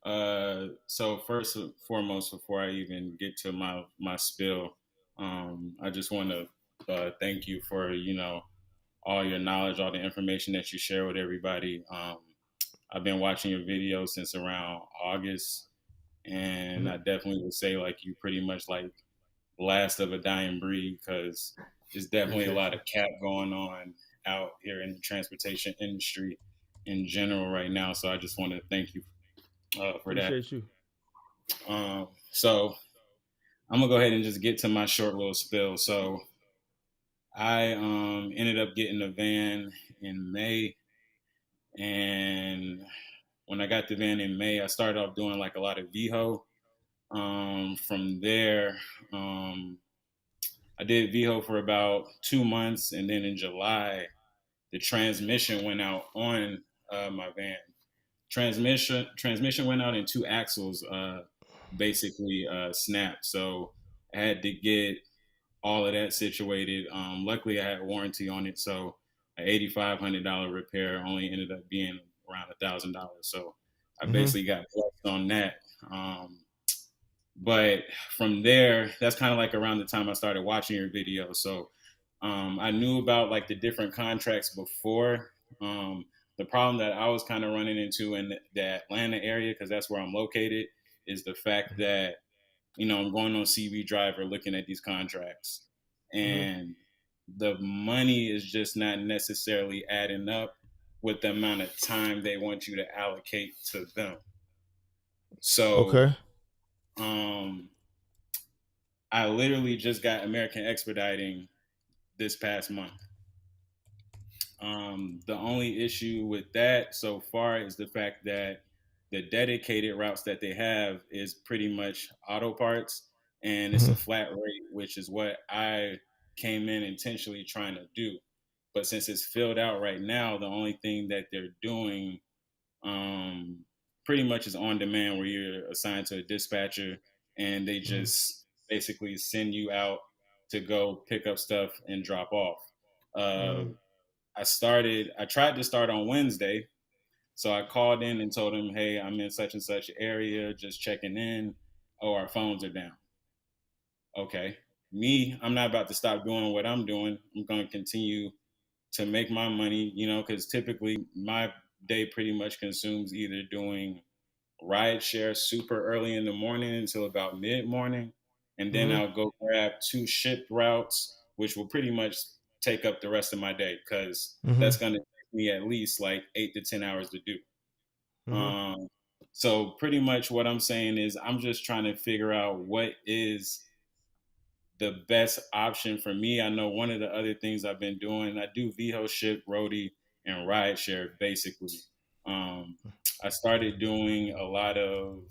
Speaker 7: Okay. So first and foremost, before I even get to my spill, I just want to thank you for all your knowledge, all the information that you share with everybody. I've been watching your videos since around August, and I definitely would say like you pretty much like last of a dying breed, because there's definitely a lot of cap going on out here in the transportation industry in general right now. So I just want to thank you for that.
Speaker 2: Appreciate you.
Speaker 7: So I'm gonna go ahead and just get to my short little spill. So I ended up getting a van in May, and when I got the van in May, I started off doing like a lot of VHO. From there, I did VHO for about 2 months, and then in July, the transmission went out on my van. Transmission went out, and two axles basically snapped. So I had to get all of that situated. Luckily, I had warranty on it, so an $8,500 repair only ended up being around $1,000. So I basically got blessed on that. But from there, that's kind of like around the time I started watching your video. So I knew about like the different contracts before. The problem that I was kind of running into in the Atlanta area, because that's where I'm located, is the fact that I'm going on CB Driver looking at these contracts, and the money is just not necessarily adding up with the amount of time they want you to allocate to them. So, I literally just got American Expediting this past month. The only issue with that so far is the fact that the dedicated routes that they have is pretty much auto parts, and it's a flat rate, which is what I came in intentionally trying to do. But since it's filled out right now, the only thing that they're doing pretty much is on demand, where you're assigned to a dispatcher and they just basically send you out to go pick up stuff and drop off. I tried to start on Wednesday. So I called in and told them, hey, I'm in such and such area, just checking in. Oh, our phones are down. Okay. I'm not about to stop doing what I'm doing. I'm going to continue to make my money, because typically my day pretty much consumes either doing ride share super early in the morning until about mid morning. And then I'll go grab 2 shipped routes, which will pretty much take up the rest of my day, because that's going to take me at least like 8 to 10 hours to do. So pretty much what I'm saying is I'm just trying to figure out what is the best option for me. I know one of the other things I've been doing, I do VHO, ship, roadie, and ride share basically. I started doing a lot of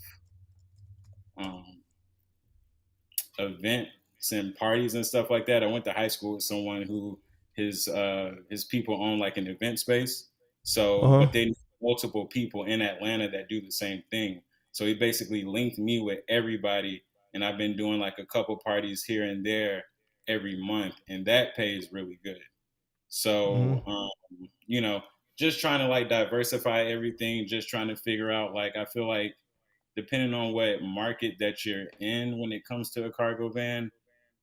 Speaker 7: event send parties and stuff like that. I went to high school with someone who his people own like an event space. So,
Speaker 2: Uh huh.
Speaker 7: but they know multiple people in Atlanta that do the same thing. So he basically linked me with everybody, and I've been doing like a couple parties here and there every month, and that pays really good.
Speaker 2: Mm-hmm.
Speaker 7: So, you know, just trying to like diversify everything, just trying to figure out like I feel like depending on what market that you're in when it comes to a cargo van,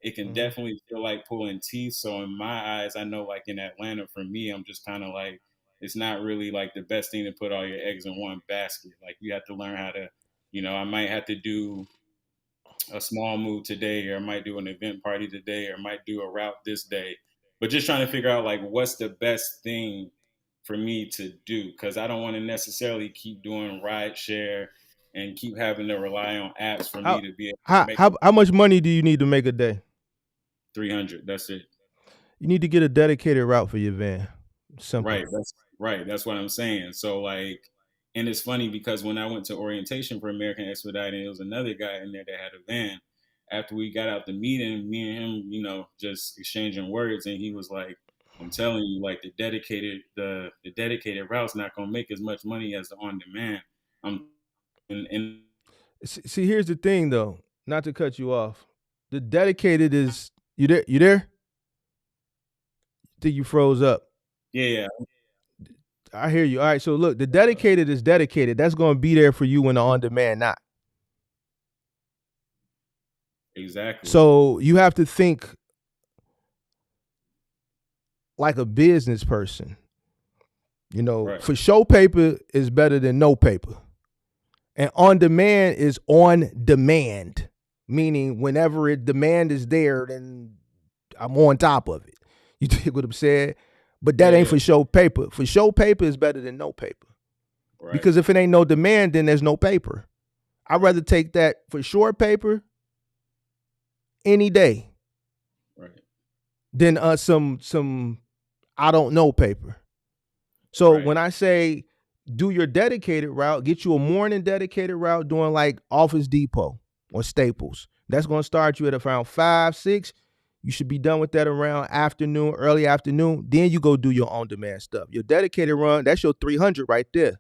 Speaker 7: it can
Speaker 2: Mm-hmm.
Speaker 7: definitely feel like pulling teeth. So in my eyes, I know like in Atlanta, for me, I'm just kind of like, it's not really like the best thing to put all your eggs in one basket. Like you have to learn how to, I might have to do a small move today, or I might do an event party today, or I might do a route this day. But just trying to figure out like what's the best thing for me to do, because I don't want to necessarily keep doing ride share and keep having to rely on apps for me
Speaker 2: How
Speaker 7: to be able to
Speaker 2: how
Speaker 7: make
Speaker 2: how how much money do you need to make a day?
Speaker 7: 300. That's it.
Speaker 2: You need to get a dedicated route for your van. Simple.
Speaker 7: Right. That's right. That's what I'm saying. So like, and it's funny because when I went to orientation for American Expediting, it was another guy in there that had a van. After we got out the meeting, me and him, just exchanging words, and he was like, "I'm telling you, like the dedicated route's not gonna make as much money as the on demand." And
Speaker 2: See, here's the thing, though. Not to cut you off. The dedicated is you there. You there? Think you froze up.
Speaker 7: yeah,
Speaker 2: I hear you. All right. So look, the dedicated is dedicated. That's going to be there for you when the on demand not.
Speaker 7: exactly.
Speaker 2: So you have to think like a business person.
Speaker 7: Right,
Speaker 2: For show paper is better than no paper. And on demand is on demand, meaning whenever demand is there, then I'm on top of it. You take what I'm saying? But that
Speaker 7: yeah,
Speaker 2: ain't
Speaker 7: yeah,
Speaker 2: for show paper. For show paper is better than no paper.
Speaker 7: right,
Speaker 2: Because if it ain't no demand, then there's no paper. I'd
Speaker 7: right,
Speaker 2: rather take that for short paper any day
Speaker 7: right,
Speaker 2: than some I don't know paper. So
Speaker 7: right,
Speaker 2: when I say do your dedicated route, get you a morning dedicated route doing like Office Depot or Staples. That's going to start you at around 5, 6. You should be done with that around afternoon, early afternoon. Then you go do your on demand stuff. Your dedicated run, that's your 300 right there.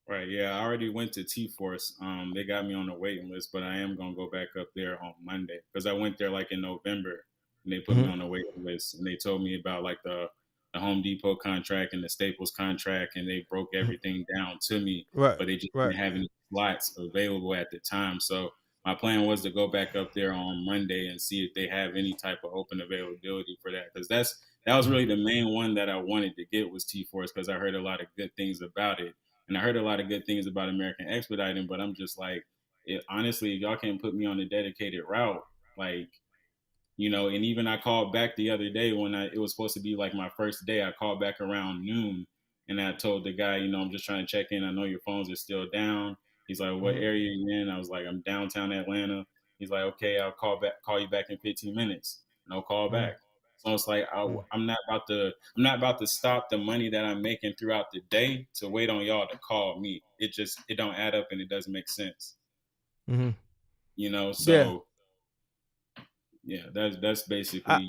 Speaker 7: right. Yeah, I already went to T Force. They got me on the waiting list, but I am gonna go back up there on Monday because I went there like in November, and they put me
Speaker 2: Mm-hmm.
Speaker 7: on the waiting list, and they told me about like the Home Depot contract and the Staples contract, and they broke everything down to me,
Speaker 2: Right,
Speaker 7: but they just
Speaker 2: right.
Speaker 7: didn't have any slots available at the time. So my plan was to go back up there on Monday and see if they have any type of open availability for that, because that was really the main one that I wanted to get was T Force, because I heard a lot of good things about it. And I heard a lot of good things about American Expediting, but I'm just like, honestly, if y'all can't put me on a dedicated route, like, and even I called back the other day when it was supposed to be like my first day. I called back around noon, and I told the guy, I'm just trying to check in. I know your phones are still down. He's like, what
Speaker 2: Mm-hmm.
Speaker 7: area are you in? I was like, I'm downtown Atlanta. He's like, okay, I'll call you back in 15 minutes. No call back. So it's like I'm not about to stop the money that I'm making throughout the day to wait on y'all to call me. It don't add up and it doesn't make sense.
Speaker 2: Mm-hmm. Yeah.
Speaker 7: So yeah, that's basically
Speaker 2: I,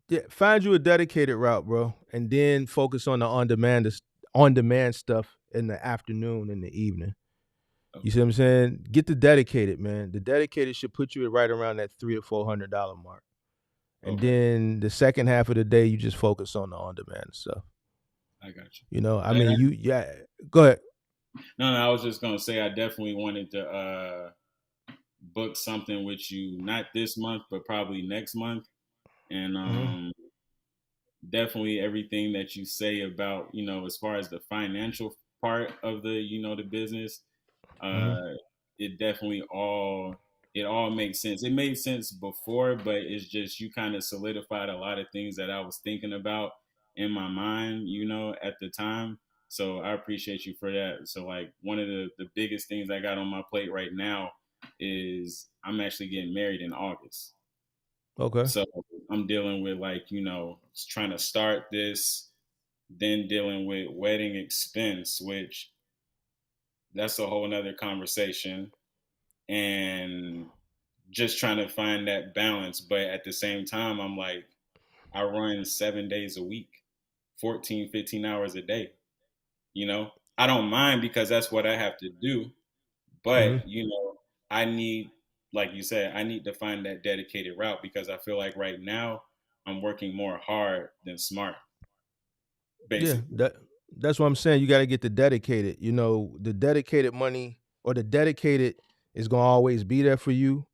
Speaker 2: yeah. Find you a dedicated route, bro, and then focus on the on demand stuff in the afternoon and the evening. You see what I'm saying? Get the dedicated, man. The dedicated should put you right around that $300 or $400 mark. And
Speaker 7: okay.
Speaker 2: then the second half of the day, you just focus on the on demand stuff.
Speaker 7: I got you.
Speaker 2: I mean, yeah. Go ahead.
Speaker 7: No, I was just gonna say I definitely wanted to book something with you, not this month, but probably next month. And
Speaker 2: Mm-hmm.
Speaker 7: definitely everything that you say about, as far as the financial part of the business,
Speaker 2: Mm-hmm.
Speaker 7: uh, it definitely all makes sense. It made sense before, but it's just you kind of solidified a lot of things that I was thinking about in my mind, at the time. So I appreciate you for that. So like one of the biggest things I got on my plate right now is I'm actually getting married in August.
Speaker 2: Okay.
Speaker 7: So I'm dealing with like, trying to start this, then dealing with wedding expense, which that's a whole nother conversation. And just trying to find that balance. But at the same time, I'm like, I run 7 days a week, 14, 15 hours a day. You know, I don't mind because that's what I have to do. But,
Speaker 2: Mm-hmm.
Speaker 7: you know, I need, like you said, I need to find that dedicated route because I feel like right now I'm working more hard than smart,
Speaker 2: Yeah,
Speaker 7: basically.
Speaker 2: that's what I'm saying. You got to get the dedicated. You know, the dedicated money or the dedicated is gonna always be there for you.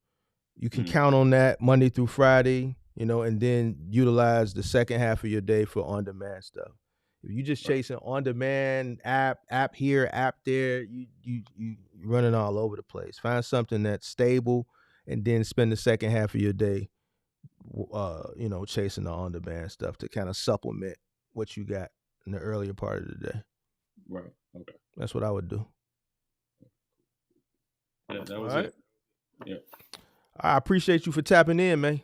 Speaker 2: You can
Speaker 7: Mm,
Speaker 2: count on that Monday through Friday, you know, and then utilize the second half of your day for on-demand stuff. If you just
Speaker 7: right,
Speaker 2: chasing on-demand app here, app there, you running all over the place. Find something that's stable, and then spend the second half of your day, you know, chasing the on-demand stuff to kind of supplement what you got in the earlier part of the day.
Speaker 7: right. Okay.
Speaker 2: That's what I would do.
Speaker 7: Yeah, that
Speaker 2: All
Speaker 7: was
Speaker 2: right.
Speaker 7: it. Yeah.
Speaker 2: I appreciate you for tapping in, man.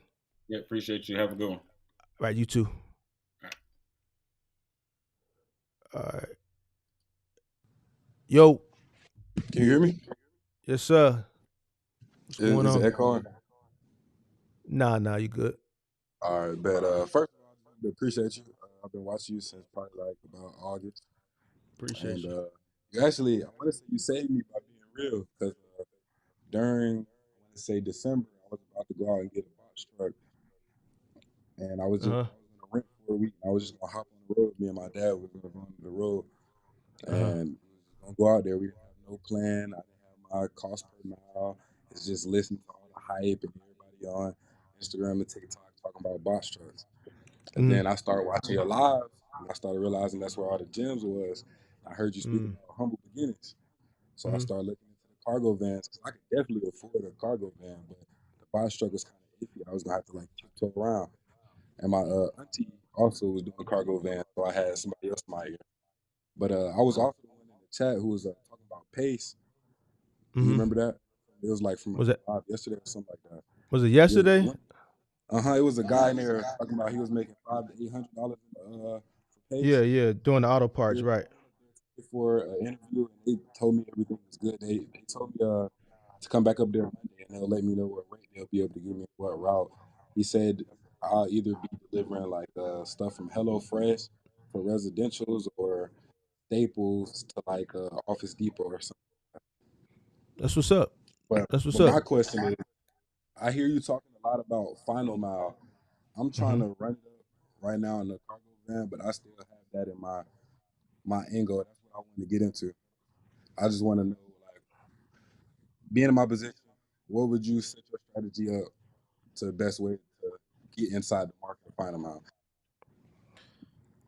Speaker 7: Yeah. Appreciate you. Have a good one.
Speaker 2: All right, you too.
Speaker 7: All right.
Speaker 2: All right. Yo,
Speaker 8: Can you hear me?
Speaker 2: yes, sir. What's going
Speaker 8: Is it
Speaker 2: on?
Speaker 8: echoing?
Speaker 2: Nah, you good.
Speaker 8: All right, but first of all, I just wanted to appreciate you. I've been watching you since probably like about August,
Speaker 2: Appreciate
Speaker 8: and
Speaker 2: you.
Speaker 8: you actually, I want to say you saved me by being real because during, I want to say December, I was about to go out and get a box truck, and I was
Speaker 2: Uh huh.
Speaker 8: gonna rent for a week. I was just gonna hop on the road. Me and my dad was gonna go on the road,
Speaker 2: Uh huh.
Speaker 8: and we was just gonna go out there. We didn't have no plan. I didn't have my cost per mile. It's just listening to all the hype and everybody on Instagram and TikTok talking about box trucks. And
Speaker 2: Mm.
Speaker 8: then I started watching your live, and I started realizing that's where all the gems was. I heard you speak
Speaker 2: Mm.
Speaker 8: about humble beginnings, so I
Speaker 2: Mm.
Speaker 8: started looking into the cargo vans because I could definitely afford a cargo van, but the box truck was kind of iffy. I was gonna have to like tiptoe around. And my auntie also was doing cargo vans, so I had somebody else in my ear. But I was also the one in the chat who was talking about pace. Do you
Speaker 2: Mm.
Speaker 8: remember that? It was like from
Speaker 2: Was it
Speaker 8: live yesterday or something like that.
Speaker 2: was it
Speaker 8: It was
Speaker 2: yesterday?
Speaker 8: one. It was a guy in there talking about he was making $500 to $800 for
Speaker 2: Yeah,
Speaker 8: pace.
Speaker 2: yeah. Doing the auto parts,
Speaker 8: Yeah,
Speaker 2: right?
Speaker 8: I went up there for an interview, and they told me everything was good. They told me to come back up there Monday, and they'll let me know what rate they'll be able to give me what route. He said I'll either be delivering like stuff from HelloFresh for residentials or Staples to like Office Depot or something.
Speaker 2: That's what's up.
Speaker 8: But
Speaker 2: That's what's
Speaker 8: but
Speaker 2: up.
Speaker 8: my question is, I hear you talking a lot about final mile. I'm trying
Speaker 2: Mm-hmm.
Speaker 8: to run it up right now in the cargo van, but I still have that in my angle. That's what I want to get into. I just want to know, like, being in my position, what would you set your strategy up to the best way to get inside the market to find them out?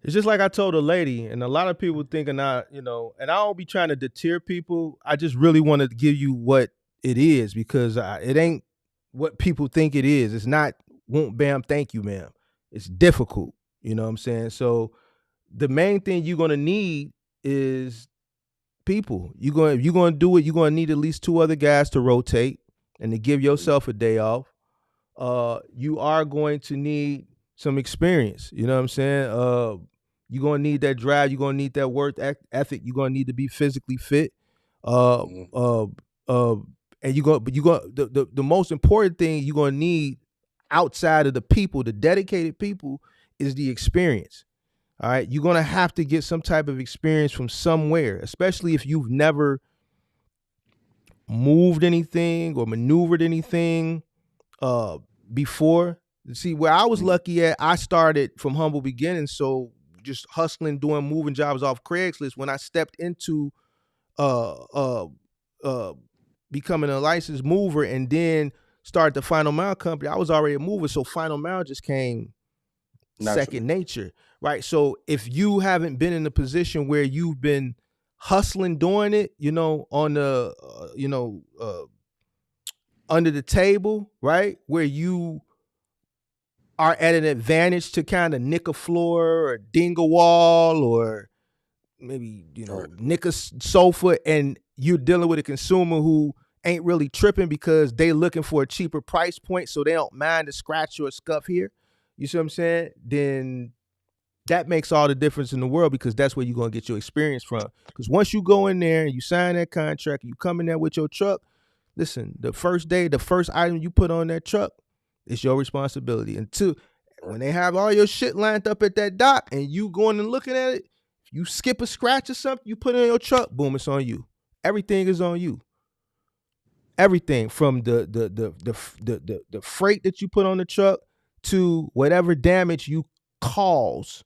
Speaker 2: It's just like I told a lady, and a lot of people thinking you know, and I don't be trying to deter people. I just really want to give you what it is because it ain't what people think it is. It's not won't bam, thank you, ma'am. It's difficult. You know what I'm saying? So the main thing you're gonna need is people. You're gonna do it. You're gonna need at least two other guys to rotate and to give yourself a day off. You are going to need some experience. You know what I'm saying? You're gonna need that drive. You're gonna need that work ethic. You're gonna need to be physically fit. Uh,
Speaker 8: Mm-hmm.
Speaker 2: uh, uh, and the most important thing you're gonna need outside of the people, the dedicated people, is the experience. All right, you're gonna have to get some type of experience from somewhere, especially if you've never moved anything or maneuvered anything uh before. See, where I was
Speaker 8: Mm-hmm.
Speaker 2: lucky at, I started from humble beginnings, so just hustling, doing moving jobs off Craigslist. When I stepped into uh uh uh becoming a licensed mover and then started the Final Mile company, I was already a mover, so Final Mile just came
Speaker 8: Naturally.
Speaker 2: second nature, right? So if you haven't been in a position where you've been hustling doing it, you know, on the under the table, right, where you are at an advantage to kind of nick a floor or ding a wall or maybe, you
Speaker 8: All right.
Speaker 2: know, nick a sofa, and you're dealing with a consumer who ain't really tripping because they looking for a cheaper price point, so they don't mind the scratch or scuff here. You see what I'm saying? Then that makes all the difference in the world because that's where you're gonna get your experience from. Because once you go in there and you sign that contract, and you come in there with your truck, listen, the first day, the first item you put on that truck, it's your responsibility. And two, when they have all your shit lined up at that dock and you going and looking at it, if you skip a scratch or something, you put it in your truck, boom, it's on you. Everything is on you. Everything from the freight that you put on the truck to whatever damage you cause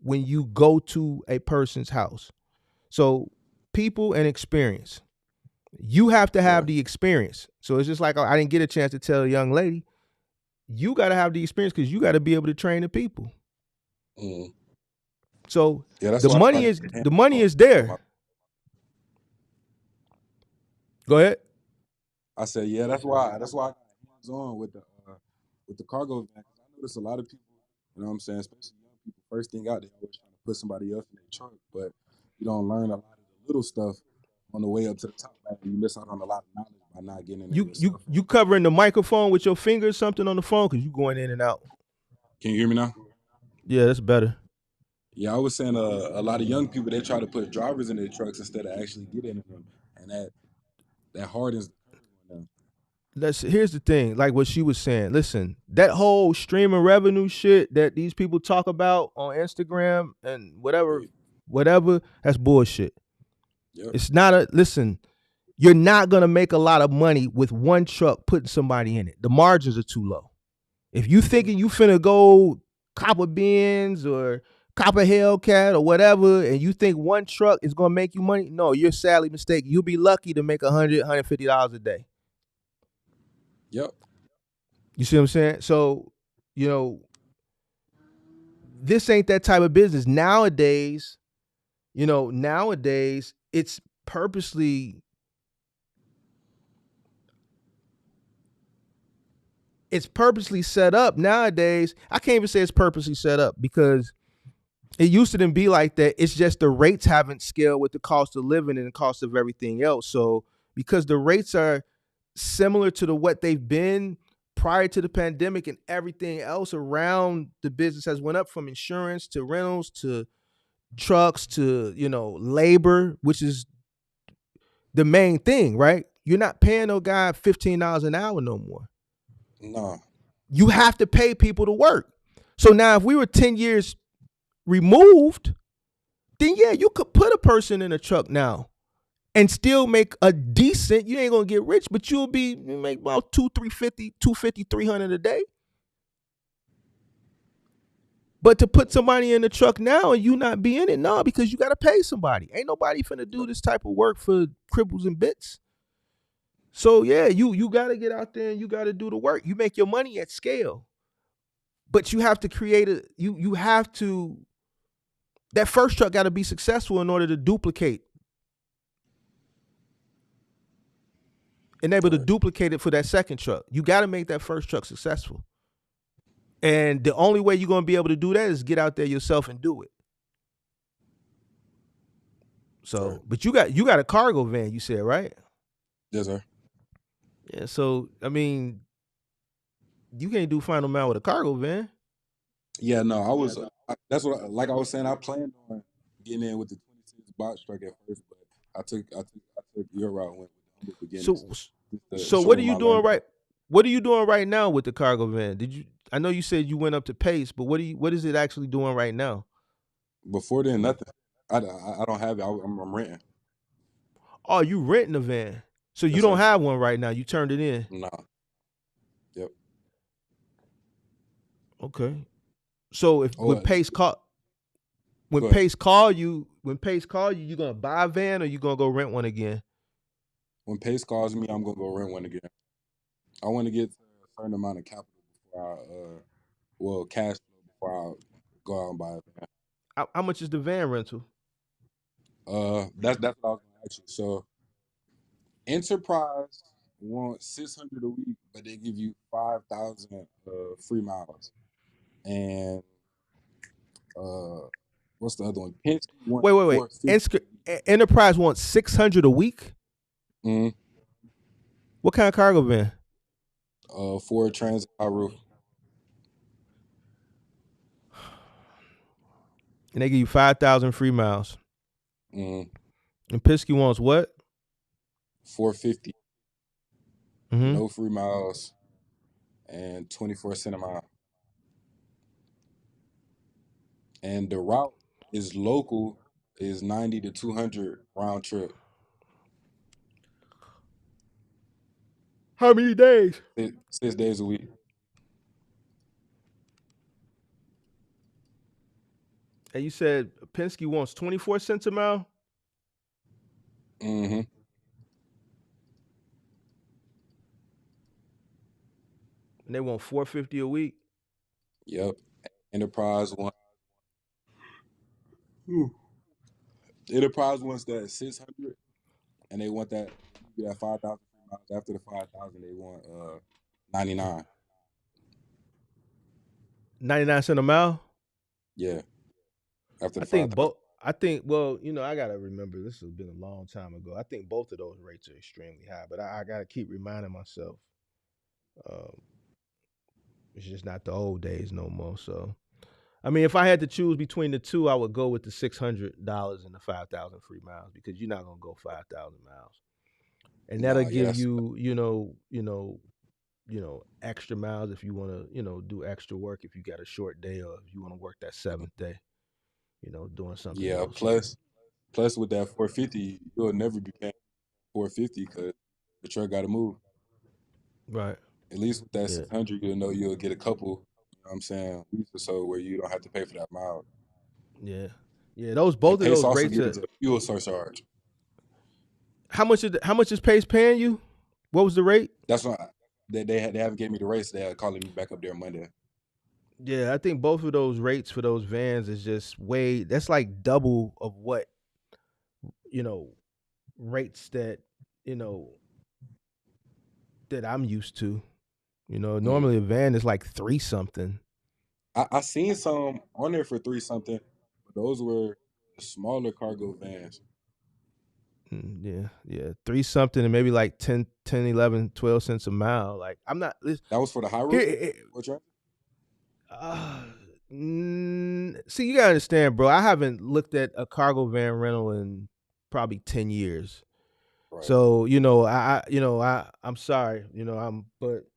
Speaker 2: when you go to a person's house. So people and experience. You have to have
Speaker 8: Right.
Speaker 2: the experience. So it's just like I didn't get a chance to tell a young lady, you got to have the experience because you got to be able to train the people.
Speaker 8: Mm.
Speaker 2: So
Speaker 8: Yeah, that's
Speaker 2: the
Speaker 8: why I
Speaker 2: money
Speaker 8: try
Speaker 2: is
Speaker 8: to get
Speaker 2: the money
Speaker 8: hands-on.
Speaker 2: is there. Go ahead.
Speaker 8: I said, yeah, that's why I got hands on with the cargo van. 'Cause I notice a lot of people, you know what I'm saying, especially young people, first thing out, they always trying to put somebody else in their trunk, but you don't learn a lot of the little stuff on the way up to the top, man. You miss out on a lot of knowledge by not getting in there yourself.
Speaker 2: You covering the microphone with your finger or something on the phone because you going in and out.
Speaker 8: Can you hear me now?
Speaker 2: Yeah, that's better.
Speaker 8: Yeah, I was saying a lot of young people, they try to put drivers in their trucks instead of actually getting in them, and that hardens the curve on them.
Speaker 2: Here's the thing, like what she was saying. Listen, that whole streaming revenue shit that these people talk about on Instagram and whatever, that's bullshit.
Speaker 8: Yep.
Speaker 2: It's not a listen. You're not gonna make a lot of money with one truck putting somebody in it. The margins are too low. If you thinking you finna go copper bins or copper Hellcat or whatever, and you think one truck is gonna make you money, no, you're sadly mistaken. You'll be lucky to make $150 a day.
Speaker 8: Yep.
Speaker 2: You see what I'm saying? So, you know, this ain't that type of business. Nowadays, it's purposely set up nowadays. I can't even say it's purposely set up because it used to be like that. It's just the rates haven't scaled with the cost of living and the cost of everything else. So because the rates are similar to what they've been prior to the pandemic and everything else around the business has went up from insurance to rentals to trucks to, labor, which is the main thing, right? You're not paying no guy $15 an hour no more.
Speaker 8: No.
Speaker 2: You have to pay people to work. So now if we were 10 years removed, then yeah, you could put a person in a truck now and still make a decent, you ain't gonna get rich, but you make about $250, 300 a day. But to put somebody in the truck now and you not be in it, no, because you gotta pay somebody. Ain't nobody finna do this type of work for cribbles and bits. So yeah, you gotta get out there and you gotta do the work. You make your money at scale. But you have to create that first truck gotta be successful in order to duplicate. And able to duplicate it for that second truck. You gotta make that first truck successful. And the only way you're gonna be able to do that is get out there yourself and do it. So, but you got a cargo van, you said, right?
Speaker 8: Yes, sir.
Speaker 2: Yeah. So, I mean, you can't do final mile with a cargo van.
Speaker 8: Yeah, no, that's what, like I was saying, I planned on getting in with the 26 box truck at first, but I took your route, went with the humble beginnings.
Speaker 2: So what are you doing right? What are you doing right now with the cargo van? I know you said you went up to Pace, but what is it actually doing right now?
Speaker 8: Before then, nothing. I don't have it. I'm renting.
Speaker 2: Oh, you renting a van? So you don't have one right now. You turned it in.
Speaker 8: Nah. Yep.
Speaker 2: Okay. So when Pace call you, you gonna buy a van or you gonna go rent one again?
Speaker 8: When Pace calls me, I'm gonna go rent one again. I want to get a certain amount of capital before cash flow before I go out and buy a van.
Speaker 2: How much is the van rental?
Speaker 8: That's what I was gonna ask you. So Enterprise wants 600 a week, but they give you 5,000 free miles. And what's the other one? Penske wants
Speaker 2: wait. Enterprise wants 600 a week.
Speaker 8: Mm-hmm.
Speaker 2: What kind of cargo van?
Speaker 8: Ford Transit high roof.
Speaker 2: And they give you 5,000 free miles.
Speaker 8: Mm-hmm.
Speaker 2: And Penske wants what?
Speaker 8: 450. no free miles, and 24 cents a mile. And the route is local, is 90 to 200 round trip.
Speaker 2: How many days?
Speaker 8: 6 days a week.
Speaker 2: And you said Penske wants 24 cents a mile?
Speaker 8: Mm-hmm.
Speaker 2: And they want $450 a week?
Speaker 8: Yep. Enterprise wants that 600, and they want that 5,000 miles. After the 5,000, they want 99.
Speaker 2: 99 cents a mile?
Speaker 8: Yeah. After
Speaker 2: I
Speaker 8: the
Speaker 2: think
Speaker 8: 5,000.
Speaker 2: well, I gotta remember this has been a long time ago. I think both of those rates are extremely high, but I gotta keep reminding myself. It's just not the old days no more. So, I mean, if I had to choose between the two, I would go with the $600 and the 5,000 free miles because you're not gonna go 5,000 miles, and that'll
Speaker 8: Nah, yeah,
Speaker 2: give you, extra miles if you want to, do extra work if you got a short day or if you want to work that seventh day, doing something
Speaker 8: yeah.
Speaker 2: else.
Speaker 8: Plus with that 450, you'll never be paying 450 because the truck got to move.
Speaker 2: Right.
Speaker 8: At least with that
Speaker 2: Yeah.
Speaker 8: 600, you'll know you'll get a couple. You know what I'm saying? Weeks or so where you don't have to pay for that mile.
Speaker 2: Yeah. Yeah.
Speaker 8: And
Speaker 2: Both of
Speaker 8: Pace
Speaker 2: those
Speaker 8: also
Speaker 2: rates
Speaker 8: gives
Speaker 2: are.
Speaker 8: a fuel surcharge.
Speaker 2: How much is Pace paying you? What was the rate?
Speaker 8: That's why they haven't gave me the race. They are calling me back up there Monday.
Speaker 2: Yeah, I think both of those rates for those vans is just that's like double of what, rates that, that I'm used to. Normally a van is like 3 something.
Speaker 8: I seen some on there for 3 something, but those were smaller cargo vans.
Speaker 2: Yeah. 3 something and maybe like 10, 11, 12 cents a mile. Like I'm not.
Speaker 8: That was for the high road?
Speaker 2: See, you gotta understand, bro. I haven't looked at a cargo van rental in probably 10 years.
Speaker 8: Right.
Speaker 2: So, I'm sorry, but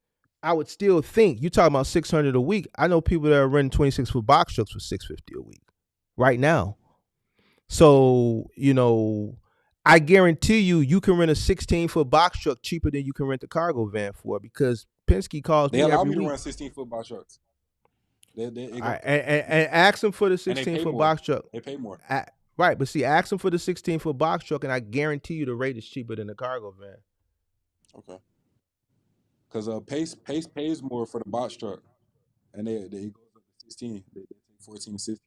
Speaker 2: I would still think you talking about 600 a week. I know people that are renting 26-foot box trucks for $650 a week right now. So, I guarantee you can rent a 16-foot box truck cheaper than you can rent a cargo van for because Penske calls
Speaker 8: They
Speaker 2: me
Speaker 8: allow
Speaker 2: every
Speaker 8: me to
Speaker 2: week.
Speaker 8: run 16-foot box trucks.
Speaker 2: And ask them for the 16-foot box truck.
Speaker 8: They pay more.
Speaker 2: Right, but see, ask them for the 16-foot box truck, and I guarantee you the rate is cheaper than the cargo van.
Speaker 8: Okay. Because Pace pays more for the box truck, and they goes up to 16. They take 14 to 16.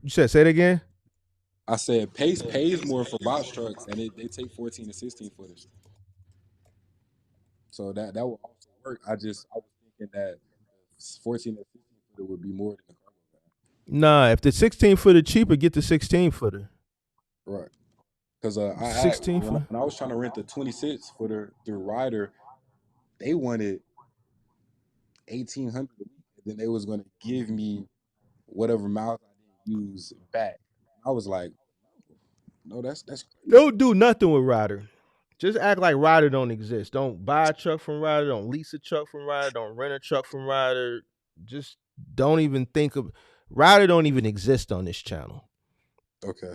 Speaker 2: You said, say it again?
Speaker 8: I said Pace pays more for box trucks, and they take 14 to 16 footers. So that will also work. I was thinking that 14 to 16 footer would be more than the cargo van.
Speaker 2: Nah, if the 16-footer cheaper, get the 16-footer.
Speaker 8: Right. Because when I was trying to rent the 26-footer through Ryder, they wanted $1,800 a week, and then they was going to give me whatever miles I didn't use back. I was like, no, that's crazy.
Speaker 2: Don't do nothing with Ryder. Just act like Ryder don't exist. Don't buy a truck from Ryder. Don't lease a truck from Ryder. Don't rent a truck from Ryder. Just don't even think of Ryder. Don't even exist on this channel.
Speaker 8: Okay.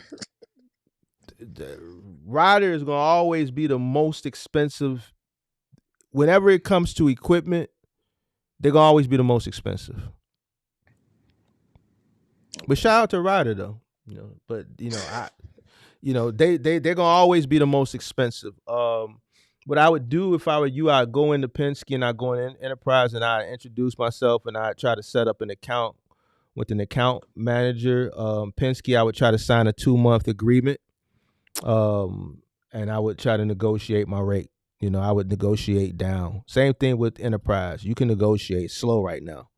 Speaker 2: Ryder is gonna always be the most expensive. Whenever it comes to equipment, they're gonna always be the most expensive. But shout out to Ryder though, But they're gonna always be the most expensive. What I would do if I were you, I'd go into Penske and I'd go in Enterprise and I'd introduce myself and I'd try to set up an account with an account manager. Penske, I would try to sign a 2-month agreement. And I would try to negotiate my rate. I would negotiate down. Same thing with Enterprise. You can negotiate slow right now.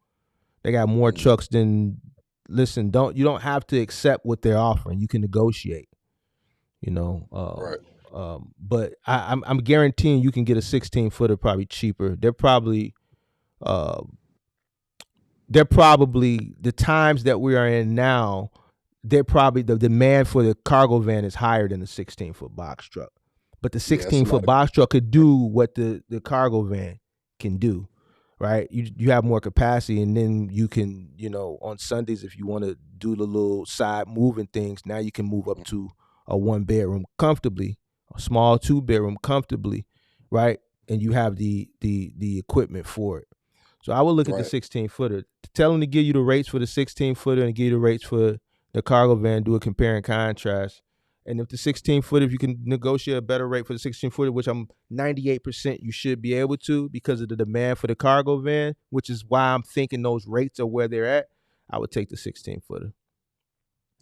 Speaker 2: They got more trucks than. Listen, you don't have to accept what they're offering. You can negotiate.
Speaker 8: Right.
Speaker 2: But I'm guaranteeing you can get a 16-footer probably cheaper. They're probably the times that we are in now. They're probably the demand for the cargo van is higher than the 16-foot box truck. but the
Speaker 8: Yeah, it's a
Speaker 2: 16-foot
Speaker 8: lot of
Speaker 2: box truck could do what the cargo van can do, right? You have more capacity, and then you can, on Sundays, if you want to do the little side moving things, now you can move up to a 1-bedroom comfortably, a small 2-bedroom comfortably, right? And you have the equipment for it. So I would look at the
Speaker 8: right.
Speaker 2: 16-footer. Tell them to give you the rates for the 16-footer and give you the rates for the cargo van. Do a compare and contrast. And if the 16-footer, if you can negotiate a better rate for the 16-footer, which I'm 98% you should be able to because of the demand for the cargo van, which is why I'm thinking those rates are where they're at, I would take the 16-footer.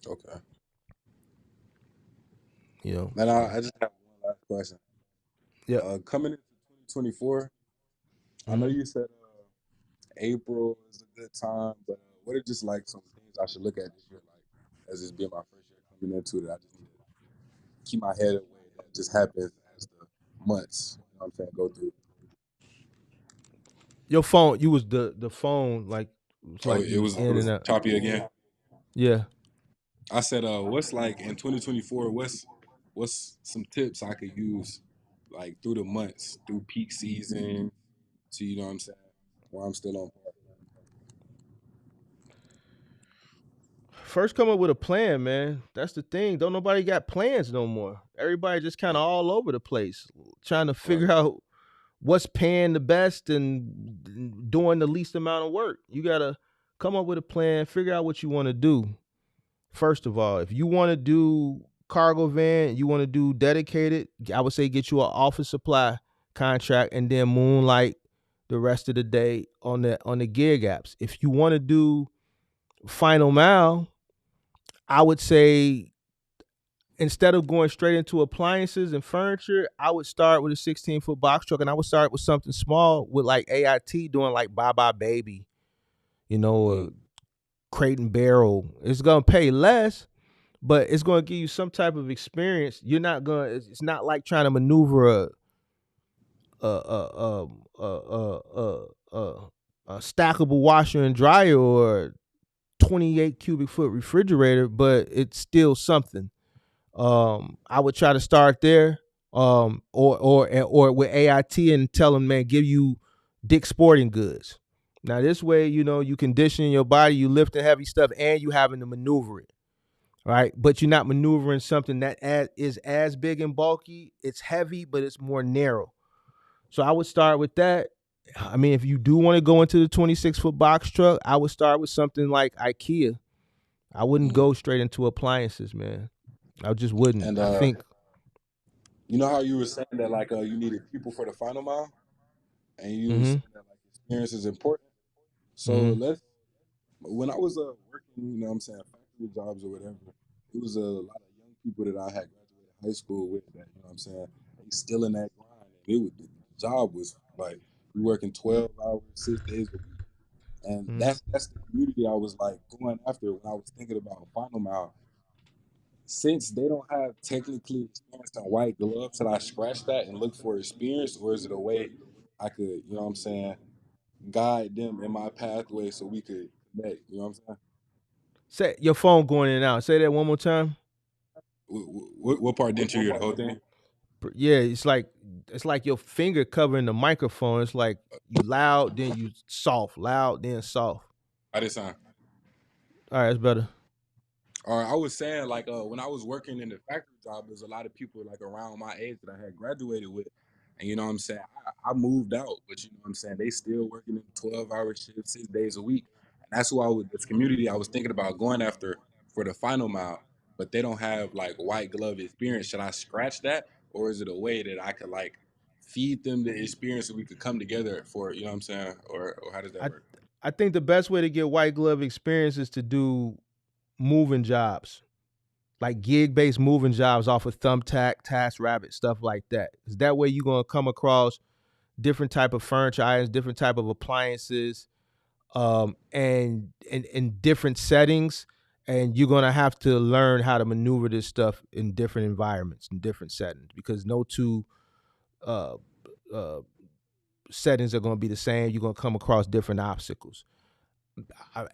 Speaker 8: Okay.
Speaker 2: So.
Speaker 8: I just have one last question.
Speaker 2: Yeah.
Speaker 8: Coming into 2024, I know you said April is a good time, but what are just like some things I should look at this year, like as this being my first year coming into it? I just need to keep my head away. That just happens as the months, what I'm saying, go through.
Speaker 2: Your phone, you was the phone, like, it's like
Speaker 8: It
Speaker 2: you was
Speaker 8: was
Speaker 2: in and out.
Speaker 8: choppy again.
Speaker 2: Yeah.
Speaker 8: I said, what's like in 2024? What's some tips I could use, like through the months, through peak season, to what I'm saying, while I'm still on par.
Speaker 2: First, come up with a plan, man. That's the thing. Don't nobody got plans no more. Everybody just kind of all over the place, trying to
Speaker 8: Right.
Speaker 2: figure out what's paying the best and doing the least amount of work. You gotta come up with a plan, figure out what you want to do. First of all, if you want to do cargo van, you want to do dedicated, I would say get you an office supply contract and then moonlight the rest of the day on the gig apps. If you want to do final mile, I would say instead of going straight into appliances and furniture, I would start with a 16-foot box truck, and I would start with something small with like AIT doing like Bye Bye Baby, a crate and barrel. It's gonna pay less, but it's gonna give you some type of experience. You're not gonna. It's not like trying to maneuver a stackable washer and dryer or 28 cubic foot refrigerator, but it's still something. I would try to start there, or with AIT and tell them, man, give you Dick's Sporting Goods. Now this way, you condition your body, you lift the heavy stuff, and you having to maneuver it, right? But you're not maneuvering something that is as big and bulky. It's heavy, but it's more narrow. So I would start with that. I mean, if you do want to go into the 26-foot box truck, I would start with something like IKEA. I wouldn't go straight into appliances, man. I just wouldn't.
Speaker 8: And
Speaker 2: I think.
Speaker 8: you know how you were saying that like you needed people for the final mile, and you were
Speaker 2: Mm-hmm.
Speaker 8: saying that like experience is important. So
Speaker 2: Mm-hmm.
Speaker 8: when I was working, what I'm saying, factory jobs or whatever, it was a lot of young people that I had graduated high school with that, what I'm saying, they still in that grind. And the job was like we working 12 hours, 6 days a week. And
Speaker 2: Mm-hmm.
Speaker 8: that's the community I was like going after when I was thinking about final mile. Since they don't have technically experience in white gloves, should I scratch that and look for experience, or is it a way I could, what I'm saying, guide them in my pathway so we could connect? You know what I'm saying?
Speaker 2: Say your phone going in and out. Say that one more time.
Speaker 8: What part didn't you hear? The whole thing?
Speaker 2: Yeah, it's like your finger covering the microphone. It's like you loud, then you soft, loud, then soft.
Speaker 8: How did it sound?
Speaker 2: All right, that's better.
Speaker 8: Or I was saying like when I was working in the factory job, there's a lot of people like around my age that I had graduated with. And you know what I'm saying? I moved out, but you know what I'm saying? They still working in 12-hour shifts, 6 days a week. And that's why this community I was thinking about going after for the final mile, but they don't have like white glove experience. Should I scratch that? Or is it a way that I could like feed them the experience so we could come together for, you know what I'm saying? Or how does that work?
Speaker 2: I think the best way to get white glove experience is to do moving jobs, like gig-based moving jobs off of Thumbtack, TaskRabbit, stuff like that. Because that way you're gonna come across different type of furniture items, different type of appliances, and in different settings, and you're gonna have to learn how to maneuver this stuff in different environments, in different settings, because no two uh, uh, settings are gonna be the same. You're gonna come across different obstacles. I,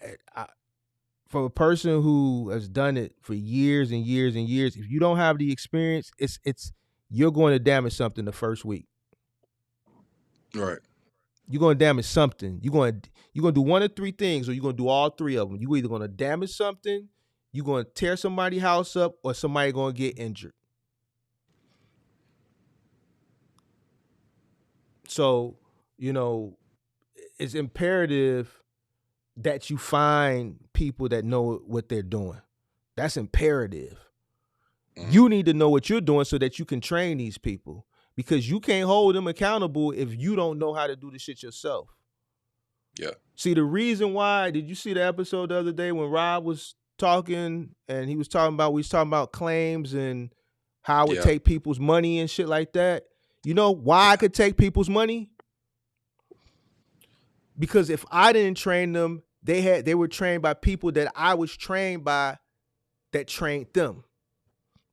Speaker 2: for a person who has done it for years and years and years, if you don't have the experience, it's you're going to damage something the first week.
Speaker 8: Right.
Speaker 2: You're going to damage something. You're going to do one of three things, or you're going to do all three of them. You're either going to damage something, you're going to tear somebody's house up, or somebody going to get injured. So, it's imperative that you find people that know what they're doing. That's imperative. You need to know what you're doing so that you can train these people, because you can't hold them accountable if you don't know how to do the shit yourself.
Speaker 8: Yeah.
Speaker 2: See, the reason why, did you see the episode the other day when Rob was talking and we was talking about claims and how I would take people's money and shit like that? You know why I could take people's money? Because if I didn't train them, they were trained by people that I was trained by that trained them.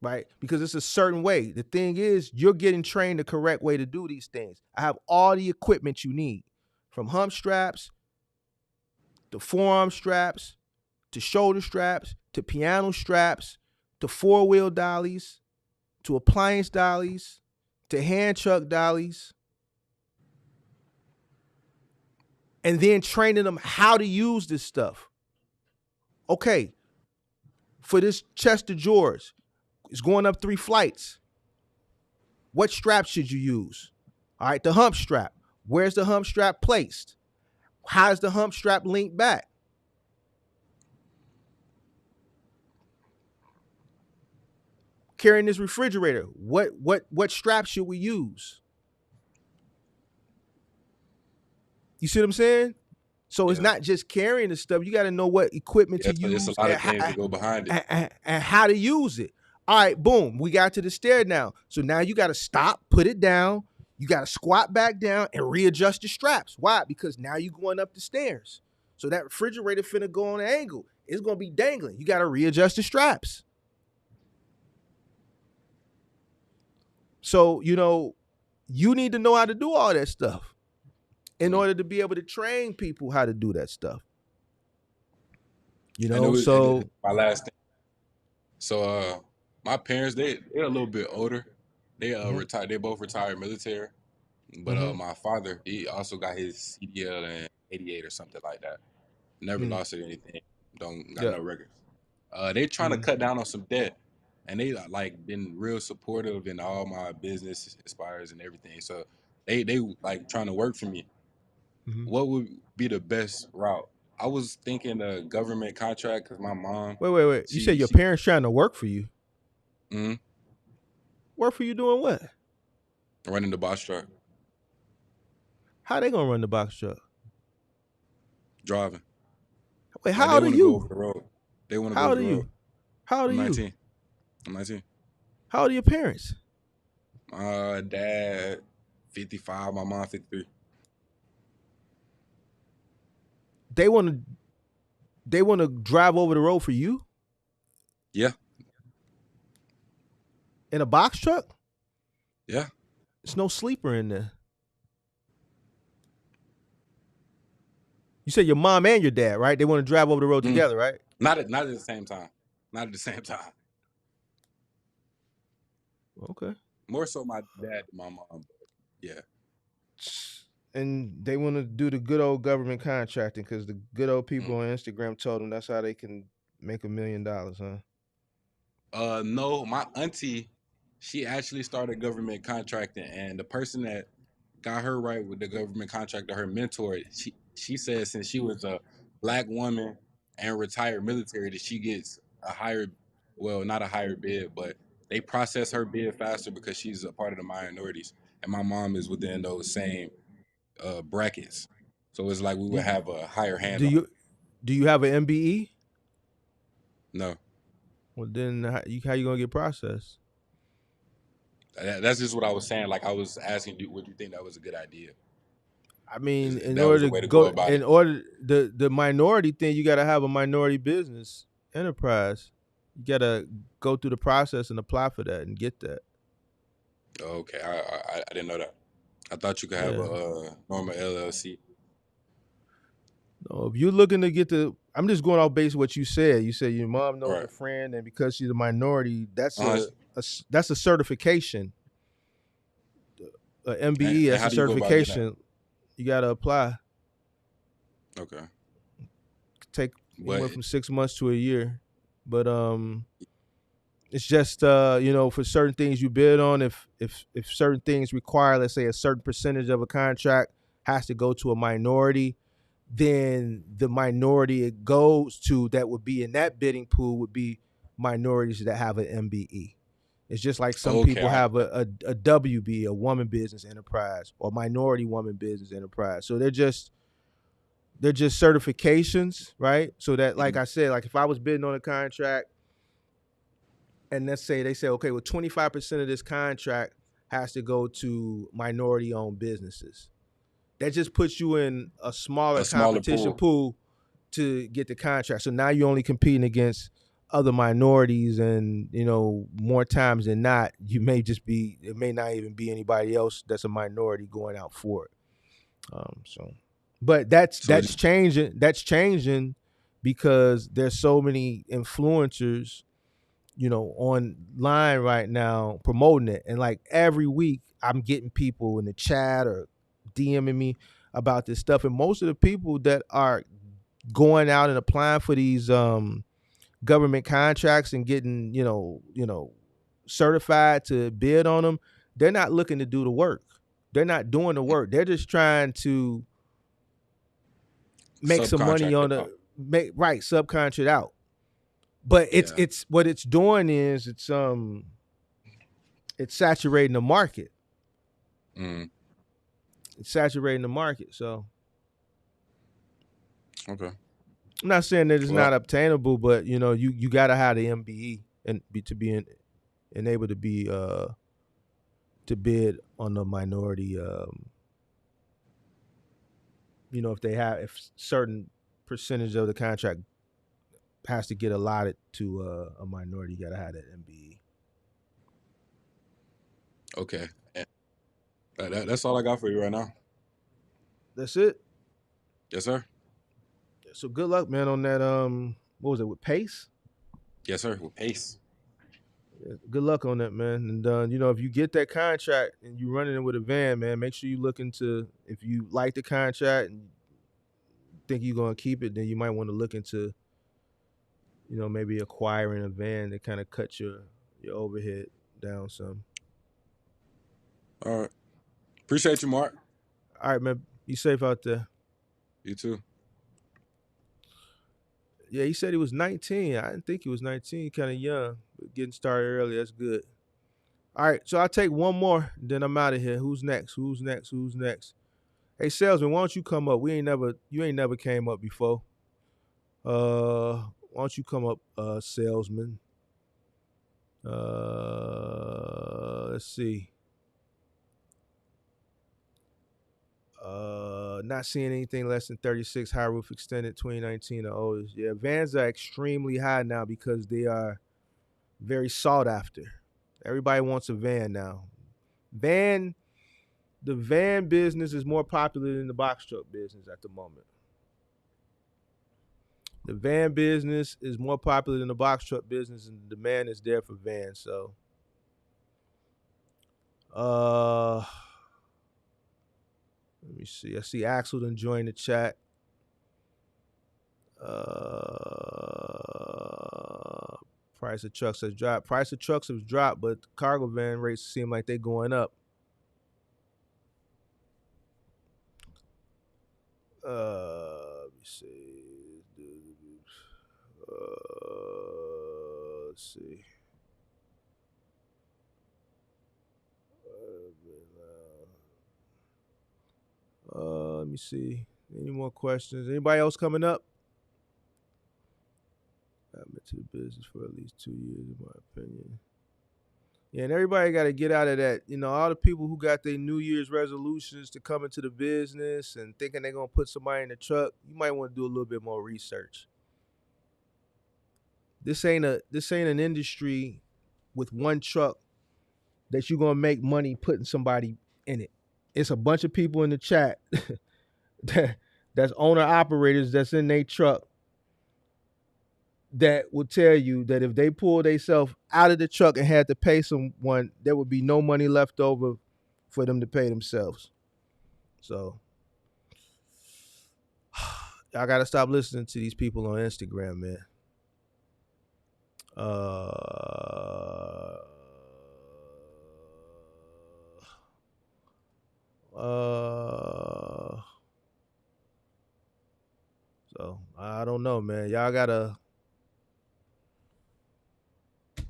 Speaker 2: Right? Because it's a certain way. The thing is, you're getting trained the correct way to do these things. I have all the equipment you need, from hump straps to forearm straps to shoulder straps to piano straps to four-wheel dollies to appliance dollies to hand truck dollies, and then training them how to use this stuff. Okay, for this chest of drawers, it's going up 3 flights. What strap should you use? All right, the hump strap. Where's the hump strap placed? How does the hump strap link back? Carrying this refrigerator, what strap should we use? You see what I'm saying? So it's not just carrying the stuff. You got to know what equipment to use.
Speaker 8: There's a lot of things that go behind it.
Speaker 2: And how to use it. All right, boom. We got to the stair now. So now you got to stop, put it down. You got to squat back down and readjust the straps. Why? Because now you're going up the stairs. So that refrigerator finna go on an angle. It's going to be dangling. You got to readjust the straps. So, you need to know how to do all that stuff in order to be able to train people how to do that stuff. So
Speaker 8: my last thing. So my parents, they're a little bit older. They retired. They both retired military. But my father, he also got his CDL in '88 or something like that. Never lost it or anything. Don't got no records. They trying to cut down on some debt, and they like been real supportive in all my business aspires and everything. So they like trying to work for me. What would be the best route? I was thinking a government contract because my mom.
Speaker 2: Wait. You said your parents trying to work for you? Work for you doing what?
Speaker 8: Running the box truck.
Speaker 2: How they gonna run the box truck?
Speaker 8: Driving.
Speaker 2: Wait, how old are you?
Speaker 8: Go over the road. They want to go over the road.
Speaker 2: How old are you?
Speaker 8: 19. I'm 19.
Speaker 2: How old are your parents?
Speaker 8: My dad, 55. My mom, 53.
Speaker 2: They want to drive over the road for you?
Speaker 8: Yeah.
Speaker 2: In a box truck?
Speaker 8: Yeah.
Speaker 2: There's no sleeper in there. You said your mom and your dad, right? They want to drive over the road together, right?
Speaker 8: Not at the same time. Not at the same time.
Speaker 2: Okay.
Speaker 8: More so my dad than my mom. But yeah.
Speaker 2: And they want to do the good old government contracting because the good old people on Instagram told them that's how they can make $1 million, huh?
Speaker 8: No, my auntie, she actually started government contracting, and the person that got her right with the government contractor, her mentor, she said since she was a Black woman and retired military that she gets a higher, well, not a higher bid, but they process her bid faster because she's a part of the minorities, and my mom is within those same brackets, so it's like we would have a higher hand.
Speaker 2: Do you have an MBE?
Speaker 8: No.
Speaker 2: Well, then how you gonna get processed?
Speaker 8: That's just what I was saying. Like I was asking you, would you think that was a good idea?
Speaker 2: I mean, in order to go the minority thing, you got to have a minority business enterprise. You got to go through the process and apply for that and get that.
Speaker 8: Okay, I didn't know that. I thought you could have a normal LLC.
Speaker 2: No, if you're looking to get I'm just going off base of what you said. You said your mom knows a friend, and because she's a minority, that's a certification. MBE,
Speaker 8: And
Speaker 2: that's
Speaker 8: how
Speaker 2: a
Speaker 8: do you go about getting
Speaker 2: certification. You gotta apply.
Speaker 8: that? Okay,
Speaker 2: Take
Speaker 8: but
Speaker 2: anywhere from 6 months to a year, but it's just for certain things you bid on. If certain things require, let's say, a certain percentage of a contract has to go to a minority, then the minority it goes to that would be in that bidding pool would be minorities that have an MBE. It's just like some
Speaker 8: okay,
Speaker 2: people have a WB, a woman business enterprise, or minority woman business enterprise. So they're just certifications, right? So that, like I said, like if I was bidding on a contract and let's say they say, okay, well, 25% of this contract has to go to minority owned businesses. That just puts you in a smaller
Speaker 8: a smaller
Speaker 2: competition
Speaker 8: pool.
Speaker 2: pool to get the contract. So now you're only competing against other minorities, and more times than not, it may not even be anybody else that's a minority going out for it. But that's
Speaker 8: So it,
Speaker 2: changing. That's changing because there's so many influencers, online right now promoting it, and like every week I'm getting people in the chat or DMing me about this stuff, and most of the people that are going out and applying for these government contracts and getting certified to bid on them, they're not looking to do the work. They're not doing the work. They're just trying to make some money
Speaker 8: subcontract
Speaker 2: on
Speaker 8: it out.
Speaker 2: subcontract out. But
Speaker 8: Yeah.
Speaker 2: it's what it's doing is it's saturating the market.
Speaker 8: Mm,
Speaker 2: It's saturating the market. So
Speaker 8: okay.
Speaker 2: I'm not saying that it's
Speaker 8: Well,
Speaker 2: not obtainable, but you gotta have the MBE and be able to be to bid on the minority. If certain percentage of the contract has to get allotted to a minority, you gotta have that MBE.
Speaker 8: okay. That's all I got for you right now.
Speaker 2: That's it.
Speaker 8: Yes, sir.
Speaker 2: So good luck, man, on that. What was it with Pace?
Speaker 8: Yes, sir. With pace.
Speaker 2: Yeah, good luck on that, man. And if you get that contract and you running it with a van, man, make sure you look into, if you like the contract and think you're gonna keep it, then you might want to look into, maybe acquiring a van to kind of cut your overhead down some.
Speaker 8: All right. Appreciate you, Mark.
Speaker 2: All right, man. You safe out there.
Speaker 8: You too.
Speaker 2: Yeah, he said he was 19. I didn't think he was 19. Kind of young, but getting started early. That's good. All right, so I'll take one more, then I'm out of here. Who's next? Who's next? Who's next? Hey, salesman, why don't you come up? You ain't never came up before. Why don't you come up, salesman? Let's see. Not seeing anything less than 36 high roof extended 2019 or older. Yeah, vans are extremely high now because they are very sought after. Everybody wants a van now. The van business is more popular than the box truck business at the moment. The van business is more popular than the box truck business, and the demand is there for vans. So, let me see. I see Axel done joined the chat. Price of trucks has dropped. Price of trucks has dropped, but cargo van rates seem like they're going up. Let me see. Let's see. Let me see. Any more questions? Anybody else coming up? I've been to the business for at least 2 years, in my opinion. Yeah, and everybody got to get out of that. All the people who got their New Year's resolutions to come into the business and thinking they're gonna put somebody in the truck, you might want to do a little bit more research. This ain't an industry with one truck that you're gonna make money putting somebody in it. It's a bunch of people in the chat that's owner operators that's in their truck that will tell you that if they pull themselves out of the truck and had to pay someone, there would be no money left over for them to pay themselves. So I gotta stop listening to these people on Instagram, man. Uh, so I don't know, man. Y'all gotta,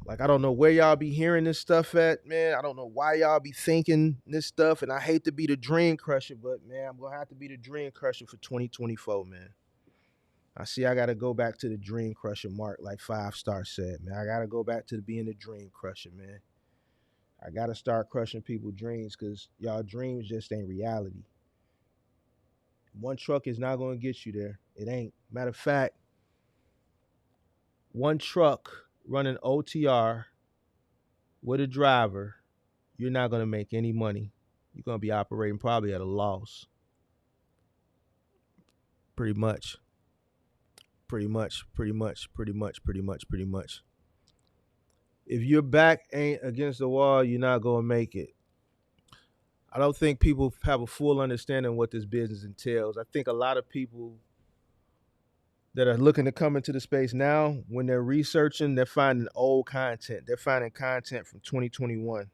Speaker 2: like, I don't know where y'all be hearing this stuff at, man. I don't know why y'all be thinking this stuff, and I hate to be the dream crusher, but man, I'm gonna have to be the dream crusher for 2024, man. I see I gotta go back to the dream crusher mark, like 5 Star said, man. I gotta go back to being the dream crusher, man. I gotta start crushing people's dreams because y'all dreams just ain't reality. One truck is not gonna get you there. It ain't. Matter of fact, one truck running OTR with a driver, you're not gonna make any money. You're gonna be operating probably at a loss. Pretty much. Pretty much. If your back ain't against the wall, you're not gonna make it. I don't think people have a full understanding of what this business entails. I think a lot of people that are looking to come into the space now, when they're researching, they're finding old content. They're finding content from 2021,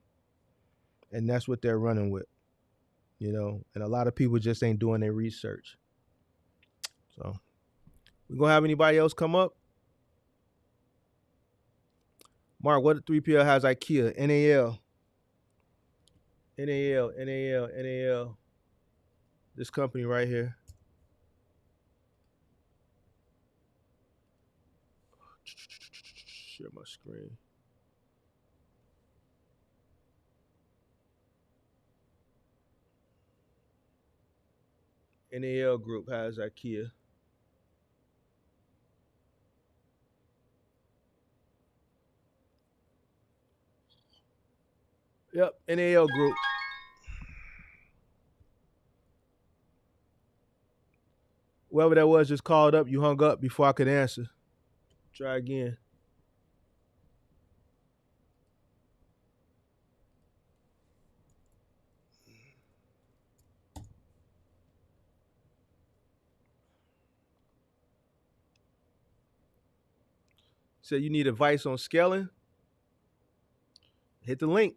Speaker 2: and that's what they're running with, you know. And a lot of people just ain't doing their research. So, we gonna have anybody else come up? Mark, what 3PL has IKEA? NAL. This company right here. Share my screen. NAL Group has IKEA. Yep, NAL Group. Whoever that was just called up. You hung up before I could answer. Try again. Said you need advice on scaling? Hit the link.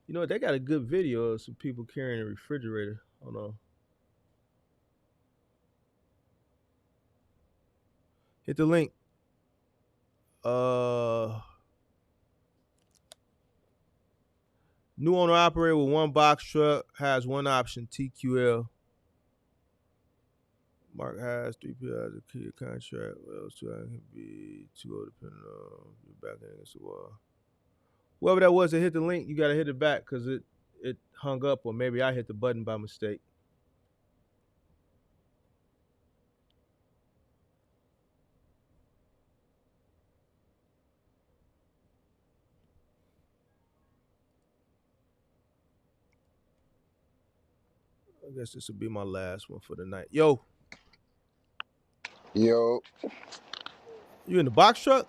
Speaker 2: You know what? They got a good video of some people carrying a refrigerator. Hold on. Hit the link. New owner operator with one box truck has one option, TQL. Mark has 3PL as a key contract. Well, else can be 2 depending on your back against the wall. Whoever that was that hit the link, you gotta hit it back because it hung up, or maybe I hit the button by mistake. I guess this will be my last one for the night. Yo,
Speaker 9: Yo,
Speaker 2: you in the box truck?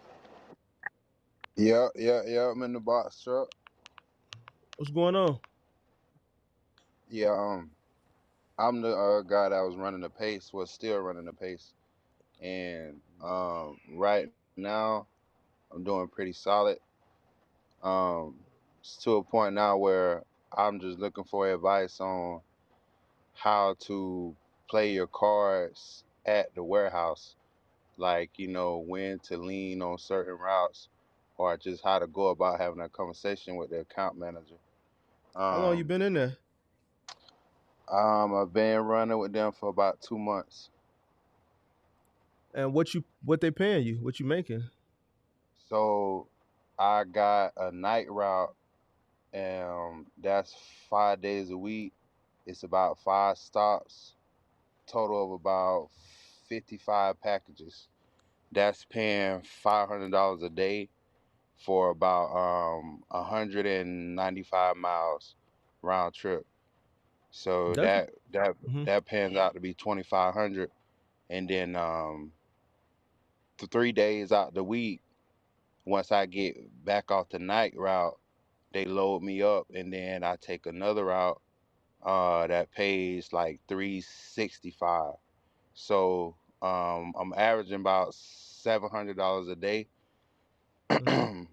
Speaker 9: yeah. I'm in the box truck.
Speaker 2: What's going on?
Speaker 9: Yeah, I'm the guy that was running the pace, was still running the pace, and right now I'm doing pretty solid. It's to a point now where I'm just looking for advice on how to play your cards at the warehouse, like when to lean on certain routes, or just how to go about having a conversation with the account manager.
Speaker 2: How long you
Speaker 9: Um,
Speaker 2: been in there?
Speaker 9: I've been running with them for about 2 months.
Speaker 2: And what they paying you? What you making?
Speaker 9: So I got a night route, and that's 5 days a week. It's about 5 stops, total of about 55 packages. That's paying $500 a day for about 195 miles round trip. So
Speaker 2: That's
Speaker 9: that pans out to be 2,500, and then 3 days out the week, once I get back off the night route, they load me up, and then I take another route that pays like 365. So I'm averaging about $700 a day
Speaker 2: Mm-hmm.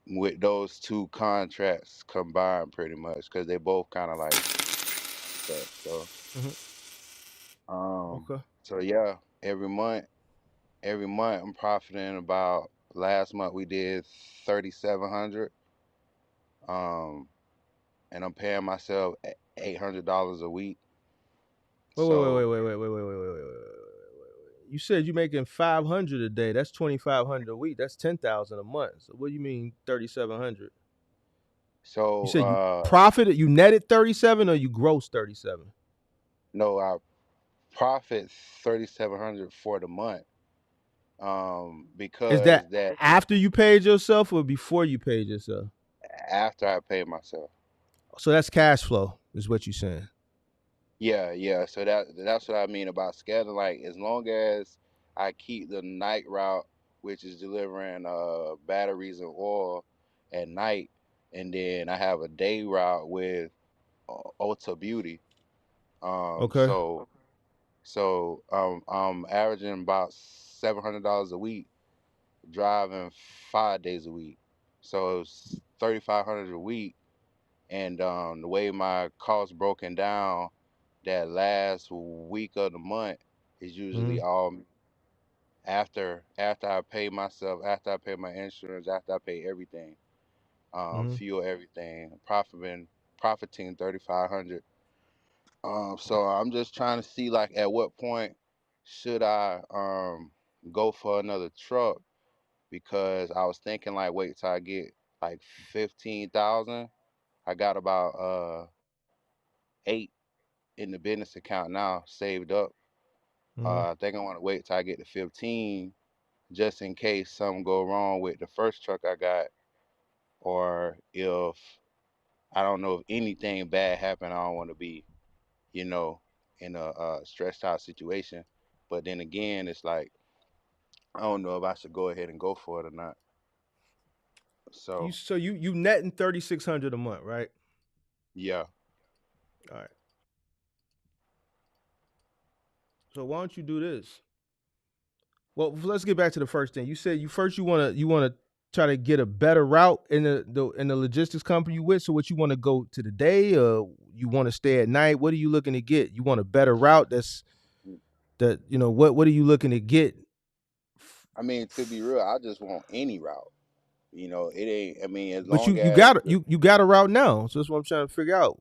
Speaker 9: with those two contracts combined, pretty much, because they both kind of like stuff. So
Speaker 2: Mm-hmm.
Speaker 9: um,
Speaker 2: Okay.
Speaker 9: so yeah, every month I'm profiting about. Last month we did 3,700, um, and I'm paying myself $800 a week.
Speaker 2: Wait, wait, wait, wait,
Speaker 9: So
Speaker 2: wait, wait, wait, wait, wait, wait, wait, wait. You said you making 500 a day. That's 2,500 a week. That's 10,000 a month. So what do you mean 3,700? You
Speaker 9: so
Speaker 2: said you profited, you netted 37, or you grossed 37?
Speaker 9: no, I profit 3,700 for the month.
Speaker 2: Is that
Speaker 9: Because that
Speaker 2: after you paid yourself or before you paid yourself?
Speaker 9: after I pay myself.
Speaker 2: So that's cash flow, is what you're saying.
Speaker 9: Yeah, yeah. So that's what I mean about scaling. Like, as long as I keep the night route, which is delivering batteries and oil at night, and then I have a day route with Ulta Beauty. Um,
Speaker 2: Okay.
Speaker 9: so I'm averaging about $700 a week, driving 5 days a week. So it's 3,500 a week. And the way my costs broken down, that last week of the month is
Speaker 2: Mm-hmm.
Speaker 9: usually all after I pay myself, after I pay my insurance, after I pay everything,
Speaker 2: Mm-hmm.
Speaker 9: fuel, everything, profiting 3,500. So I'm just trying to see, like, at what point should I go for another truck, because I was thinking, like, wait till I get like 15,000. I got about 8 in the business account now, saved up.
Speaker 2: Mm-hmm.
Speaker 9: I think I want to wait till I get to 15, just in case something go wrong with the first truck I got, or if I don't know, if anything bad happen, I don't want to be, you know, in a stressed out situation. But then again, it's like, I don't know if I should go ahead and go for it or not.
Speaker 2: You
Speaker 9: So
Speaker 2: so you netting 3,600 a month, right?
Speaker 9: yeah.
Speaker 2: All right. So why don't you do this? Well, let's get back to the first thing. You said you wanna try to get a better route in the logistics company you with. So what, you want to go to the day, or you want to stay at night? What are you looking to get? You want a better route what are you looking to get?
Speaker 9: I mean, to be real, I just want any route. It ain't. I mean, as
Speaker 2: But
Speaker 9: long
Speaker 2: you
Speaker 9: as
Speaker 2: got you got a route now. So that's what I'm trying to figure out.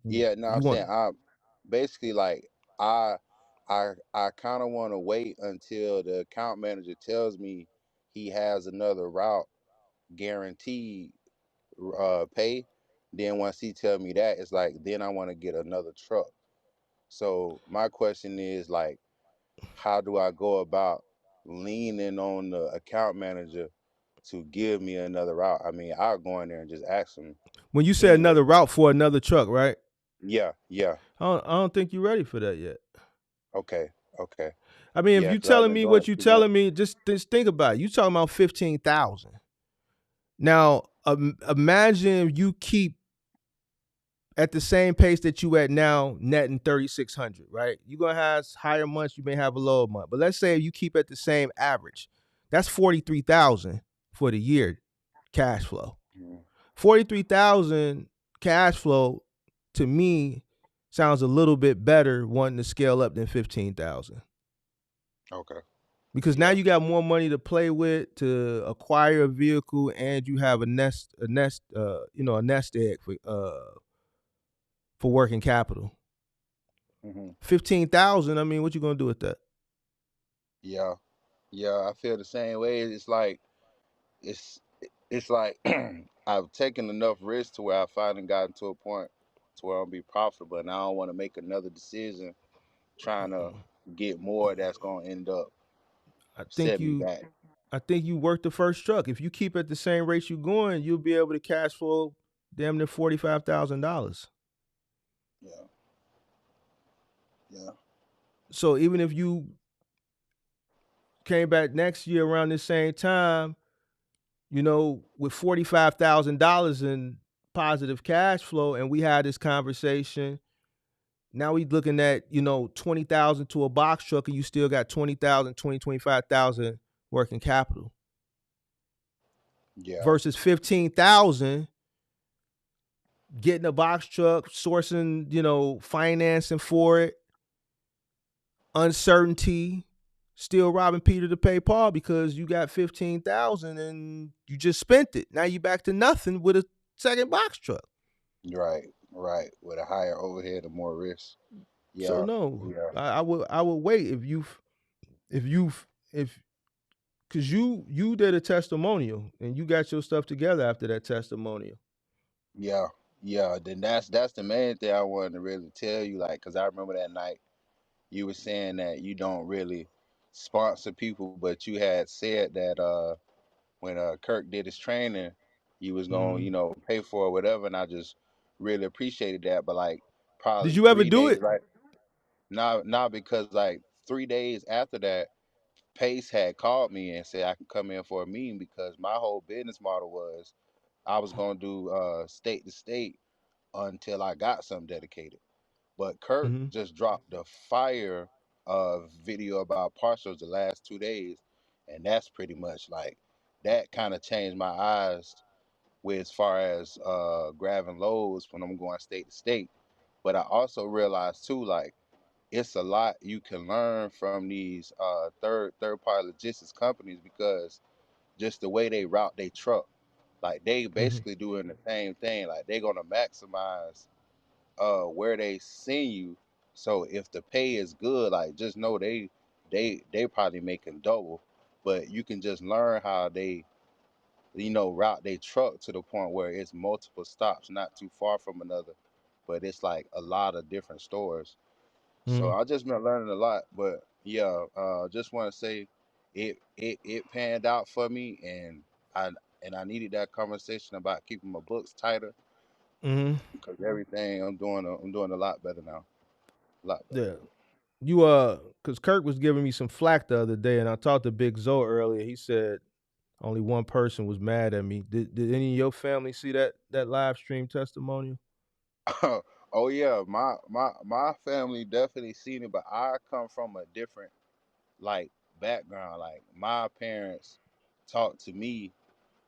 Speaker 9: yeah. No, I'm
Speaker 2: You want
Speaker 9: saying, I basically, like, I I kind of want to wait until the account manager tells me he has another route guaranteed pay. Then once he tell me that, it's like, then I want to get another truck. So my question is, like, how do I go about leaning on the account manager to give me another route? I mean, I'll go in there and just ask him
Speaker 2: when you say
Speaker 9: anyway.
Speaker 2: another route for another truck, right?
Speaker 9: Yeah, yeah.
Speaker 2: I don't think you're ready for that yet.
Speaker 9: Okay, okay.
Speaker 2: I mean, if
Speaker 9: Yeah,
Speaker 2: you
Speaker 9: because I've
Speaker 2: telling
Speaker 9: been
Speaker 2: me
Speaker 9: doing
Speaker 2: what
Speaker 9: it
Speaker 2: you
Speaker 9: 2 months.
Speaker 2: telling me, just think about it. You talking about 15,000. Now, imagine if you keep at the same pace that you at now, netting 3,600, right? You're gonna have higher months, you may have a lower month. But let's say you keep at the same average. That's 43,000 for the year cash flow.
Speaker 9: Mhm.
Speaker 2: 43,000 cash flow to me sounds a little bit better wanting to scale up than 15,000.
Speaker 9: Okay.
Speaker 2: Because now
Speaker 9: Yeah.
Speaker 2: you got more money to play with to acquire a vehicle, and you have a nest egg for working capital.
Speaker 9: Hmm.
Speaker 2: 15,000. I mean, what you gonna do with that?
Speaker 9: Yeah. Yeah. I feel the same way. It's it's like I've taken enough risk to where I finally gotten to a point to where I'll be profitable, and I don't want to make another decision trying to get more that's gonna end up
Speaker 2: I think
Speaker 9: set me
Speaker 2: you
Speaker 9: back.
Speaker 2: I think you work the first truck. If you keep at the same rate you're going, you'll be able to cash flow damn near $45,000.
Speaker 9: Yeah. Yeah.
Speaker 2: So even if you came back next year around the same time, you know, with $45,000 in positive cash flow, and we had this conversation. Now we looking at, you know, 20,000 to a box truck, and you still got 20,000, 25,000 working capital
Speaker 9: Yeah,
Speaker 2: versus 15,000 getting a box truck, sourcing, you know, financing for it, uncertainty, still robbing Peter to pay Paul because you got 15,000 and you just spent it. Now you back to nothing with a second box truck.
Speaker 9: right. With a higher overhead and more risk.
Speaker 2: So
Speaker 9: Yeah,
Speaker 2: no,
Speaker 9: yeah,
Speaker 2: I would wait if because you did a testimonial and you got your stuff together after that testimonial.
Speaker 9: yeah, yeah. Then that's the main thing I wanted to really tell you, like, cause I remember that night you were saying that you don't really sponsor people, but you had said that when Kirk did his training, you was gonna,
Speaker 2: Mhm.
Speaker 9: pay for it, or whatever, and I just really appreciated that. But like
Speaker 2: Did
Speaker 9: probably
Speaker 2: you ever
Speaker 9: three
Speaker 2: do
Speaker 9: days
Speaker 2: it?
Speaker 9: right now, because like 3 days after that, Pace had called me and said I can come in for a meeting because my whole business model was I was gonna do state to state until I got something dedicated. But Kirk
Speaker 2: Mhm.
Speaker 9: just dropped the fire video about partials the last 2 days, and that's pretty much like that kind of changed my eyes with as far as grabbing loads when I'm going state to state. But I also realized too, like it's a lot you can learn from these third party logistics companies because just the way they route their truck, like they
Speaker 2: Mhm.
Speaker 9: basically doing the same thing. Like they're gonna maximize where they send you. So if the pay is good, like just know they probably making double. But you can just learn how they route their truck to the point where it's multiple stops, not too far from another, but it's like a lot of different stores. So
Speaker 2: Mhm.
Speaker 9: I just been learning a lot. But yeah, just want to say it panned out for me, I I needed that conversation about keeping my books tighter
Speaker 2: Mhm.
Speaker 9: because everything I'm doing a lot better now. A lot better.
Speaker 2: Yeah. You cuz Kirk was giving me some flack the other day and I talked to Big Zoe earlier. He said only one person was mad at me. Did any of your family see that live stream testimonial?
Speaker 9: Oh yeah, my family definitely seen it, but I come from a different like background. Like my parents talk to me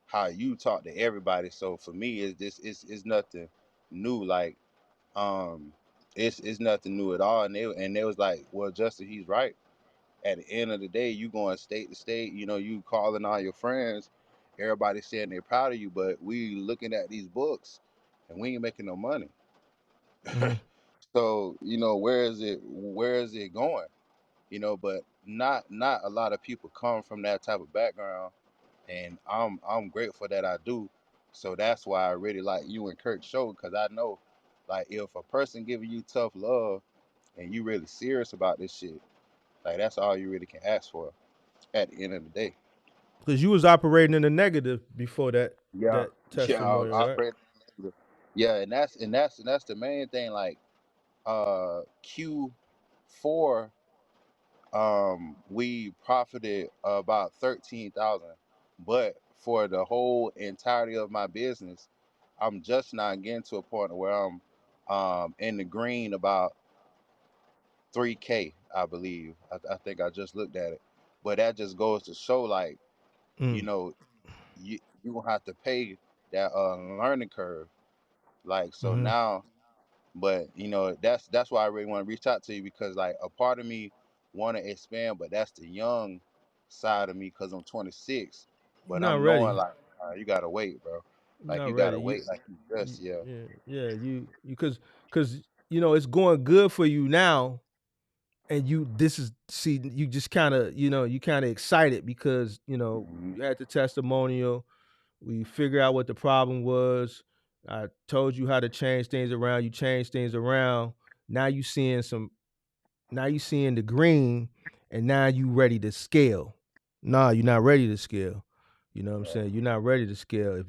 Speaker 9: how you talk to everybody. So for me, it's nothing new. Like um, it's nothing new at all. And they was like, well, Justin, he's right. At the end of the day, you going state to state. You calling all your friends. Everybody saying they're proud of you, but we looking at these books, and we ain't making no money.
Speaker 2: Mhm.
Speaker 9: So where is it going? But not a lot of people come from that type of background, and I'm grateful that I do. So that's why I really like you and Kirk show, because I know, like, if a person giving you tough love and you really serious about this shit, like that's all you really can ask for at the end of the day.
Speaker 2: Cuz you was operating in the negative before that
Speaker 9: Yeah,
Speaker 2: that
Speaker 9: yeah, I was
Speaker 2: testimonial, right?
Speaker 9: operating. Yeah, and that's the main thing. Like Q4, we profited about 13,000, but for the whole entirety of my business, I'm just not getting to a point where I'm in the green about 3K, I believe. I think I just looked at it, but that just goes to show, like, you
Speaker 2: Mm.
Speaker 9: know you gonna have to pay that learning curve. Like, so
Speaker 2: Mhm.
Speaker 9: now, but that's why I really want to reach out to you, because like a part of me want to expand, but that's the young side of me because I'm 26.
Speaker 2: You're
Speaker 9: But
Speaker 2: not
Speaker 9: I'm knowing,
Speaker 2: ready.
Speaker 9: like, you gotta wait, bro.
Speaker 2: You're
Speaker 9: Like
Speaker 2: not
Speaker 9: you
Speaker 2: ready.
Speaker 9: gotta wait, like you just, yeah.
Speaker 2: Yeah, yeah, you cuz it's going good for you now and this is see you just kind of, you kind of excited because,
Speaker 9: Hmm.
Speaker 2: you had the testimonial, we figured out what the problem was. I told you how to change things around, you changed things around. Now you seeing now you seeing the green and now you ready to scale. Nah, you're not ready to scale. You know what I'm
Speaker 9: Yeah,
Speaker 2: saying? You're not ready to scale.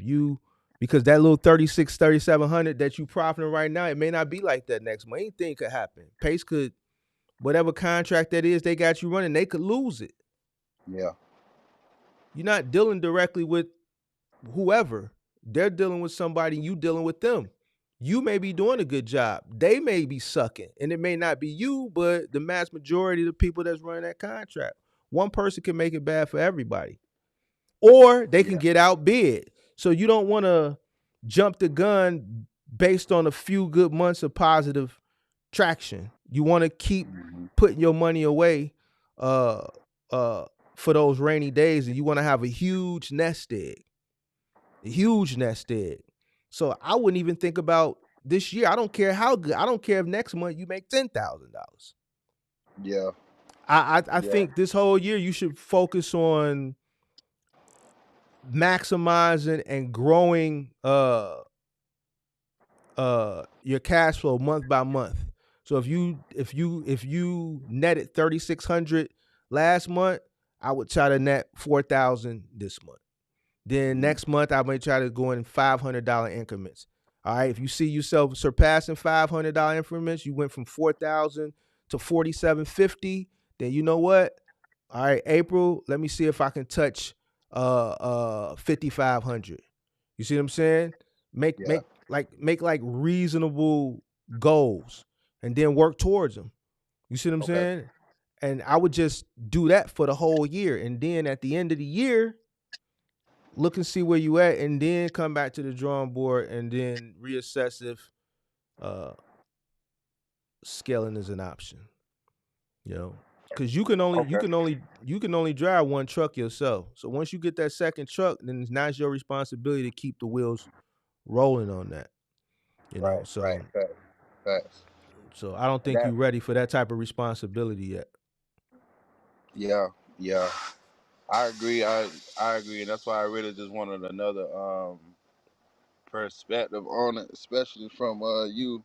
Speaker 2: Because that little 36, 3,700 that you profiting right now, it may not be like that next month. Anything could happen. Pace could, whatever contract that is they got you running, they could lose it.
Speaker 9: yeah,
Speaker 2: You're not dealing directly with whoever, they're dealing with somebody, you dealing with them. You may be doing a good job. They may be sucking. And it may not be you, but the mass majority of the people that's running that contract. One person can make it bad for everybody. Or they can
Speaker 9: Yeah.
Speaker 2: get outbid. So you don't want to jump the gun based on a few good months of positive traction. You want to keep
Speaker 9: Hmm.
Speaker 2: putting your money away uh uh for those rainy days, and you want to have a huge nest egg. A huge nest egg. So I wouldn't even think about this year. I don't care how good. I don't care if next month you make $10,000.
Speaker 9: Yeah.
Speaker 2: I
Speaker 9: Yeah.
Speaker 2: think this whole year you should focus on maximizing and growing your cash flow month by month. So if you netted 3,600 last month, I would try to net 4,000 this month. Then
Speaker 9: Hmm.
Speaker 2: next month I may try to go in $500 increments. All right. If you see yourself surpassing $500 increments, you went from 4,000 to 4,750. Then you know what? All right, April. Let me see if I can touch 5,500. You see what I'm saying? Make
Speaker 9: Yeah.
Speaker 2: make make like reasonable goals, and then work towards them. You see what I'm
Speaker 9: Okay.
Speaker 2: saying? And I would just do that for the whole year, and then at the end of the year, look and see where you at, and then come back to the drawing board, and then reassess if uh, scaling is an option. You know, because
Speaker 9: Okay.
Speaker 2: you can only drive one truck yourself. So once you get that second truck, then now it's your responsibility to keep the wheels rolling on that. You know,
Speaker 9: Right. Right.
Speaker 2: so
Speaker 9: Facts. Facts.
Speaker 2: so I don't
Speaker 9: And
Speaker 2: think
Speaker 9: that.
Speaker 2: you're ready for that type of responsibility yet.
Speaker 9: Yeah. Yeah. I agree. I agree, and that's why I really just wanted another perspective on it, especially from you.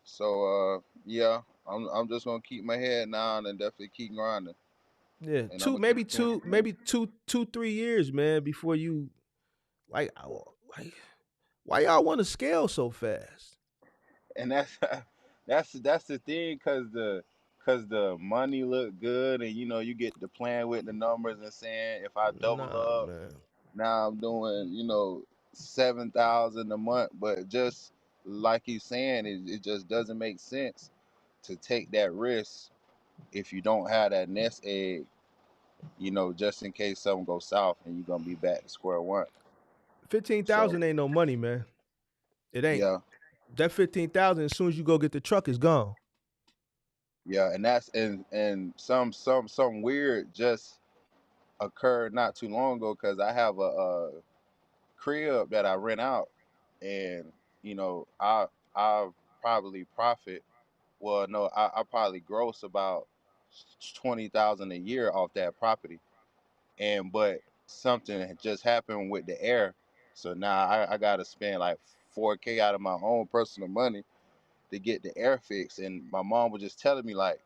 Speaker 9: So yeah, I'm just gonna keep my head down and definitely keep grinding,
Speaker 2: Yeah,
Speaker 9: and I'm
Speaker 2: two
Speaker 9: gonna keep
Speaker 2: maybe
Speaker 9: doing
Speaker 2: two
Speaker 9: it.
Speaker 2: maybe two 3 years, man, before you like like why y'all want to scale so fast?
Speaker 9: And that's that's the thing, cause the money look good, and you get to playing with the numbers and saying if I double
Speaker 2: Nah,
Speaker 9: up,
Speaker 2: man.
Speaker 9: now I'm doing 7,000 a month, but just like you saying, it just doesn't make sense to take that risk if you don't have that nest egg, just in case something goes south and you're gonna be back to square one.
Speaker 2: fifteen
Speaker 9: So
Speaker 2: thousand ain't no money, man. It ain't.
Speaker 9: yeah,
Speaker 2: That 15,000, as soon as you go get the truck, is gone.
Speaker 9: yeah, and that's and some weird just occurred not too long ago because I have a crib that I rent out, and I probably profit. Well, no, I probably gross about 20,000 a year off that property, and but something had just happened with the air, so now I got to spend like 4K out of my own personal money to get the air fixed. And my mom was just telling me like,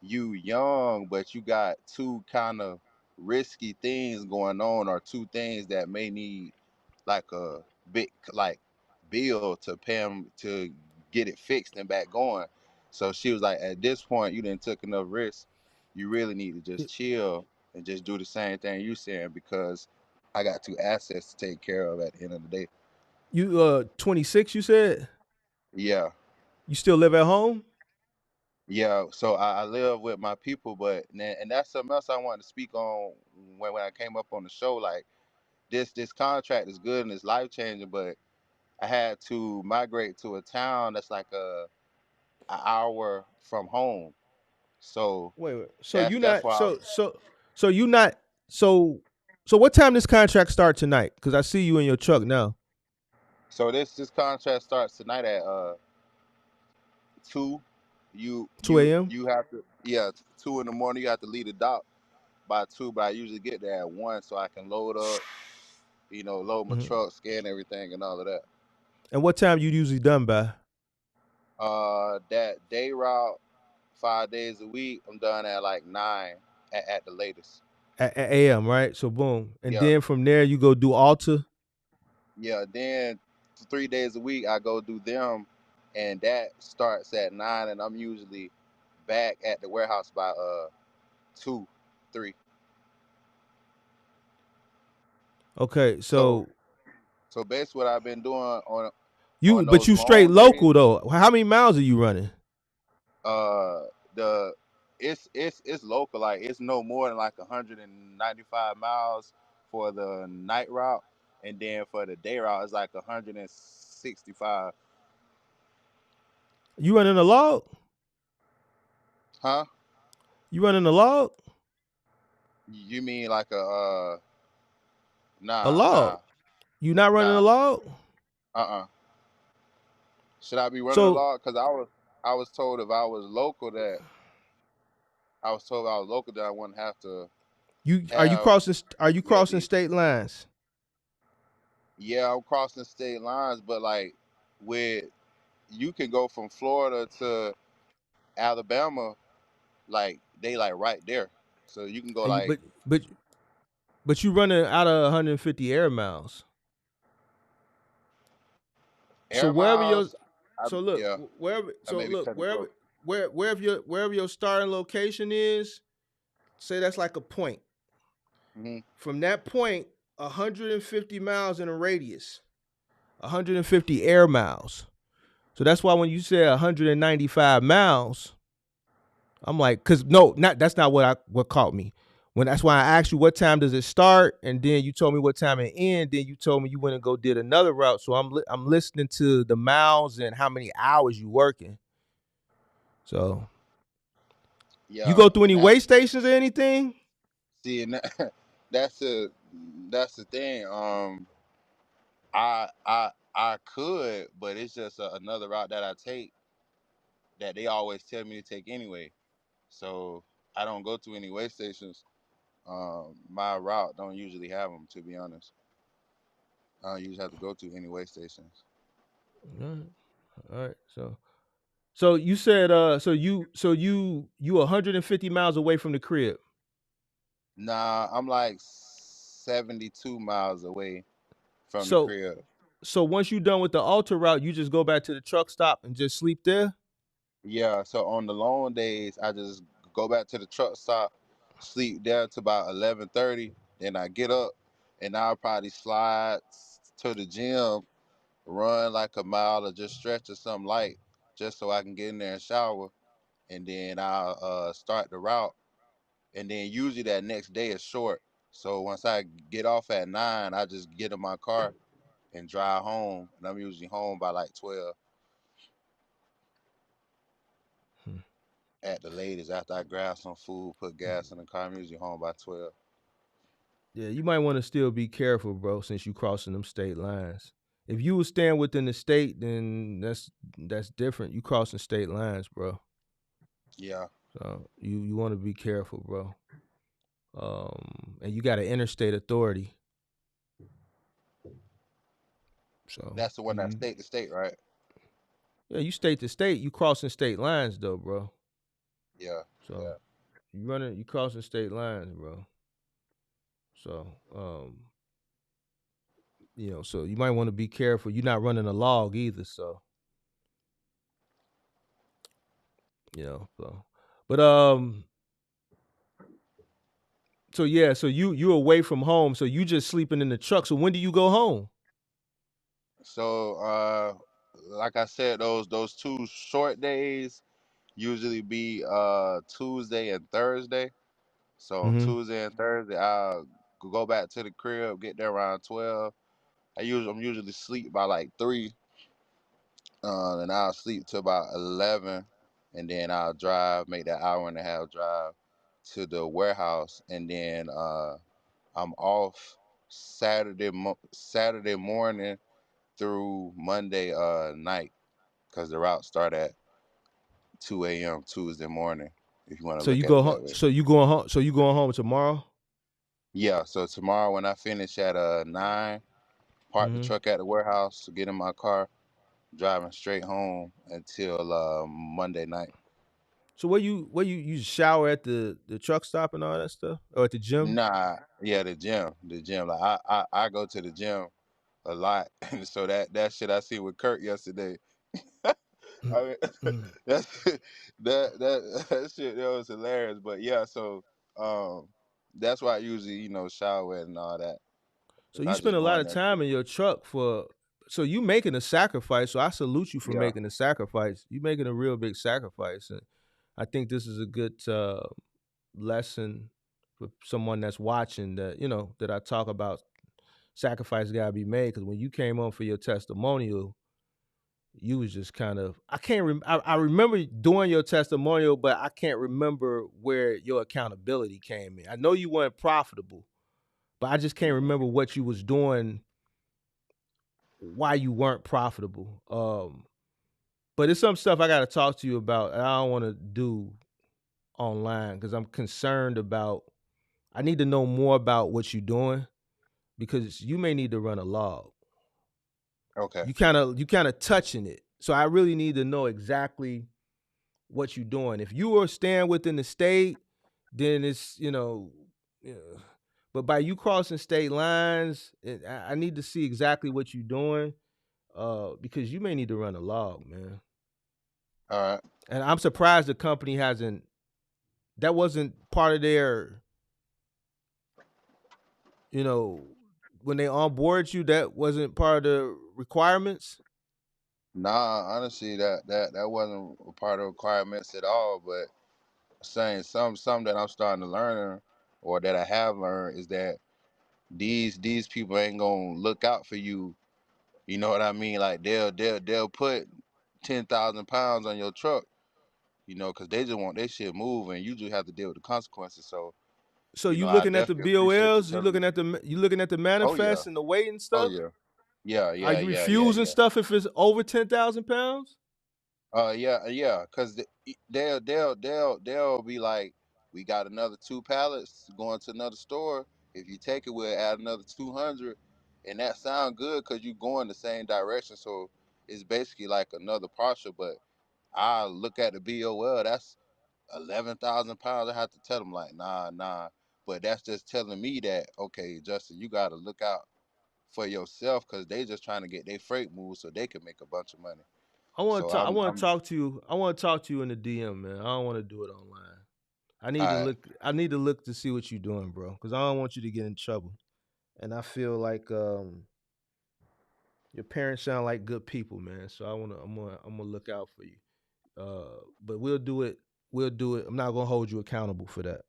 Speaker 9: you young, but you got two kind of risky things going on, or two things that may need like a big like bill to pay them to get it fixed and back going. So she was like, at this point, you didn't took enough risk. You really need to just chill and just do the same thing you saying, because I got two assets to take care of at the end of the day.
Speaker 2: You 26, you said?
Speaker 9: Yeah.
Speaker 2: You still live at home?
Speaker 9: Yeah, so I live with my people, but and that's something else I wanted to speak on when I came up on the show. Like this contract is good and it's life changing, but I had to migrate to a town that's like a hour from home. So
Speaker 2: Wait. So
Speaker 9: that's
Speaker 2: you
Speaker 9: that's
Speaker 2: not
Speaker 9: why.
Speaker 2: so you not so what time this contract start tonight? Because I see you in your truck now.
Speaker 9: So this contract starts tonight at 2. You
Speaker 2: 2
Speaker 9: you
Speaker 2: a.m.
Speaker 9: you have to, yeah, 2 in the morning. You have to leave the dock by 2, but I usually get there at 1 so I can load up, load my
Speaker 2: Mm-hmm.
Speaker 9: truck, scan everything, and all of that.
Speaker 2: And what time you usually done by?
Speaker 9: That day route, 5 days a week, I'm done at like 9 at the latest.
Speaker 2: At a.m. Right. So boom, and
Speaker 9: Yeah,
Speaker 2: then from there you go do Alta.
Speaker 9: yeah. Then 3 days a week I go do them, and that starts at 9, and I'm usually back at the warehouse by 2, 3.
Speaker 2: Okay.
Speaker 9: So
Speaker 2: So
Speaker 9: So basically, what I've been doing
Speaker 2: You
Speaker 9: on
Speaker 2: but
Speaker 9: those
Speaker 2: you straight
Speaker 9: long days,
Speaker 2: local though. How many miles are you running?
Speaker 9: the it's local. Like it's no more than like 195 miles for the night route, and then for the day route, it's like 165.
Speaker 2: You running a log?
Speaker 9: Huh?
Speaker 2: You running a log?
Speaker 9: You mean like
Speaker 2: A
Speaker 9: nah,
Speaker 2: log. You not running a
Speaker 9: nah,
Speaker 2: log?
Speaker 9: uh-uh. Should I be running a
Speaker 2: So
Speaker 9: log? Cause I was told if I was local that I wouldn't have to
Speaker 2: you
Speaker 9: have
Speaker 2: are you crossing
Speaker 9: PLD.
Speaker 2: state lines?
Speaker 9: Yeah, I'm crossing state lines, but like with you can go from Florida to Alabama, like they like right there. So you can go
Speaker 2: And you
Speaker 9: like
Speaker 2: but you running out of 150 air miles. So
Speaker 9: air
Speaker 2: wherever your
Speaker 9: miles. I
Speaker 2: so look
Speaker 9: yeah,
Speaker 2: wherever
Speaker 9: I
Speaker 2: so
Speaker 9: may be
Speaker 2: look
Speaker 9: cutting it close.
Speaker 2: wherever your starting location is, say that's like a point.
Speaker 9: Hmm.
Speaker 2: From that point, 150 miles in a radius, 150 air miles. So that's why when you say 195 miles, I'm like, cause no, not that's not what caught me. When that's why I asked you what time does it start, and then you told me what time it end. Then you told me you went and go did another route. So I'm listening to the miles and how many hours you working. So you
Speaker 9: Yeah,
Speaker 2: go through any
Speaker 9: that
Speaker 2: way stations or anything?
Speaker 9: see, and that, that's the that's the thing. I could, but it's just another route that I take that they always tell me to take anyway. So I don't go to any way stations. My route don't usually have them, to be honest. I don't usually have to go to any way stations.
Speaker 2: All right. All right. So you said you 150 miles away from the crib.
Speaker 9: Nah, I'm like 72 miles away from the
Speaker 2: So
Speaker 9: crib.
Speaker 2: so once you done with the altar route, you just go back to the truck stop and just sleep there?
Speaker 9: Yeah, so on the long days, I just go back to the truck stop, sleep there to about 11:30. Then I get up, and I'll probably slide to the gym, run like a mile or just stretch or something light, just so I can get in there and shower, and then I'll start the route. And then usually that next day is short. So once I get off at 9, I just get in my car and drive home, and I'm usually home by like 12
Speaker 2: Hmm.
Speaker 9: at the latest. After I grab some food, put gas in the car, I'm usually home by 12.
Speaker 2: Yeah, you might want to still be careful, bro, since you crossing them state lines. If you was staying within the state, then that's different. You crossing state lines, bro.
Speaker 9: Yeah,
Speaker 2: So you want to be careful, bro. And you got an interstate authority. So
Speaker 9: that's the one that's state to state, right?
Speaker 2: yeah, you state to state, you crossing state lines though, bro.
Speaker 9: Yeah,
Speaker 2: So you crossing state lines, bro. So so you might want to be careful. You're not running a log either, so so but so yeah, so you away from home, so you just sleeping in the truck. So when do you go home?
Speaker 9: so like I said, those two short days usually be Tuesday and Thursday. So on
Speaker 2: Mm-hmm.
Speaker 9: Tuesday and Thursday, I'll go back to the crib, get there around 12. I'm usually sleep by like 3, and I'll sleep till about 11, and then I'll make that hour and a half drive to the warehouse, and then I'm off Saturday morning through Monday night, because the route start at 2 a.m. Tuesday morning. If you want to
Speaker 2: So
Speaker 9: look
Speaker 2: you
Speaker 9: at
Speaker 2: go
Speaker 9: it
Speaker 2: home.
Speaker 9: that way.
Speaker 2: So you going home. So you going home tomorrow?
Speaker 9: Yeah. So tomorrow when I finish at 9, park the
Speaker 2: Mm-hmm.
Speaker 9: truck at the warehouse, get in my car, driving straight home until Monday night.
Speaker 2: So you shower at the truck stop and all that stuff, or at the gym?
Speaker 9: Nah, yeah, the gym. Like I go to the gym a lot, so that shit I see with Kurt yesterday. I mean, that's that shit that was hilarious. But yeah, so um, that's why I usually shower and all that.
Speaker 2: So
Speaker 9: If
Speaker 2: you
Speaker 9: I
Speaker 2: spend
Speaker 9: just
Speaker 2: a
Speaker 9: go
Speaker 2: lot
Speaker 9: in
Speaker 2: of
Speaker 9: there.
Speaker 2: time in your truck so you making a sacrifice. So I salute you for
Speaker 9: Yeah.
Speaker 2: making a sacrifice. You making a real big sacrifice, and I think this is a good lesson for someone that's watching, that that I talk about sacrifice gotta be made. Because when you came on for your testimonial, you was just kind of, I can't I remember doing your testimonial, but I can't remember where your accountability came in. I know you weren't profitable, but I just can't remember what you was doing, why you weren't profitable. But it's some stuff I got to talk to you about, and I don't want to do online because I'm concerned about. I need to know more about what you're doing, because you may need to run a log.
Speaker 9: Okay.
Speaker 2: You kind of touching it, so I really need to know exactly what you're doing. If you are staying within the state, then it's yeah. But by you crossing state lines, I need to see exactly what you're doing, because you may need to run a log, man.
Speaker 9: All right.
Speaker 2: And I'm surprised the company hasn't. That wasn't part of their, you know, when they onboard you. That wasn't part of the requirements.
Speaker 9: Nah, honestly, that wasn't a part of the requirements at all. But saying some that I'm starting to learn, or that I have learned, is that these people ain't gonna look out for you. You know what I mean? Like they'll put 10,000 pounds on your truck, because they just want their shit move, and you just have to deal with the consequences. So,
Speaker 2: So you
Speaker 9: I
Speaker 2: looking at the
Speaker 9: definitely appreciate you
Speaker 2: BOLs? You
Speaker 9: telling me.
Speaker 2: looking at the
Speaker 9: Oh yeah,
Speaker 2: manifest and the weight and
Speaker 9: oh
Speaker 2: stuff?
Speaker 9: yeah, yeah,
Speaker 2: Are
Speaker 9: yeah,
Speaker 2: you
Speaker 9: yeah, yeah,
Speaker 2: refusing
Speaker 9: yeah.
Speaker 2: stuff if it's over 10,000 pounds?
Speaker 9: Yeah, yeah, because they'll be like, we got another 2 pallets going to another store. If you take it, we'll add another 200, and that sound good because you going the same direction. So it's basically like another partial. But I look at the BOL, that's 11,000 pounds. I have to tell them like, nah, nah. But that's just telling me that, okay, Justin, you got to look out for yourself, because they just trying to get their freight moved so they can make a bunch of money.
Speaker 2: I want
Speaker 9: So
Speaker 2: to talk. I want to
Speaker 9: I'm
Speaker 2: talk to you. I want to talk to you in the DM, man. I don't want to do it online. I need to
Speaker 9: all right.
Speaker 2: look. I need to look to see what you're doing, bro, because I don't want you to get in trouble. And I feel like your parents sound like good people, man. So I'm gonna look out for you. But we'll do it. We'll do it. I'm not gonna hold you accountable for that.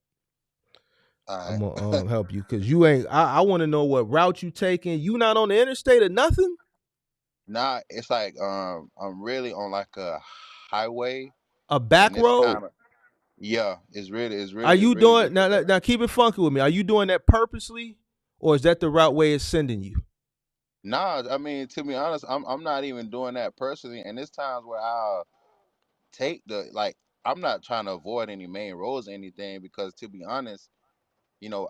Speaker 9: All
Speaker 2: I'm gonna
Speaker 9: right.
Speaker 2: help you because you ain't. I want to know what route you taking. You not on the interstate or nothing.
Speaker 9: Nah, it's like I'm really on like a highway,
Speaker 2: A
Speaker 9: and
Speaker 2: back
Speaker 9: it's
Speaker 2: road.
Speaker 9: kind of, yeah, it's really
Speaker 2: Are you doing
Speaker 9: just a
Speaker 2: now?
Speaker 9: back.
Speaker 2: Now keep it funky with me. Are you doing that purposely, or is that the route way it's sending you?
Speaker 9: Nah, I mean, to be honest, I'm not even doing that personally, and there's times where I'll take the, like, I'm not trying to avoid any main roads or anything, because to be honest,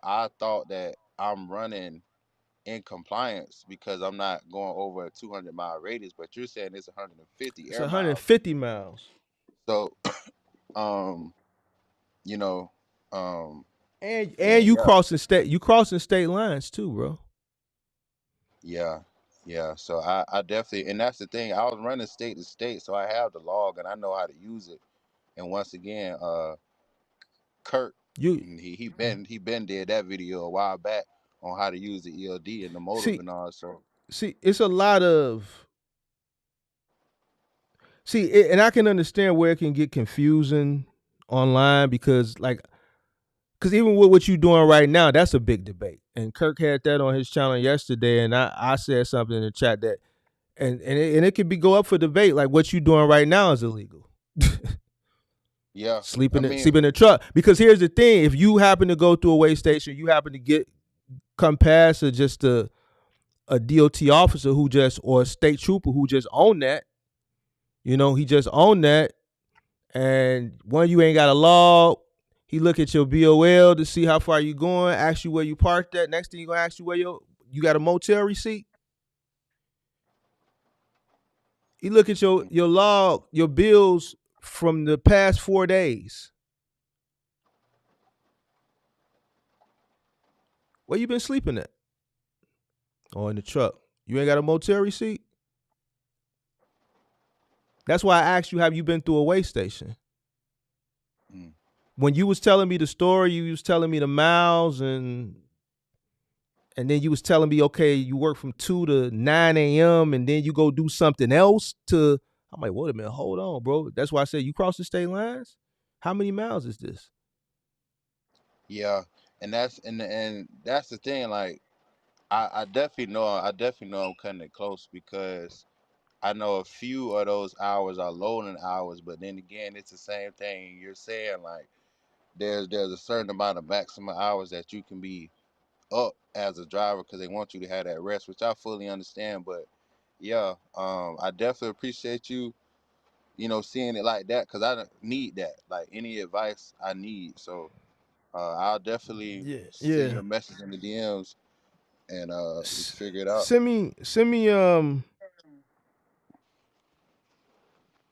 Speaker 9: I thought that I'm running in compliance because I'm not going over a 200-mile radius, but you're saying it's 150
Speaker 2: It's
Speaker 9: air miles.
Speaker 2: 150 miles,
Speaker 9: So, um, you know, um,
Speaker 2: and
Speaker 9: and
Speaker 2: you
Speaker 9: yeah,
Speaker 2: crossing state. You crossing state lines too, bro.
Speaker 9: yeah, yeah. So I definitely, and that's the thing. I was running state to state, so I have the log and I know how to use it. And once again, Kurt,
Speaker 2: You
Speaker 9: he been did that video a while back on how to use the ELD and the motive
Speaker 2: see
Speaker 9: and all. So
Speaker 2: it's a lot of and I can understand where it can get confusing online because even with what you're doing right now, that's a big debate. And Kirk had that on his channel yesterday, and I said something in the chat that and it could be go up for debate. Like what you're doing right now is illegal.
Speaker 9: yeah, I
Speaker 2: sleeping
Speaker 9: mean,
Speaker 2: in the truck. Because here's the thing: if you happen to go through a way station, you happen to come past just a DOT officer who just or a state trooper who just owned that. He just owned that, and one you ain't got a log. He look at your BOL to see how far you going, ask you where you parked at. Next thing he gonna ask you where you got a motel receipt. He look at your log, your bills from the past 4 days. Where you been sleeping at? Or in the truck. You ain't got a motel receipt? That's why I asked you, have you been through a way station?
Speaker 9: mm,
Speaker 2: When you was telling me the story, you was telling me the miles and and then you was telling me, okay, you work from 2 to 9 a.m. and then you go do something else to. I'm like, wait a minute, hold on, bro. That's why I said you cross the state lines. How many miles is this?
Speaker 9: Yeah, and that's the thing. Like, I definitely know I'm cutting it close because I know a few of those hours are loading hours, but then again, it's the same thing you're saying. Like, there's a certain amount of maximum hours that you can be up as a driver because they want you to have that rest, which I fully understand. But yeah, I definitely appreciate you, seeing it like that because I don't need that. Like any advice I need, so I'll definitely
Speaker 2: Yeah,
Speaker 9: send you
Speaker 2: yeah.
Speaker 9: a message in the DMs and we can
Speaker 2: S-
Speaker 9: figure it out.
Speaker 2: Send me, send me your,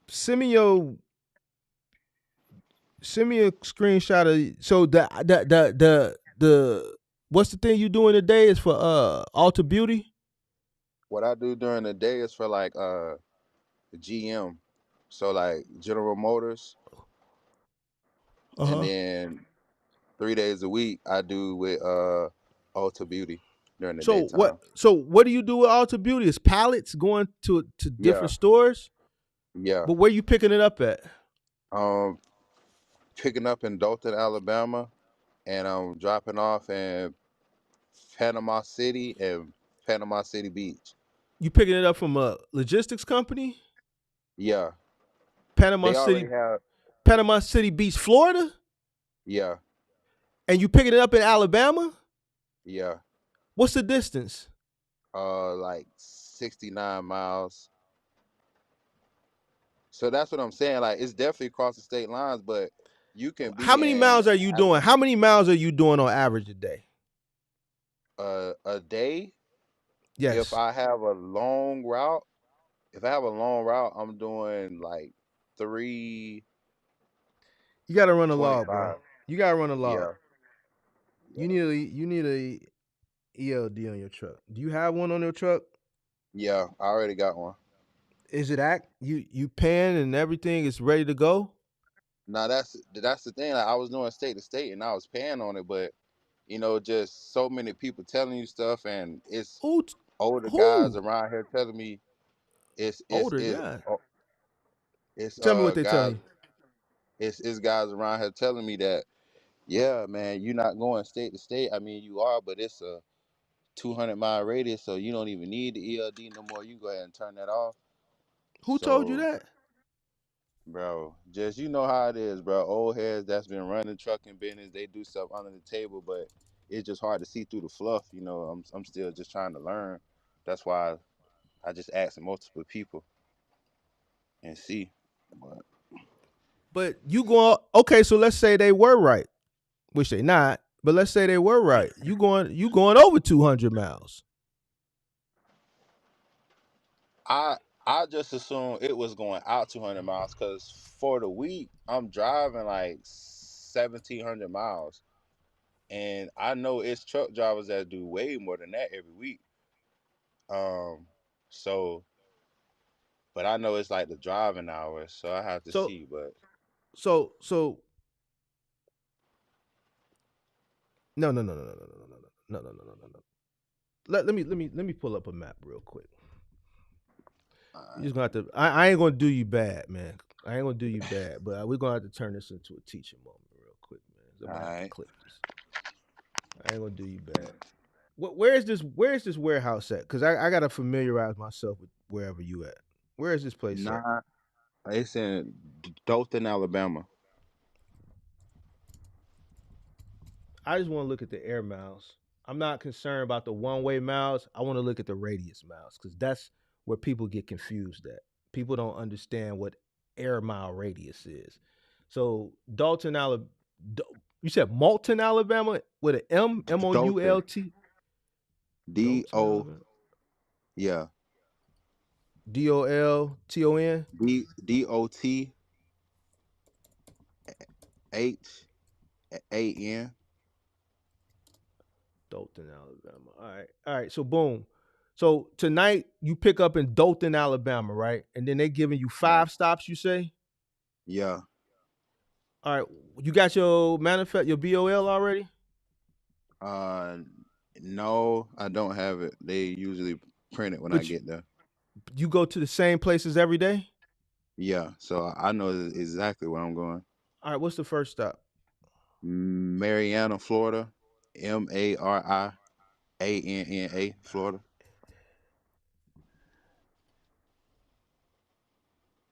Speaker 2: send me a screenshot of. So the what's the thing you doing today is for Alta Beauty.
Speaker 9: What I do during the day is for like GM, so like General Motors,
Speaker 2: Uh
Speaker 9: and
Speaker 2: huh.
Speaker 9: then 3 days a week I do with Ulta Beauty during the
Speaker 2: So what?
Speaker 9: daytime.
Speaker 2: So what do you do with Alta Beauty? Is pallets going to
Speaker 9: Yeah,
Speaker 2: different stores?
Speaker 9: yeah.
Speaker 2: But where you picking it up at?
Speaker 9: Um, Picking up in Dothan, Alabama, and I'm dropping off in Panama City and Panama City Beach.
Speaker 2: You picking it up from a logistics company?
Speaker 9: Yeah,
Speaker 2: Panama
Speaker 9: they already
Speaker 2: City,
Speaker 9: have.
Speaker 2: Panama City Beach, Florida,
Speaker 9: Yeah,
Speaker 2: and you picking it up in Alabama?
Speaker 9: yeah.
Speaker 2: What's the distance?
Speaker 9: Like 69 miles. So that's what I'm saying. Like, it's definitely across the state lines, but you can
Speaker 2: How
Speaker 9: be
Speaker 2: many
Speaker 9: in
Speaker 2: miles are you doing? How many miles are you doing on average a day?
Speaker 9: a day. If
Speaker 2: Yes,
Speaker 9: I have a long route, if I have a long route, I'm doing like 325.
Speaker 2: you got to run a log, bro. You got to run a log.
Speaker 9: Yeah, yeah,
Speaker 2: You need a ELD on your truck. Do you have one on your truck?
Speaker 9: yeah. I already got one.
Speaker 2: Is it act? You pan and everything is ready to go?
Speaker 9: Now that's the thing. Like, I was doing state to state, and I was paying on it, but just so many people telling you stuff, and it's
Speaker 2: Who?
Speaker 9: older guys
Speaker 2: Who?
Speaker 9: around here telling me it's it's
Speaker 2: Older
Speaker 9: it's
Speaker 2: guy.
Speaker 9: oh, it's
Speaker 2: Tell me what they
Speaker 9: guys
Speaker 2: telling you.
Speaker 9: it's guys around here telling me that, yeah, man, you're not going state to state. I mean, you are, but it's a 200-mile radius, so you don't even need the ELD no more. You can go ahead and turn that off.
Speaker 2: Who told you
Speaker 9: So,
Speaker 2: that?
Speaker 9: bro, just you know how it is, bro. Old heads that's been running trucking business, they do stuff under the table, but it's just hard to see through the fluff. I'm still just trying to learn. That's why I just ask multiple people and see. But
Speaker 2: But you going okay? So let's say they were right, which they not. But let's say they were right. You going over 200 miles.
Speaker 9: I I just assumed it was going out 200 miles because for the week I'm driving like 1,700 miles, and I know it's truck drivers that do way more than that every week. Um, so, but I know it's like the driving hours, so I have to
Speaker 2: So
Speaker 9: see. But
Speaker 2: so no. Let me pull up a map real quick. You just gonna have to. I ain't gonna do you bad, man. I ain't gonna do you bad, but we're gonna have to turn this into a teaching moment real quick, man. I'm
Speaker 9: all
Speaker 2: gonna have to
Speaker 9: right,
Speaker 2: clip this. I ain't gonna do you bad. Where is this warehouse at? Because I gotta familiarize myself with wherever you at. Where is this place at?
Speaker 9: nah, it's in Dothan, Alabama.
Speaker 2: I just want to look at the air miles. I'm not concerned about the one-way miles. I want to look at the radius miles because that's where people get confused at. People don't understand what air mile radius is. So Dalton, Alabama. You said Moulton, Alabama, with an
Speaker 9: Dothan,
Speaker 2: Moult.
Speaker 9: D
Speaker 2: Dalton,
Speaker 9: O,
Speaker 2: Alabama.
Speaker 9: yeah,
Speaker 2: Dolton.
Speaker 9: DOTHAN.
Speaker 2: Dalton, Alabama. All right. So boom. So tonight you pick up in Dalton, Alabama, right? And then they giving you
Speaker 9: Yeah,
Speaker 2: 5 stops. You say,
Speaker 9: yeah.
Speaker 2: all right. You got your manifest, your BOL already?
Speaker 9: Uh, No, I don't have it. They usually print it when I
Speaker 2: But
Speaker 9: get there.
Speaker 2: you go to the same places every day?
Speaker 9: Yeah, so I know exactly where I'm going.
Speaker 2: All right, what's the first stop?
Speaker 9: Marianna, Florida. Marianna, Florida.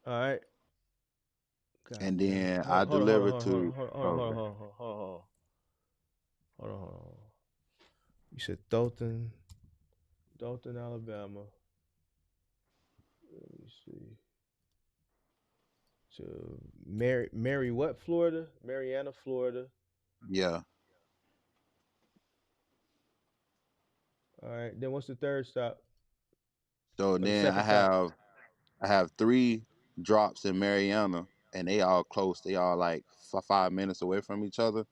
Speaker 2: All right. God
Speaker 9: And
Speaker 2: damn.
Speaker 9: then
Speaker 2: Hold
Speaker 9: I
Speaker 2: on, hold on, hold on,
Speaker 9: deliver
Speaker 2: hold on,
Speaker 9: to.
Speaker 2: hold on, hold on, hold on,
Speaker 9: Okay.
Speaker 2: hold on, hold on, hold on, hold on. You said Dothan, Alabama. Let me see. To Mary what, Florida? Marianna, Florida.
Speaker 9: Yeah.
Speaker 2: All right. Then what's the third stop?
Speaker 9: So
Speaker 2: Or the
Speaker 9: then
Speaker 2: second stop?
Speaker 9: I have 3 drops in Marianna, and they all close. They all like 5 minutes away from each other.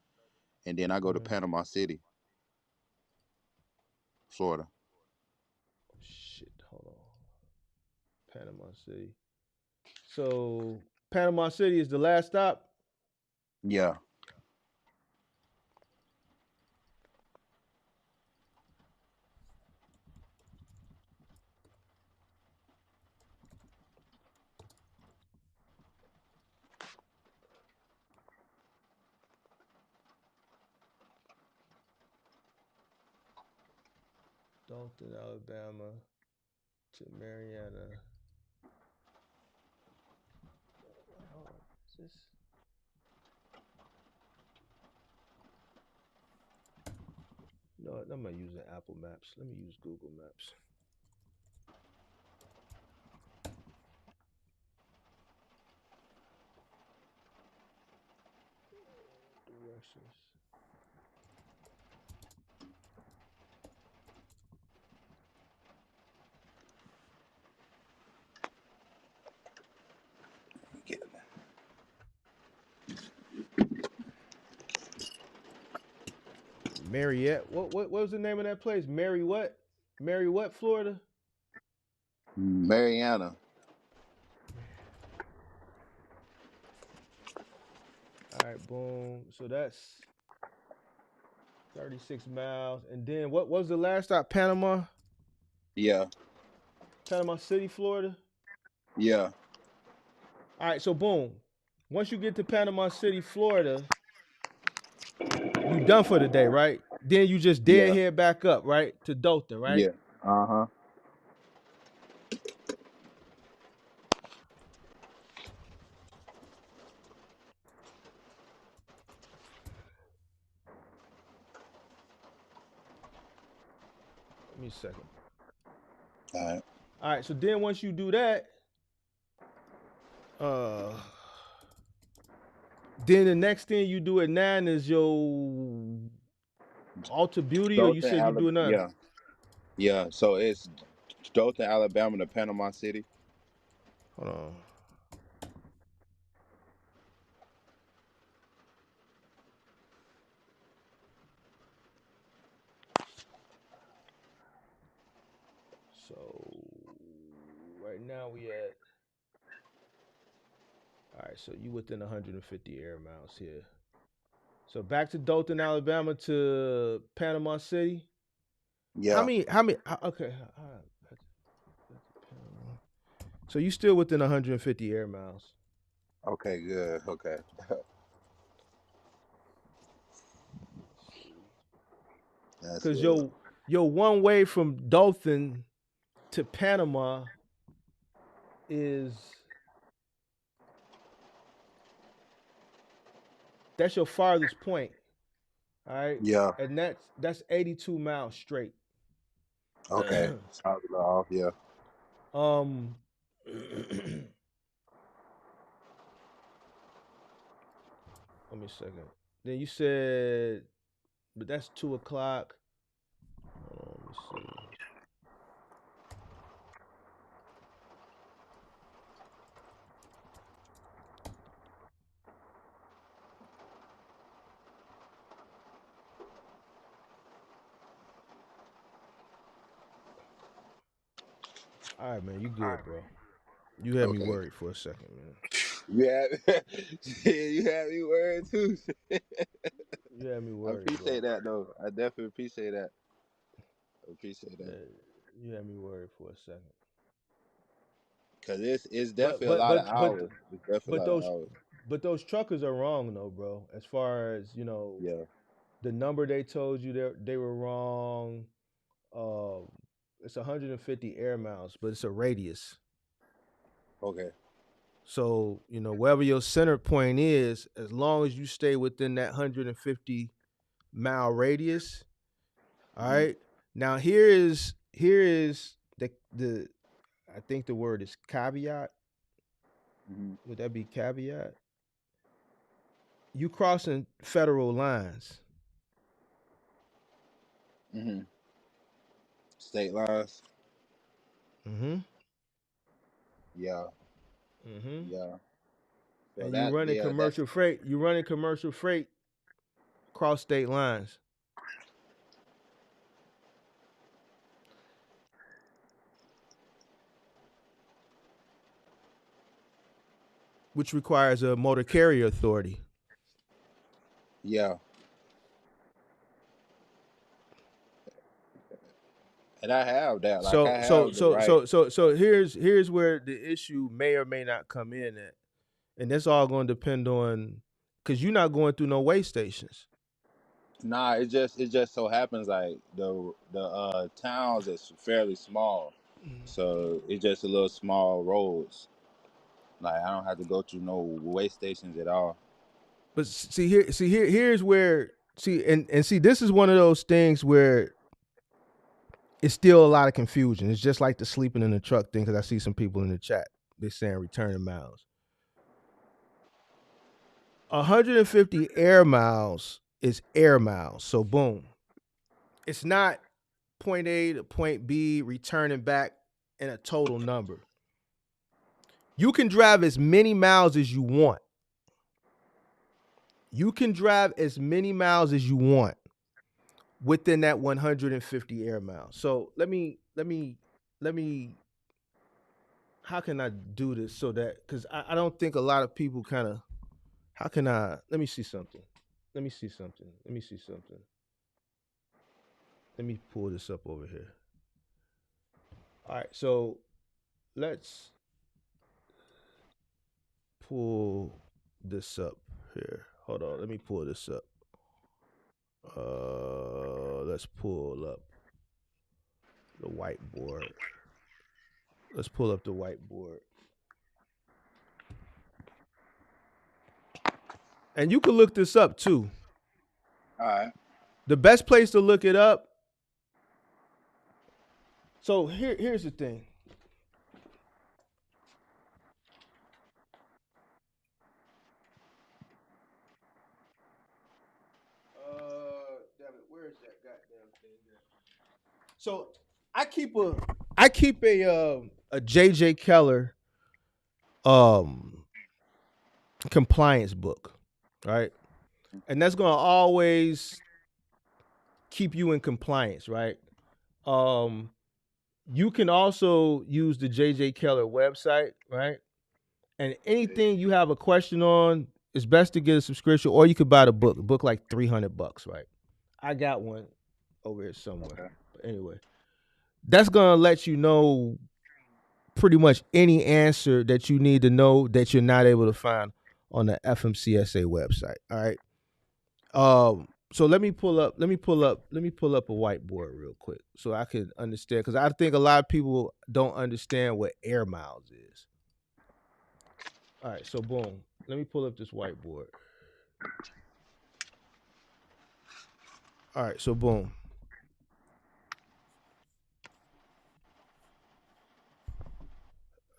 Speaker 9: And then I go to
Speaker 2: Mm-hmm.
Speaker 9: Panama City, Florida.
Speaker 2: Shit, hold on. Panama City. So Panama City is the last stop.
Speaker 9: Yeah.
Speaker 2: Dothan, Alabama to Marianna. Wait, hold on. Is this? No, I'm not using Apple Maps. Let me use Google Maps. Directions. Mariette. What was the name of that place? Mary what? Mary what, Florida?
Speaker 9: Marianna.
Speaker 2: All right, boom. So that's 36 miles. And then what was the last stop? Panama?
Speaker 9: Yeah.
Speaker 2: Panama City, Florida?
Speaker 9: Yeah.
Speaker 2: All right, so boom. Once you get to Panama City, Florida, you done for the day, right? Then you just dead
Speaker 9: Yeah.
Speaker 2: head back up, right? To Dothan, right?
Speaker 9: Yeah. Uh-huh.
Speaker 2: Give me a second.
Speaker 9: All right.
Speaker 2: All right, so then once you do that, then the next thing you do at 9 is your Alta Beauty, or you
Speaker 9: Dothan,
Speaker 2: said you
Speaker 9: Alabama.
Speaker 2: do none?
Speaker 9: Yeah. Yeah. So it's Dothan, Alabama to Panama City.
Speaker 2: Hold on. So right now we at, all right, so you within 150 air miles here. So back to Dothan, Alabama to Panama City.
Speaker 9: Yeah.
Speaker 2: Okay. So you still within 150 air miles.
Speaker 9: Okay, good. Okay. That's
Speaker 2: Cause
Speaker 9: good.
Speaker 2: your one way from Dothan to Panama is, that's your farthest point. All right.
Speaker 9: Yeah.
Speaker 2: And that's 82 miles straight.
Speaker 9: Okay. Sounds a little off. Yeah.
Speaker 2: um Let me a second. Then you said, but that's 2 o'clock. Hold on, let me see. All right, man, you good, bro. You had me
Speaker 9: Okay.
Speaker 2: worried for a second, man.
Speaker 9: You had you had me worried too.
Speaker 2: You had me
Speaker 9: I
Speaker 2: worried, bro.
Speaker 9: appreciate that though. I definitely appreciate that. Appreciate that.
Speaker 2: You had me worried for a second.
Speaker 9: Cause it's
Speaker 2: But
Speaker 9: definitely a
Speaker 2: but
Speaker 9: lot of
Speaker 2: but but
Speaker 9: hours. It's definitely
Speaker 2: but
Speaker 9: a lot of
Speaker 2: those
Speaker 9: hours.
Speaker 2: but those truckers are wrong though, bro. As far as
Speaker 9: Yeah.
Speaker 2: the number they told you they were wrong. Um, it's 150 air miles, but it's a radius.
Speaker 9: Okay.
Speaker 2: So wherever your center point is, as long as you stay within that 150-mile radius. All
Speaker 9: Hmm.
Speaker 2: right. Now here is the I think the word is caveat.
Speaker 9: Hmm.
Speaker 2: Would that be caveat? You crossing federal lines.
Speaker 9: Hmm. State lines.
Speaker 2: Mm-hmm.
Speaker 9: Yeah.
Speaker 2: Mm-hmm.
Speaker 9: Yeah. So
Speaker 2: And you
Speaker 9: that
Speaker 2: running
Speaker 9: yeah that's
Speaker 2: commercial freight. You running commercial freight cross state lines, which requires a motor carrier authority.
Speaker 9: yeah. And I have that. Like I
Speaker 2: So so
Speaker 9: have the
Speaker 2: so
Speaker 9: right.
Speaker 2: so so so here's where the issue may or may not come in at, and that's all going to depend on because you're not going through no way stations.
Speaker 9: Nah, it just so happens like the towns is fairly small, so it's just a little small roads. Like I don't have to go through no way stations at all.
Speaker 2: But here's where see this is one of those things where it's still a lot of confusion. It's just like the sleeping in the truck thing because I see some people in the chat they're saying returning miles. 150 air miles is air miles. So boom. It's not point A to point B returning back in a total number. You can drive as many miles as you want. You can drive as many miles as you want within that 150 air miles. So let me how can I do this so that because I don't think a lot of people kind of how can I let me see something. Let me see something. Let me see something. Let me pull this up over here. All right, so let's pull this up here. Hold on, let me pull this up. Let's pull up the whiteboard. Let's pull up the whiteboard. And you can look this up too.
Speaker 9: All right.
Speaker 2: The best place to look it up. So here's the thing. Damn it, where is that goddamn thing at? So I keep a JJ Keller um compliance book, right? And that's gonna always keep you in compliance, right? Um, you can also use the JJ Keller website, right? And anything you have a question on, it's best to get a subscription, or you could buy the book. The book like $300, right? I got one over here somewhere.
Speaker 9: Okay.
Speaker 2: But anyway, that's gonna let you know pretty much any answer that you need to know that you're not able to find on the FMCSA website. All right. So let me pull up a whiteboard real quick so I can understand because I think a lot of people don't understand what air miles is. All right, so boom. Let me pull up this whiteboard. All right, so boom.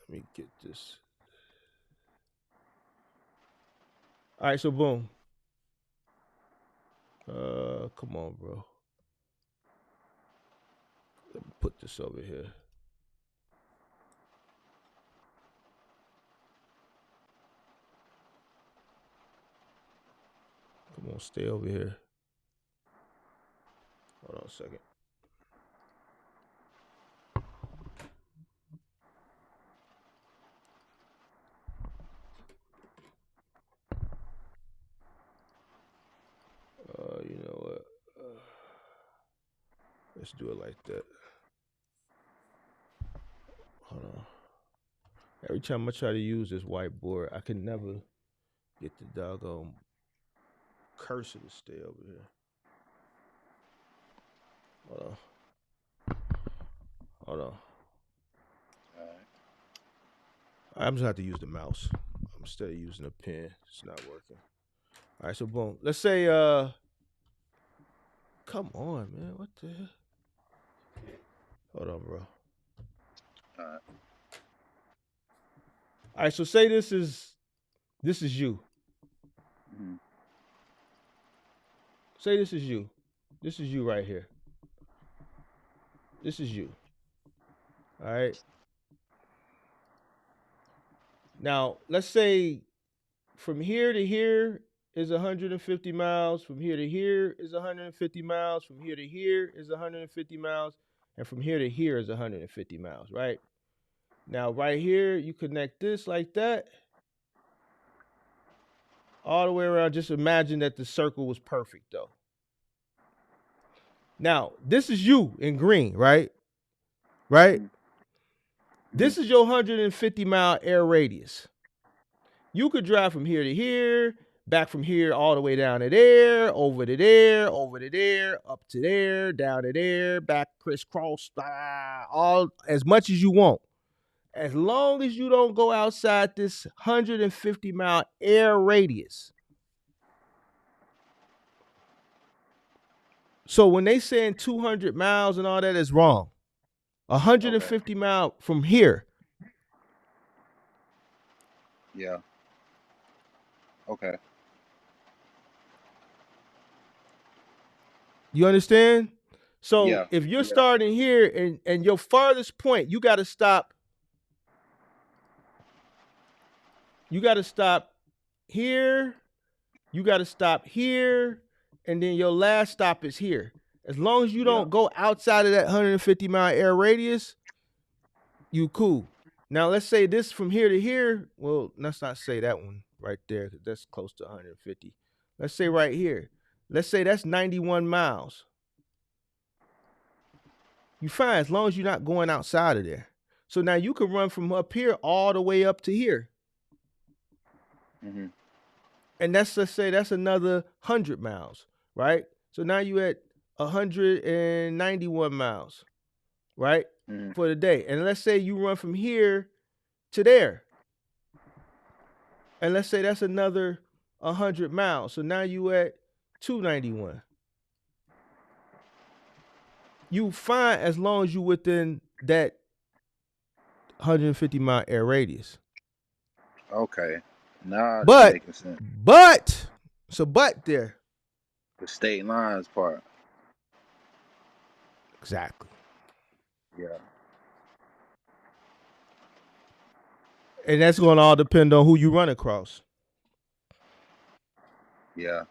Speaker 2: Let me get this. All right, so boom. Come on, bro. Let me put this over here. Come on, stay over here. Hold on a second. You know what? Let's do it like that. Hold on. Every time I try to use this whiteboard, I can never get the doggone cursor to stay over here. Hold on. Hold on. I'm just gonna have to use the mouse instead of using a pen. It's not working. All right, so boom. Let's say come on, man. What the hell? Hold on, bro.
Speaker 9: Alright.
Speaker 2: All right, so say this is you.
Speaker 9: Mhm.
Speaker 2: Say this is you. This is you right here. This is you. All right. Now, let's say from here to here is 150 miles. From here to here is 150 miles. From here to here is 150 miles. And from here to here is 150 miles, right? Now, right here, you connect this like that. All the way around. Just imagine that the circle was perfect, though. Now, this is you in green, right? Right?
Speaker 9: Mhm.
Speaker 2: This is your 150-mile air radius. You could drive from here to here, back from here all the way down to there, over to there, over to there, up to there, down to there, back crisscross, all as much as you want. As long as you don't go outside this 150-mile air radius. So when they saying 200 miles and all that is wrong. 150 mile from here.
Speaker 9: Yeah. Okay.
Speaker 2: You understand? So
Speaker 9: Yeah.
Speaker 2: if you're starting here and your farthest point, you got to stop. You got to stop here. You got to stop here. And then your last stop is here. As long as you don't go outside of that 150-mile air radius, you cool. Now, let's say this from here to here. Well, let's not say that one right there because that's close to 150. Let's say right here. Let's say that's 91 miles. You fine as long as you're not going outside of there. So now you can run from up here all the way up to here.
Speaker 9: Mhm.
Speaker 2: And let's say that's another 100 miles, right? So now you at 191 miles, right?
Speaker 9: Mhm.
Speaker 2: For the day. And let's say you run from here to there. And let's say that's another 100 miles. So now you at 291. You fine as long as you within that 150-mile air radius.
Speaker 9: Okay. Now this
Speaker 2: But
Speaker 9: making sense.
Speaker 2: it's a but there.
Speaker 9: The state lines part.
Speaker 2: Exactly.
Speaker 9: Yeah.
Speaker 2: And that's going to all depend on who you run across.
Speaker 9: Yeah.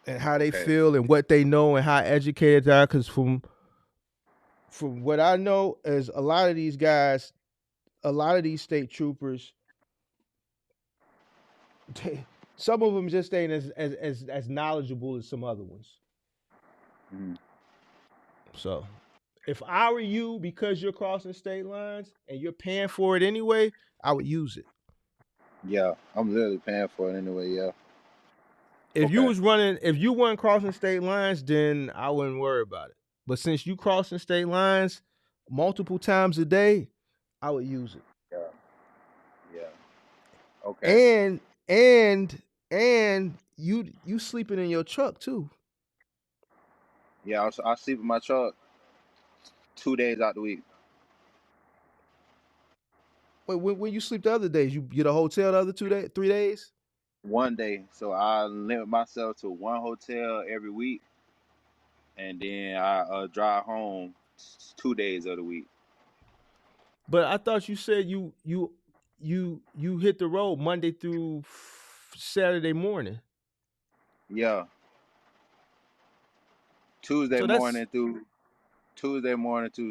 Speaker 2: And how they feel and what they know and how educated they are. Because from what I know is a lot of these guys, a lot of these state troopers, some of them just ain't as knowledgeable as some other ones.
Speaker 9: Mhm.
Speaker 2: So if I were you, because you're crossing state lines and you're paying for it anyway, I would use it.
Speaker 9: Yeah. I'm literally paying for it anyway. Yeah.
Speaker 2: If you weren't crossing state lines, then I wouldn't worry about it. But since you crossing state lines multiple times a day, I would use it.
Speaker 9: Yeah. Yeah. Okay.
Speaker 2: And you sleeping in your truck too.
Speaker 9: Yeah. I sleep in my truck 2 days out the week.
Speaker 2: Wait, when you sleep the other days, you get a hotel the other 3 days?
Speaker 9: 1 day. So I limit myself to one hotel every week, and then I drive home 2 days of the week.
Speaker 2: But I thought you said you hit the road Monday through Saturday morning.
Speaker 9: Yeah. Tuesday morning through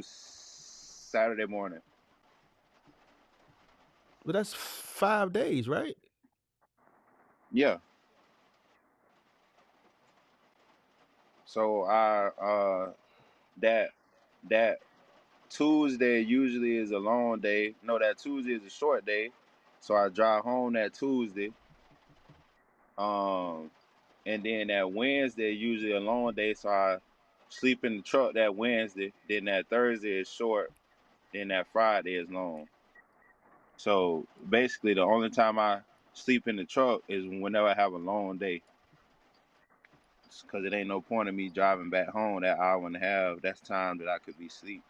Speaker 9: Saturday morning.
Speaker 2: But that's 5 days, right?
Speaker 9: Yeah. So that that Tuesday usually is a long day. No, that Tuesday is a short day. So I drive home that Tuesday. And then that Wednesday usually a long day. So I sleep in the truck that Wednesday. Then that Thursday is short. Then that Friday is long. So basically, the only time I sleep in the truck is whenever I have a long day. Because it ain't no point in me driving back home that hour and a half. That's time that I could be asleep.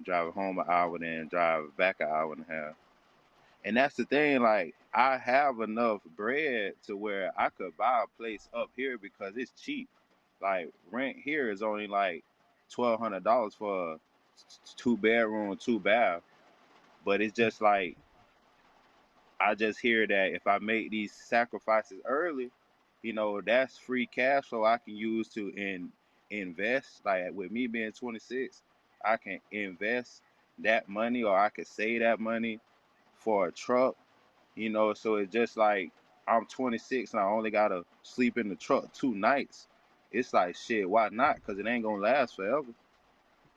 Speaker 9: Drive home an hour, then drive back an hour and a half. And that's the thing, like, I have enough bread to where I could buy a place up here because it's cheap. Like, rent here is only like $1,200 for a 2-bedroom, 2-bath. But it's just like, I just hear that if I make these sacrifices early, that's free cash flow I can use to invest. Like with me being 26, I can invest that money or I could save that money for a truck, So it's just like I'm 26 and I only gotta sleep in the truck 2 nights. It's like shit, why not? Because it ain't gonna last forever.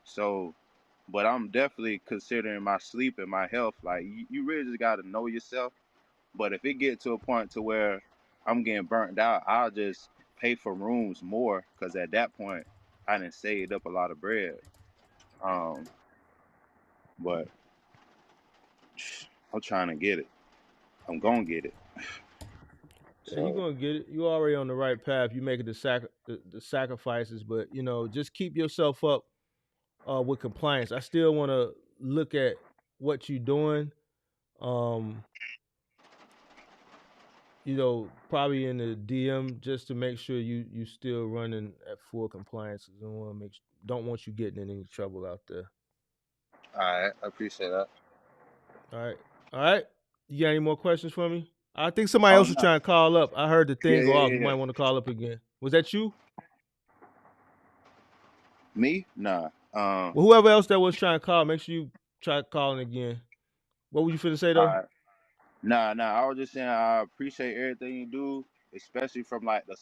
Speaker 9: So, but I'm definitely considering my sleep and my health. Like you really just gotta know yourself. But if it get to a point to where I'm getting burnt out, I'll just pay for rooms more because at that point I done saved up a lot of bread. But I'm trying to get it. I'm gonna get it.
Speaker 2: Yeah, you're gonna get it. You're already on the right path. You making the sacrifices, but just keep yourself up with compliance. I still want to look at what you're doing. Probably in the DM just to make sure you still running at full compliance. Don't want you getting in any trouble out there.
Speaker 9: All right, I appreciate that.
Speaker 2: All right. You got any more questions for me? I think somebody
Speaker 9: Oh
Speaker 2: else was
Speaker 9: no.
Speaker 2: trying to call up. I heard the thing go off. You
Speaker 9: Yeah.
Speaker 2: might want to call up again. Was that you?
Speaker 9: Me? Nah.
Speaker 2: Well, whoever else that was trying to call, make sure you try calling again. What were you finna say
Speaker 9: All
Speaker 2: though?
Speaker 9: right. Nah. I was just saying I appreciate everything you do, especially from like the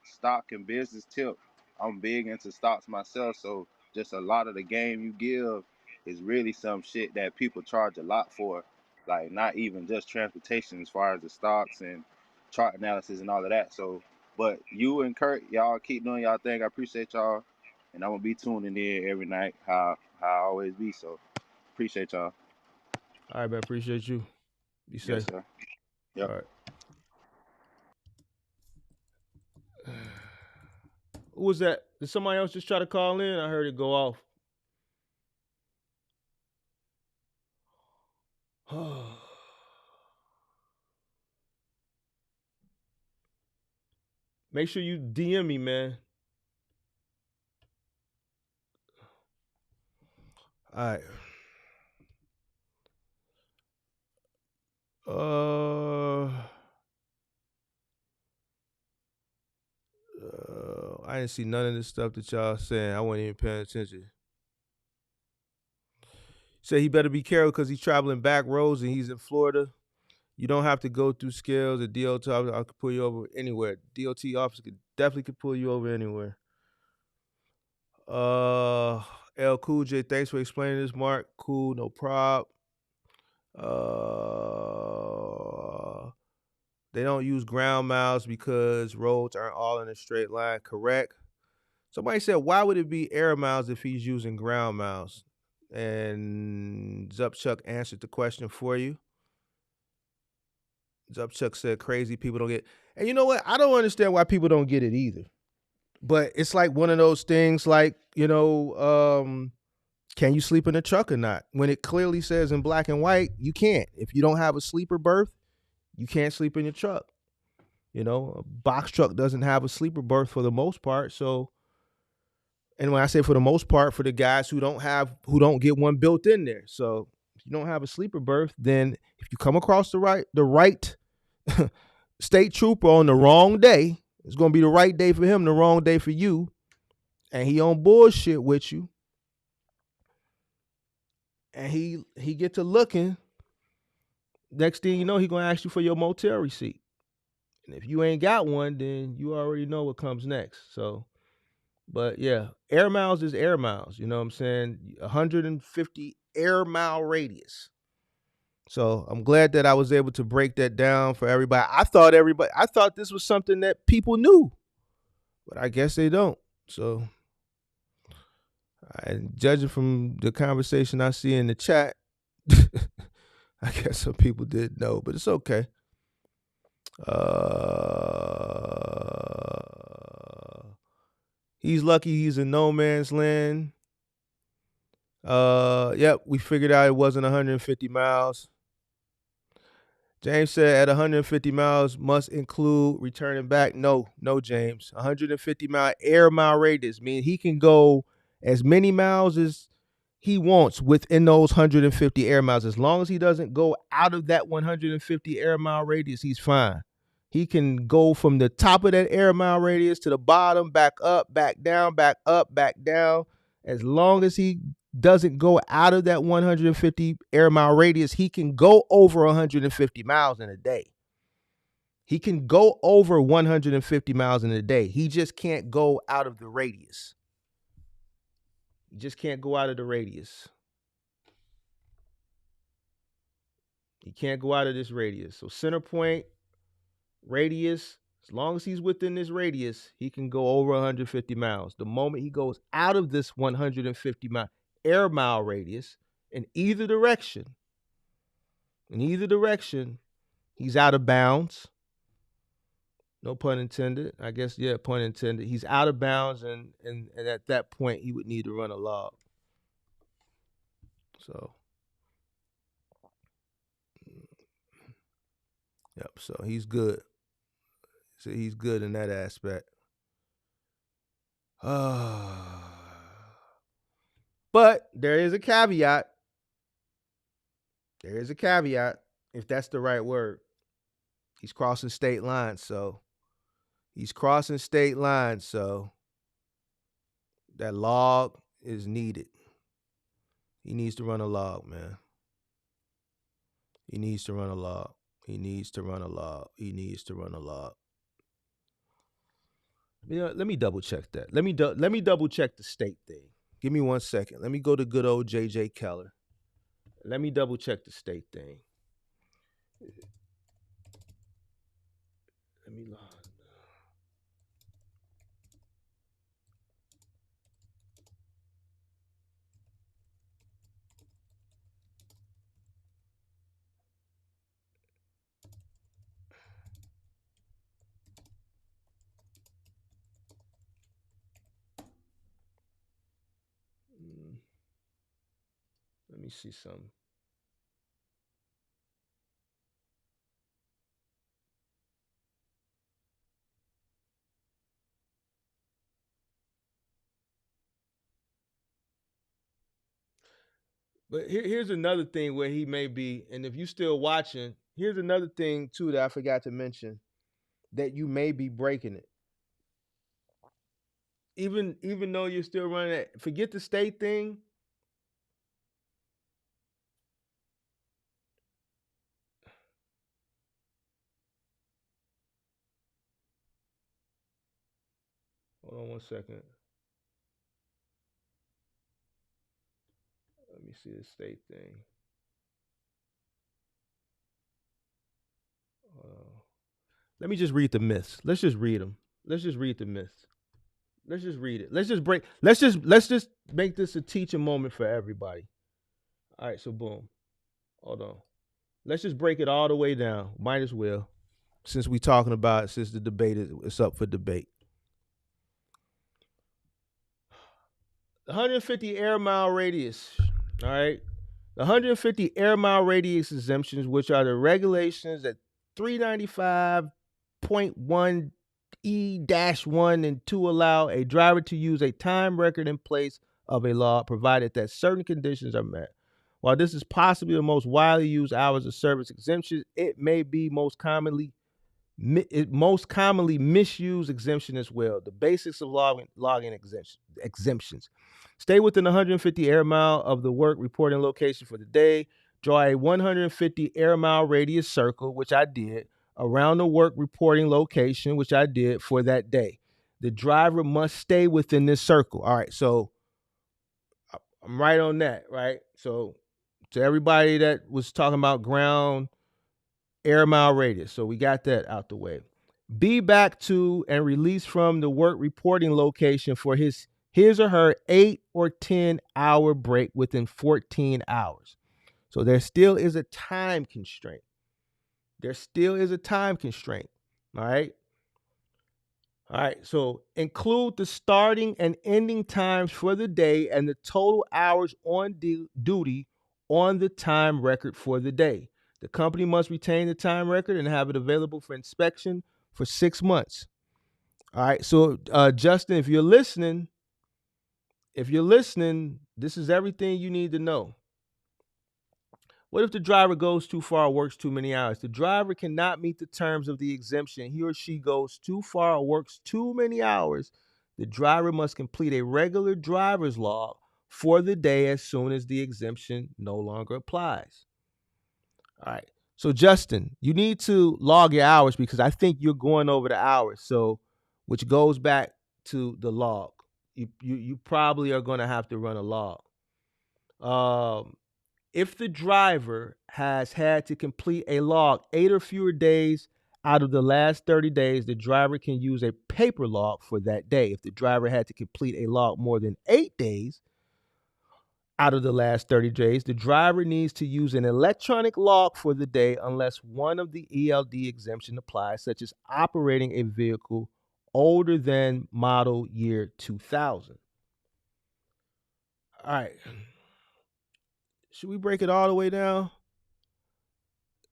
Speaker 9: stock and business tip. I'm big into stocks myself, so just a lot of the game you give is really some shit that people charge a lot for, like not even just transportation as far as the stocks and chart analysis and all of that. So, but you and Kurt, y'all keep doing y'all thing. I appreciate y'all, and I'm gonna be tuning in every night, how I always be. So, appreciate y'all.
Speaker 2: All right, man. Appreciate you. Be
Speaker 9: Yes,
Speaker 2: safe.
Speaker 9: sir. Yep.
Speaker 2: All right. Who was that? Did somebody else just try to call in? I heard it go off. Make sure you DM me, man. All right. I didn't see none of this stuff that y'all saying. I wasn't even paying attention. Say he better be careful because he's traveling back roads and he's in Florida. You don't have to go through scales. The DOT I could pull you over anywhere. DOT officer definitely could pull you over anywhere. L Cool J, thanks for explaining this, Mark. Cool, no prob. They don't use ground miles because roads aren't all in a straight line. Correct. Somebody said, why would it be air miles if he's using ground miles? And Zupchuck answered the question for you. Zupchuck said crazy people don't get. And you know what? I don't understand why people don't get it either. But it's like one of those things like, can you sleep in a truck or not? When it clearly says in black and white, you can't. If you don't have a sleeper berth, you can't sleep in your truck. A box truck doesn't have a sleeper berth for the most part. So, and when I say for the most part, for the guys who don't get one built in there. So if you don't have a sleeper berth, then if you come across the right state trooper on the wrong day, it's gonna be the right day for him, the wrong day for you, and he on bullshit with you, and he get to looking. Next thing you know, he gonna ask you for your motel receipt, and if you ain't got one, then you already know what comes next. So But yeah, air miles is air miles. You know what I'm saying? 150 air mile radius. So I'm glad that I was able to break that down for everybody. I thought this was something that people knew, but I guess they don't. So, judging from the conversation I see in the chat, I guess some people did know, but it's okay. He's lucky he's in no man's land. Yep, we figured out it wasn't 150 miles. James said at 150 miles must include returning back. No, James. 150 mile air mile radius means he can go as many miles as he wants within those 150 air miles. As long as he doesn't go out of that 150 air mile radius, he's fine. He can go from the top of that air mile radius to the bottom, back up, back down, back up, back down. As long as he doesn't go out of that 150 air mile radius, he can go over 150 miles in a day. He can go over 150 miles in a day. He just can't go out of the radius. You just can't go out of the radius. He can't go out of this radius. So center point, radius, as long as he's within this radius, he can go over 150 miles. The moment he goes out of this 150 mile air mile radius in either direction, he's out of bounds. No pun intended. I guess, yeah, pun intended. He's out of bounds, and at that point, he would need to run a log. So, yep, so he's good. So he's good in that aspect. But there is a caveat. There is a caveat, if that's the right word. He's crossing state lines, so that log is needed. He needs to run a log, man. He needs to run a log. Yeah, let me double check that. Let me double check the state thing. Give me 1 second. Let me go to good old JJ Keller. Let me double check the state thing. Let me log. Let me see something. But here's another thing where he may be, and if you're still watching, here's another thing too that I forgot to mention, that you may be breaking it. Even though you're still running it, forget the state thing. Hold on 1 second. Let me see the state thing. Let me just read the myths. Let's just read them. Let's just read the myths. Let's just read it. Let's just make this a teaching moment for everybody. All right, so boom. Hold on. Let's just break it all the way down. Might as well, since we talking about it, since the debate is up for debate. 150 air mile radius. All right. The 150 air mile radius exemptions, which are the regulations at 395.1 E-1 and 2 allow a driver to use a time record in place of a law, provided that certain conditions are met. While this is possibly the most widely used hours of service exemption, it may be most commonly misused exemption as well. The basics of logging exemptions. Stay within 150 air mile of the work reporting location for the day. Draw a 150 air mile radius circle, which I did, around the work reporting location, which I did for that day. the driver must stay within this circle. All right, so I'm right on that, right? So to everybody that was talking about ground air mile radius, so we got that out the way. Be back to and released from the work reporting location for his or her 8 or 10 hour break within 14 hours. So there still is a time constraint. There still is a time constraint. All right. All right. So include the starting and ending times for the day and the total hours on duty on the time record for the day. The company must retain the time record and have it available for inspection for 6 months. All right. So Justin, if you're listening, this is everything you need to know. What if the driver goes too far or works too many hours? The driver cannot meet the terms of the exemption. He or she goes too far or works too many hours. The driver must complete a regular driver's log for the day as soon as the exemption no longer applies. All right. So Justin, you need to log your hours because I think you're going over the hours. So, which goes back to the log. You probably are going to have to run a log. If the driver has had to complete a log 8 or fewer days out of the last 30 days, the driver can use a paper log for that day. If the driver had to complete a log more than 8 days out of the last 30 days, the driver needs to use an electronic log for the day unless one of the ELD exemption applies, such as operating a vehicle older than model year 2000. All right. Should we break it all the way down?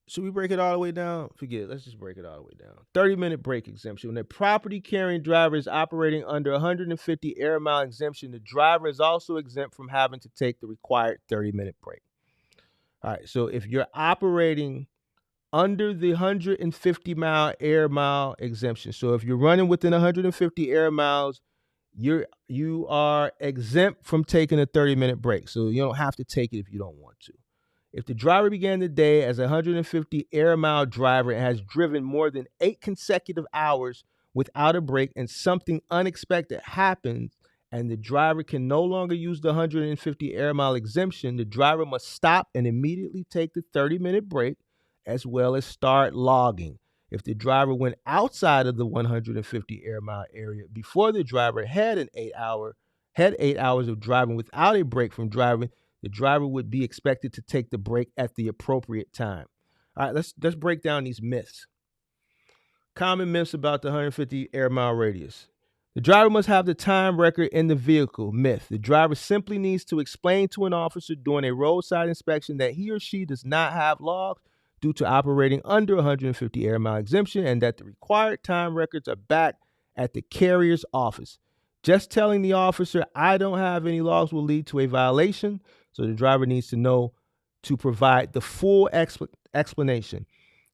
Speaker 2: Forget it. Let's just break it all the way down. 30-minute break exemption. When a property carrying driver is operating under 150 air mile exemption, the driver is also exempt from having to take the required 30-minute break. All right. So if you're operating under the 150 mile air mile exemption, so if you're running within 150 air miles, you are exempt from taking a 30-minute break. So you don't have to take it if you don't want to. If the driver began the day as a 150 air mile driver and has driven more than 8 consecutive hours without a break and something unexpected happens and the driver can no longer use the 150 air mile exemption, the driver must stop and immediately take the 30-minute break as well as start logging. If the driver went outside of the 150 air mile area before the driver had 8 hours of driving without a break from driving, the driver would be expected to take the break at the appropriate time. All right, let's break down these myths. Common myths about the 150 air mile radius. The driver must have the time record in the vehicle. Myth. The driver simply needs to explain to an officer during a roadside inspection that he or she does not have logs due to operating under 150 air mile exemption and that the required time records are back at the carrier's office. Just telling the officer, I don't have any logs, will lead to a violation. So the driver needs to know to provide the full explanation.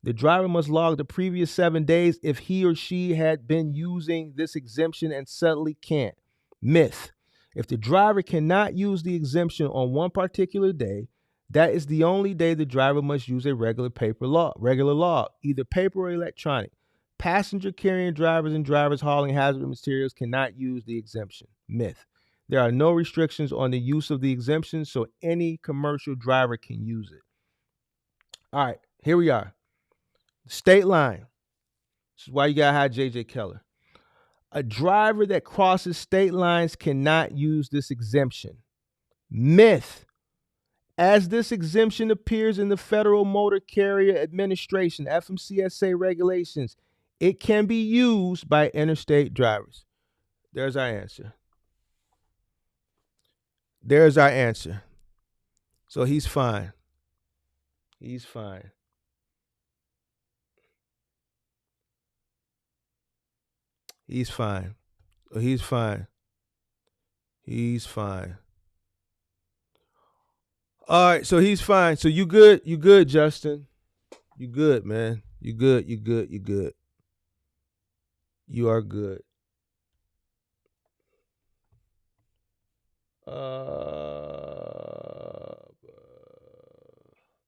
Speaker 2: The driver must log the previous 7 days if he or she had been using this exemption and suddenly can't. Myth. If the driver cannot use the exemption on one particular day, that is the only day the driver must use a regular log, either paper or electronic. Passenger carrying drivers and drivers hauling hazardous materials cannot use the exemption. Myth. There are no restrictions on the use of the exemption, so any commercial driver can use it. All right, here we are. State line. This is why you gotta have JJ Keller. A driver that crosses state lines cannot use this exemption. Myth. As this exemption appears in the Federal Motor Carrier Administration, FMCSA regulations, it can be used by interstate drivers. There's our answer. So he's fine. He's fine. All right, so he's fine. So you good, Justin. You good, man. You good. You are good.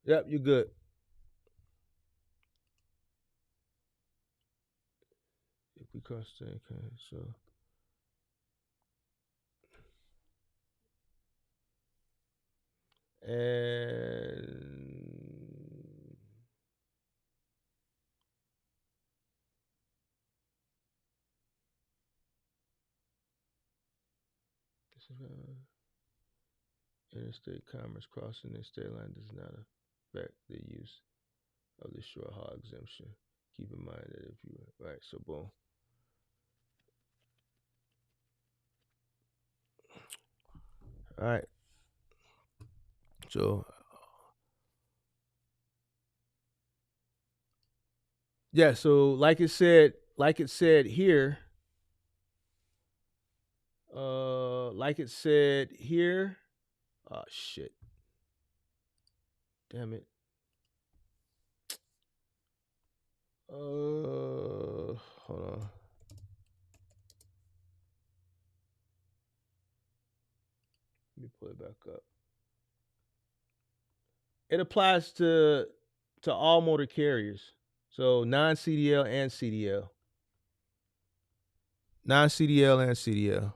Speaker 2: Yep, you good. If we cross the okay, so And interstate commerce crossing the state line does not affect the use of the short haul exemption. Keep in mind that if you right, so boom. All right. So yeah, so like it said here, oh shit. Damn it. Hold on. Let me pull it back up. It applies to all motor carriers. So non-CDL and CDL. Non-CDL and CDL.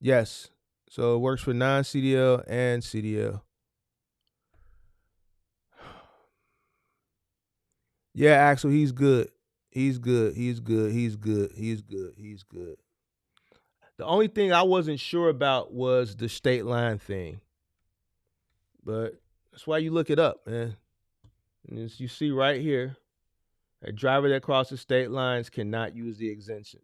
Speaker 2: Yes. So it works for non-CDL and CDL. Yeah, Axel, he's good. He's good. He's good. He's good. He's good. He's good. The only thing I wasn't sure about was the state line thing. But that's why you look it up, man. And as you see right here, a driver that crosses state lines cannot use the exemption.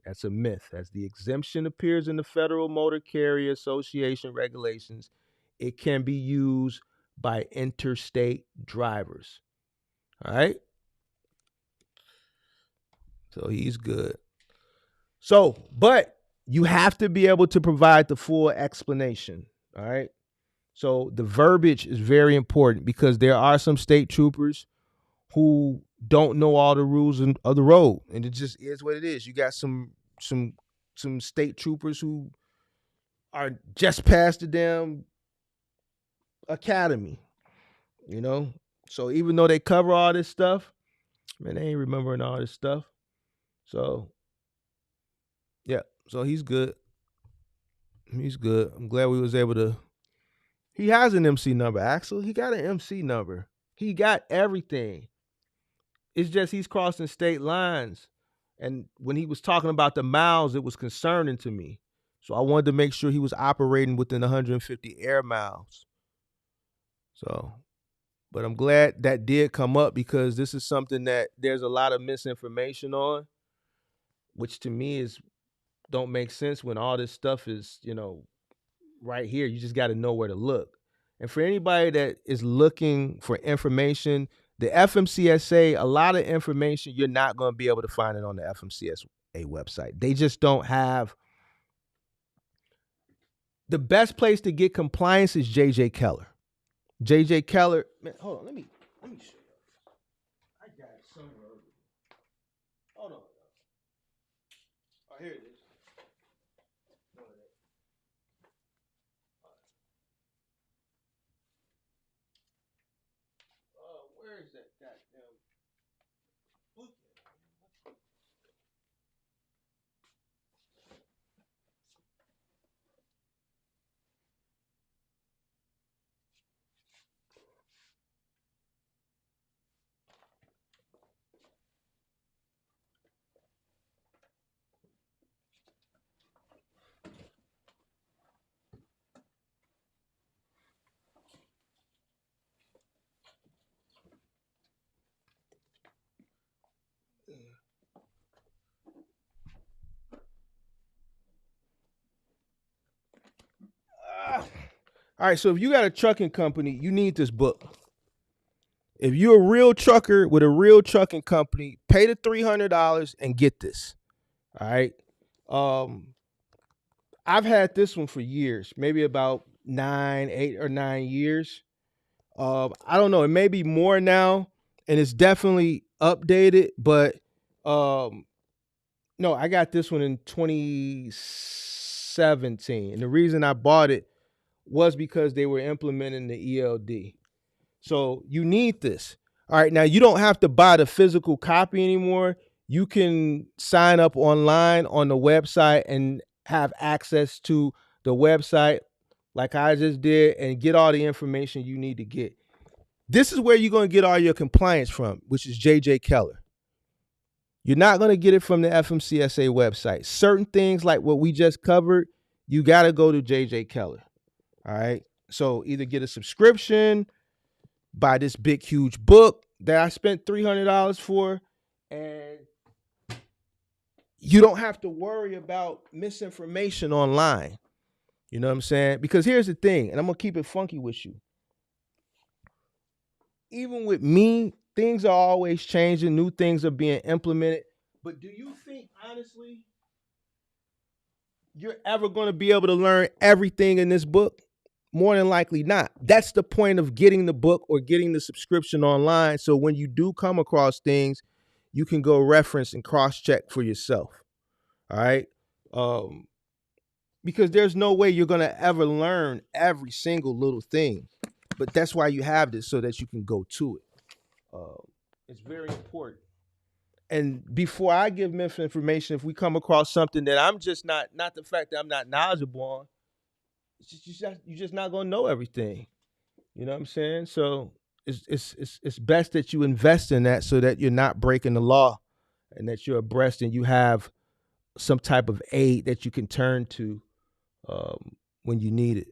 Speaker 2: That's a myth. As the exemption appears in the Federal Motor Carrier Association regulations, it can be used by interstate drivers. All right? So he's good. So, but you have to be able to provide the full explanation. All right? So the verbiage is very important because there are some state troopers who don't know all the rules of the road, and it just is what it is. You got some state troopers who are just past the damn academy, you know. So even though they cover all this stuff, man, they ain't remembering all this stuff. So yeah, so he's good. He's good. I'm glad we was able to. He has an MC number, Axel. He got an MC number. He got everything. It's just he's crossing state lines. And when he was talking about the miles, it was concerning to me. So I wanted to make sure he was operating within 150 air miles. So, but I'm glad that did come up because this is something that there's a lot of misinformation on, which to me is don't make sense when all this stuff is, right here. You just got to know where to look. And for anybody that is looking for information, the FMCSA, a lot of information, you're not going to be able to find it on the FMCSA website. They just don't have. The best place to get compliance is JJ Keller. JJ Keller, man, hold on, let me show you. I got it somewhere. Hold on. Oh, here it is. Where is that goddamn book? All right, so if you got a trucking company, you need this book. If you're a real trucker with a real trucking company, pay the $300 and get this. All right. I've had this one for years, maybe about 8 or 9 years. I don't know. It may be more now, and it's definitely updated. But no, I got this one in 2017, and the reason I bought it was because they were implementing the ELD. So you need this. All right, now you don't have to buy the physical copy anymore. You can sign up online on the website and have access to the website like I just did, and get all the information you need to get. This is where you're going to get all your compliance from, which is JJ Keller. You're not going to get it from the FMCSA website. Certain things like what we just covered, you got to go to JJ Keller. All right. So either get a subscription, buy this big, huge book that I spent $300 for, and you don't have to worry about misinformation online. You know what I'm saying? Because here's the thing, and I'm going to keep it funky with you. Even with me, things are always changing. New things are being implemented. But do you think, honestly, you're ever going to be able to learn everything in this book? More than likely not. That's the point of getting the book or getting the subscription online. So when you do come across things, you can go reference and cross-check for yourself. All right? Because there's no way you're going to ever learn every single little thing. But that's why you have this, so that you can go to it. It's very important. And before I give misinformation, if we come across something that I'm just not the fact that I'm not knowledgeable on, you're just not going to know everything. You know what I'm saying? So it's best that you invest in that, so that you're not breaking the law, and that you're abreast and you have some type of aid that you can turn to when you need it.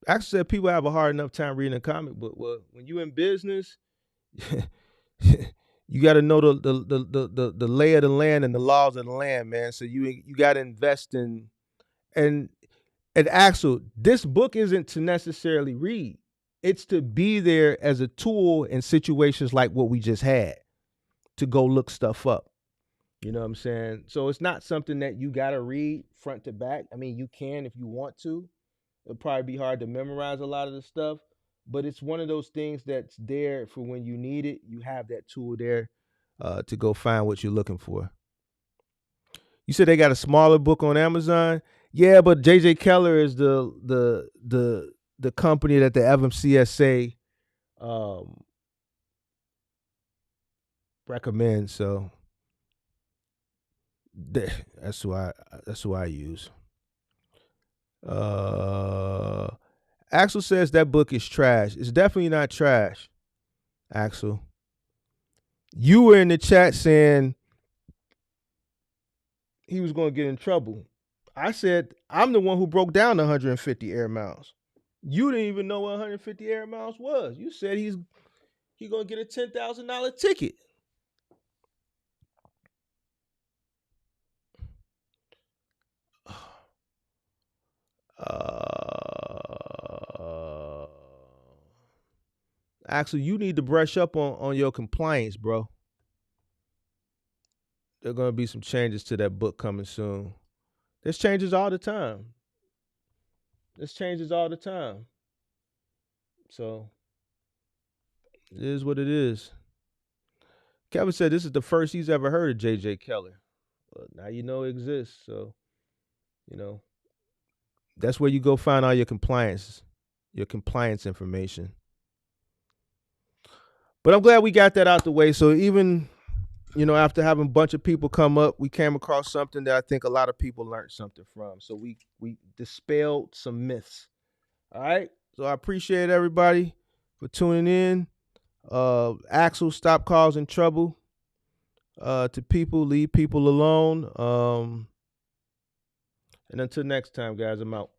Speaker 2: Actually, said people have a hard enough time reading a comic book. Well, when you're in business, you got to know the lay of the land and the laws of the land, man. So you got to invest in. And Axel, this book isn't to necessarily read. It's to be there as a tool in situations like what we just had, to go look stuff up. You know what I'm saying? So it's not something that you got to read front to back. I mean, you can if you want to. It'll probably be hard to memorize a lot of the stuff, but it's one of those things that's there for when you need it. You have that tool there to go find what you're looking for. You said they got a smaller book on Amazon. Yeah, but JJ Keller is the company that the FMCSA recommends. So that's who I use. Axel says that book is trash. It's definitely not trash, Axel. You were in the chat saying he was going to get in trouble. I said, I'm the one who broke down the 150 air miles. You didn't even know what 150 air miles was. You said he's going to get a $10,000 ticket. Axel, you need to brush up on your compliance, bro. There are going to be some changes to that book coming soon. There's changes all the time. So it is what it is. Kevin said this is the first he's ever heard of JJ Keller. Well, now you know it exists. So, you know, that's where you go find all your compliance information. But I'm glad we got that out the way. So even, you know, after having a bunch of people come up, we came across something that I think a lot of people learned something from. So we dispelled some myths. All right. So I appreciate everybody for tuning in. Axel, stop causing trouble to people. Leave people alone. And until next time, guys, I'm out.